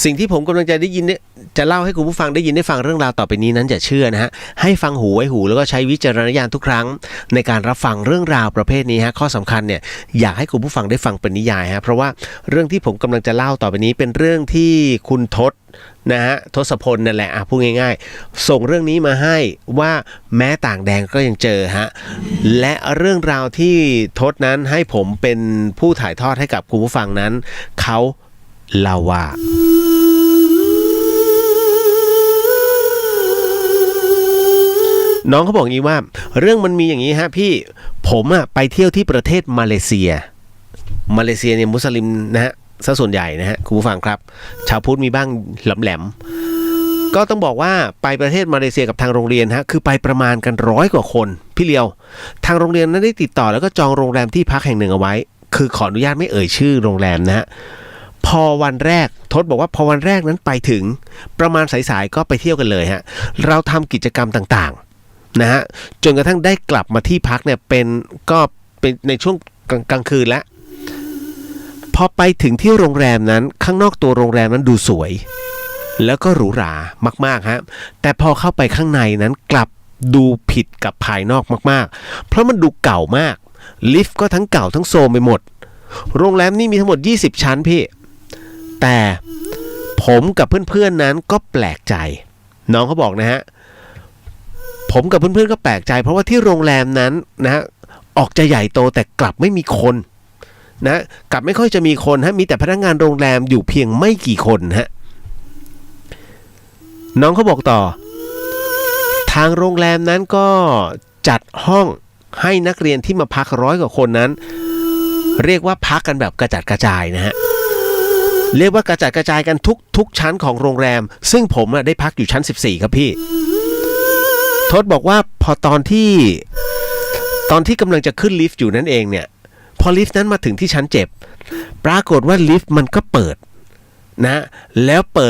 สิ่งที่ผมกำลังจะได้ยินเนี่ย จะเล่าให้คุณผู้ฟังได้ยินได้ฟังเรื่องราวต่อไปนี้นั้นอย่าเชื่อนะฮะให้ฟังหูไว้หูแล้วก็ใช้วิจารณญาณทุกครั้งในการรับฟังเรื่องราวประเภทนี้ฮะข้อสำคัญเนี่ยอยากให้คุณผู้ฟังได้ฟังเป็นนิยายฮะเพราะว่าเรื่องที่ผมกำลังจะเล่าต่อไปนี้เป็นเรื่องที่คุณทศนะฮะทศพลนั่นแหละพูดง่ายๆส่งเรื่องนี้มาให้ว่าแม้ต่างแดนก็ยังเจอฮะและเรื่องราวที่ทศนั้นให้ผมเป็นผู้ถ่ายทอดให้กับคุณผู้ฟังนั้นเขาเล่าว่าน้องเขาบอกงี้ว่าเรื่องมันมีอย่างนี้ฮะพี่ผมไปเที่ยวที่ประเทศมาเลเซียเนี่ยมุสลิมนะฮะซะส่วนใหญ่นะฮะคุณผู้ฟังครับชาวพุทธมีบ้างแหลมๆก็ต้องบอกว่าไปประเทศมาเลเซียกับทางโรงเรียนฮะคือไปประมาณกัน100 กว่าคนพี่เลียวทางโรงเรียนนั้นได้ติดต่อแล้วก็จองโรงแรมที่พักแห่งหนึ่งเอาไว้คือขออนุญาตไม่เอ่ยชื่อโรงแรมนะฮะพอวันแรกทศบอกว่าพอวันแรกนั้นไปถึงประมาณสายๆก็ไปเที่ยวกันเลยฮะเราทำกิจกรรมต่างๆนะฮะจนกระทั่งได้กลับมาที่พักเนี่ยเป็นในช่วงกลางคืนแล้วพอไปถึงที่โรงแรมนั้นข้างนอกตัวโรงแรมนั้นดูสวยแล้วก็หรูหรามากๆฮะแต่พอเข้าไปข้างในนั้นกลับดูผิดกับภายนอกมากๆเพราะมันดูเก่ามากลิฟต์ก็ทั้งเก่าทั้งโทรมไปหมดโรงแรมนี่มีทั้งหมด20 ชั้นพี่แต่ผมกับเพื่อนๆนั้นก็แปลกใจน้องเขาบอกนะฮะผมกับเพื่อนๆก็แปลกใจเพราะว่าที่โรงแรมนั้นนะฮะออกจะใหญ่โตแต่กลับไม่มีคนนะกลับไม่ค่อยจะมีคนฮะมีแต่พนักงานโรงแรมอยู่เพียงไม่กี่คนฮะน้องเขาบอกต่อทางโรงแรมนั้นก็จัดห้องให้นักเรียนที่มาพัก100 กว่าคนนั้นเรียกว่าพักกันแบบกระจัดกระจายนะฮะเรียกว่ากระจัดกระจายกันทุกชั้นของโรงแรมซึ่งผมได้พักอยู่ชั้น14ครับพี่ทศบอกว่าพอตอนที่กำลังจะขึ้นลิฟต์อยู่นั่นเองเนี่ยพอลิฟต์นั้นมาถึงที่ชั้น7ปรากฏว่าลิฟต์มันก็เปิดนะแล้วเปิ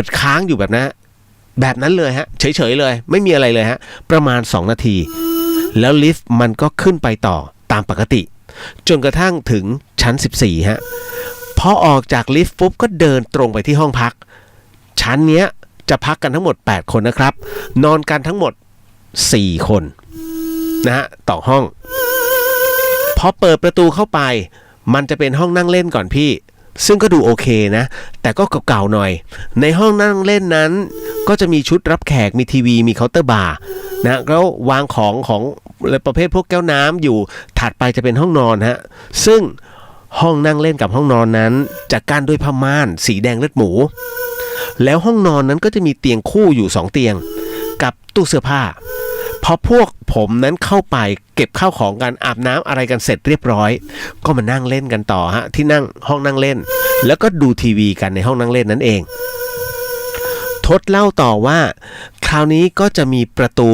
ดค้างอยู่แบบนั้นเลยฮะเฉยๆเลยไม่มีอะไรเลยฮะประมาณ2 นาทีแล้วลิฟต์มันก็ขึ้นไปต่อตามปกติจนกระทั่งถึงชั้น14ฮะพอออกจากลิฟต์ปุ๊บก็เดินตรงไปที่ห้องพักชั้นเนี้ยจะพักกันทั้งหมด8 คนนะครับนอนกันทั้งหมด4 คนนะฮะต่อห้องพอเปิดประตูเข้าไปมันจะเป็นห้องนั่งเล่นก่อนพี่ซึ่งก็ดูโอเคนะแต่ก็เก่าๆหน่อยในห้องนั่งเล่นนั้นก็จะมีชุดรับแขกมีทีวีมีเคาน์เตอร์บาร์นะแล้ววางของประเภทพวกแก้วน้ำอยู่ถัดไปจะเป็นห้องนอนฮะซึ่งห้องนั่งเล่นกับห้องนอนนั้นจะกั้นด้วยผ้าม่านสีแดงเลือดหมูแล้วห้องนอนนั้นก็จะมีเตียงคู่อยู่2 เตียงกับตู้เสื้อผ้าพอพวกผมนั้นเข้าไปเก็บข้าวของกันอาบน้ำอะไรกันเสร็จเรียบร้อยก็มานั่งเล่นกันต่อฮะที่ห้องนั่งเล่นแล้วก็ดูทีวีกันในห้องนั่งเล่นนั่นเองทศเล่าต่อว่าคราวนี้ก็จะมีประตู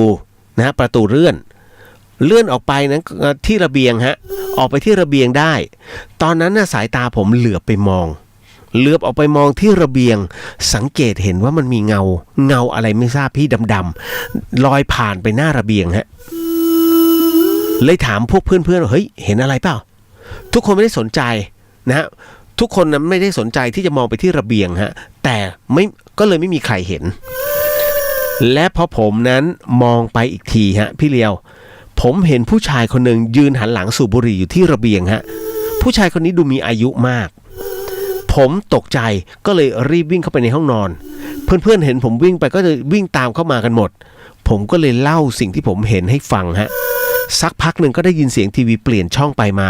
นะประตูเลื่อนออกไปนั้นที่ระเบียงฮะออกไปที่ระเบียงได้ตอนนั้นสายตาผมเหลือบออกไปมองที่ระเบียงสังเกตเห็นว่ามันมีเงาอะไรไม่ทราบพี่ดำๆลอยผ่านไปหน้าระเบียงฮะเลยถามพวกเพื่อนๆเฮ้ยเห็นอะไรเปล่าทุกคนไม่ได้สนใจนะฮะทุกคนนั้นไม่ได้สนใจที่จะมองไปที่ระเบียงฮะแต่ก็เลยไม่มีใครเห็นและพอผมนั้นมองไปอีกทีฮะพี่เลียวผมเห็นผู้ชายคนหนึ่งยืนหันหลังสูบบุหรี่อยู่ที่ระเบียงฮะผู้ชายคนนี้ดูมีอายุมากผมตกใจก็เลยรีบวิ่งเข้าไปในห้องนอนเพื่อนๆเห็นผมวิ่งไปก็จะวิ่งตามเข้ามากันหมดผมก็เลยเล่าสิ่งที่ผมเห็นให้ฟังฮะสักพักหนึ่งก็ได้ยินเสียงทีวีเปลี่ยนช่องไปมา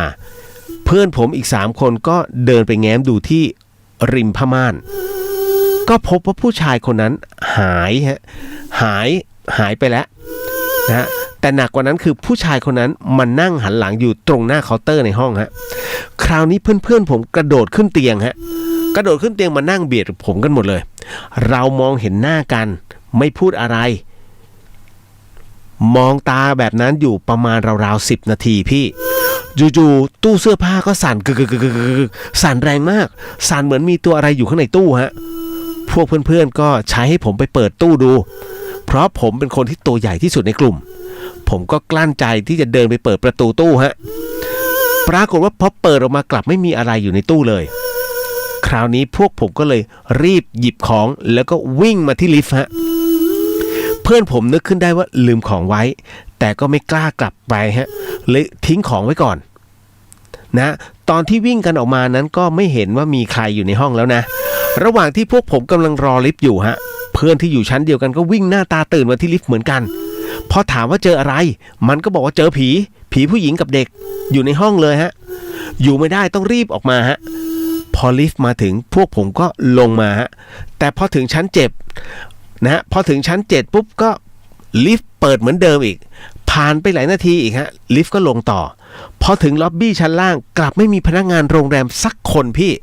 เพื่อนผมอีก3 คนก็เดินไปแง้มดูที่ริมผ้าม่านก็พบว่าผู้ชายคนนั้นหายไปแล้วนะฮะแต่หนักกว่านั้นคือผู้ชายคนนั้นมันนั่งหันหลังอยู่ตรงหน้าเคาน์เตอร์ในห้องฮะคราวนี้เพื่อนๆผมกระโดดขึ้นเตียงมานั่งเบียดผมกันหมดเลยเรามองเห็นหน้ากันไม่พูดอะไรมองตาแบบนั้นอยู่ประมาณราวๆ10 นาทีพี่จู่ๆตู้เสื้อผ้าก็สั่นกึกสั่นแรงมากสั่นเหมือนมีตัวอะไรอยู่ข้างในตู้ฮะพวกเพื่อนๆก็ใช้ให้ผมไปเปิดตู้ดูเพราะผมเป็นคนที่ตัวใหญ่ที่สุดในกลุ่มผมก็กลั้นใจที่จะเดินไปเปิดประตูตู้ฮะปรากฏว่าพอเปิดออกมากลับไม่มีอะไรอยู่ในตู้เลย คราวนี้พวกผมก็เลยรีบหยิบของแล้วก็วิ่งมาที่ลิฟต์ฮะเพื่อนผมนึกขึ้นได้ว่าลืมของไว้แต่ก็ไม่กล้ากลับไปฮะเลยทิ้งของไว้ก่อนนะตอนที่วิ่งกันออกมานั้นก็ไม่เห็นว่ามีใครอยู่ในห้องแล้วนะระหว่างที่พวกผมกำลังรอลิฟต์อยู่ฮะเพื่อนที่อยู่ชั้นเดียวกันก็วิ่งหน้าตาตื่นมาที่ลิฟต์เหมือนกันพอถามว่าเจออะไรมันก็บอกว่าเจอผีผู้หญิงกับเด็กอยู่ในห้องเลยฮะอยู่ไม่ได้ต้องรีบออกมาฮะพอลิฟต์มาถึงพวกผมก็ลงมาฮะแต่พอถึงชั้น7นะพอถึงชั้น7ปุ๊บก็ลิฟต์เปิดเหมือนเดิมอีกผ่านไปหลายนาทีอีกฮะลิฟต์ก็ลงต่อพอถึงล็อบบี้ชั้นล่างกลับไม่มีพนักงานโรงแรมสักคนพี่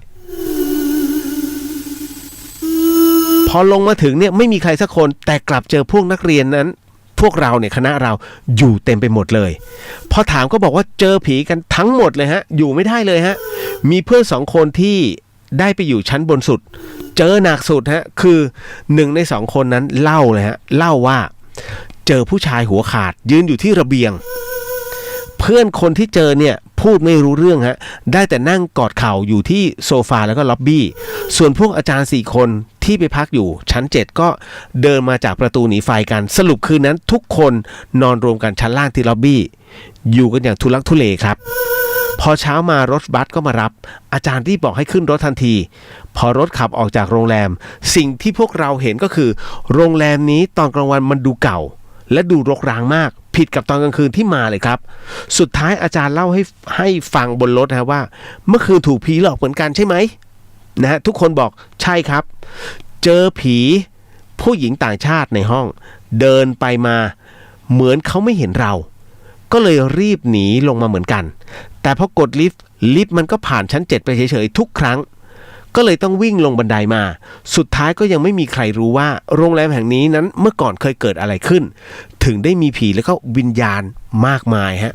พอลงมาถึงเนี่ยไม่มีใครสักคนแต่กลับเจอพวกนักเรียนนั้นพวกเราเนี่ยคณะเราอยู่เต็มไปหมดเลยพอถามก็บอกว่าเจอผีกันทั้งหมดเลยฮะอยู่ไม่ได้เลยฮะมีเพื่อน2คนที่ได้ไปอยู่ชั้นบนสุดเจอหนักสุดฮะคือ1ใน2คนนั้นเล่าเลยฮะเล่าว่าเจอผู้ชายหัวขาดยืนอยู่ที่ระเบียงเพื่อนคนที่เจอเนี่ยพูดไม่รู้เรื่องฮะได้แต่นั่งกอดเข่าอยู่ที่โซฟาแล้วก็ล็อบบี้ส่วนพวกอาจารย์4คนที่ไปพักอยู่ชั้น7ก็เดินมาจากประตูหนีไฟกันสรุปคืนนั้นทุกคนนอนรวมกันชั้นล่างที่ล็อบบี้อยู่กันอย่างทุลักทุเลครับพอเช้ามารถบัสก็มารับอาจารย์รีบบอกให้ขึ้นรถทันทีพอรถขับออกจากโรงแรมสิ่งที่พวกเราเห็นก็คือโรงแรมนี้ตอนกลางวันมันดูเก่าและดูรกร้างมากผิดกับตอนกลางคืนที่มาเลยครับสุดท้ายอาจารย์เล่าให้ฟังบนรถนะว่าเมื่อคืนถูกผีหลอกเหมือนกันใช่ไหมนะฮะทุกคนบอกใช่ครับเจอผีผู้หญิงต่างชาติในห้องเดินไปมาเหมือนเขาไม่เห็นเราก็เลยรีบหนีลงมาเหมือนกันแต่พอกดลิฟต์มันก็ผ่านชั้น7ไปเฉยๆทุกครั้งก็เลยต้องวิ่งลงบันไดมาสุดท้ายก็ยังไม่มีใครรู้ว่าโรงแรมแห่งนี้นั้นเมื่อก่อนเคยเกิดอะไรขึ้นถึงได้มีผีแล้วก็วิญญาณมากมายฮะ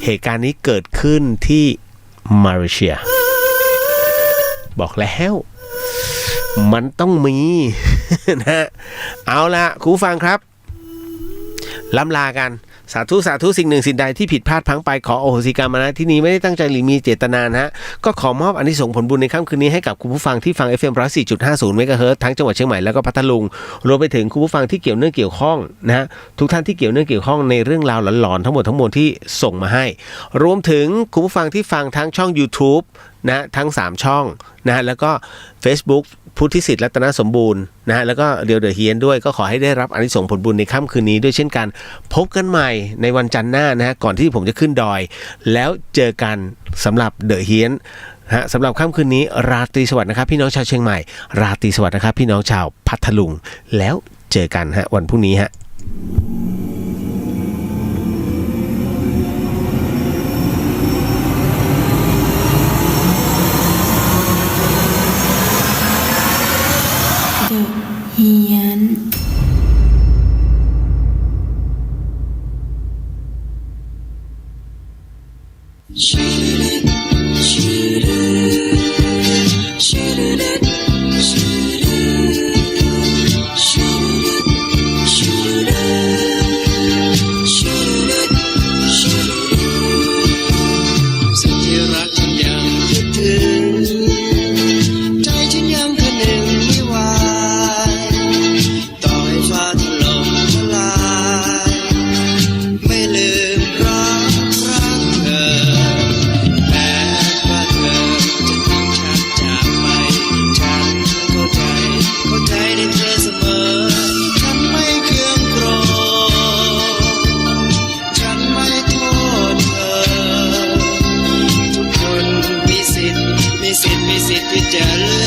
เหตุการณ์นี้เกิดขึ้นที่มาเลเซียบอกแล้วมันต้องมีนะเอาละคุณผู้ฟังครับล้ำลากันสาธุสาธุสิ่งหนึ่งสิ่งใดที่ผิดพลาดพลั้งไปขออโหสิกรรมนะที่นี้ไม่ได้ตั้งใจหรือมีเจตนานะฮะก็ขอมอบอานิสงส์ผลบุญในค่ำคืนนี้ให้กับคุณผู้ฟังที่ฟัง FM 104.50 เมกะเฮิรตซ์ทั้งจังหวัดเชียงใหม่แล้วก็พัทลุงรวมไปถึงคุณผู้ฟังที่เกี่ยวเนื่องเกี่ยวข้องนะฮะทุกท่านที่เกี่ยวเนื่องเกี่ยวข้องในเรื่องราวหลอนๆทั้งหมดทั้งมวลที่ส่งมาให้รวมถึงคุณผู้ฟังที่ฟังทั้งช่อง YouTube นะทั้ง3ช่องนะฮะแล้วก็ Facebookพุทธิสิทธิ์รัตนสมบูรณ์นะฮะแล้วก็เดียวเดอะเฮียนด้วยก็ขอให้ได้รับอานิสงส์ผลบุญในค่ำคืนนี้ด้วยเช่นกันพบกันใหม่ในวันจันทร์หน้านะฮะก่อนที่ผมจะขึ้นดอยแล้วเจอกันสำหรับเดอะเฮียนฮะสำหรับค่ำคืนนี้ราตรีสวัสดิ์นะครับพี่น้องชาวเชียงใหม่ราตรีสวัสดิ์นะครับพี่น้องชาวพัทลุงแล้วเจอกันฮะวันพรุ่งนี้ฮะเฮียนมีสิทธิ์ที่จะ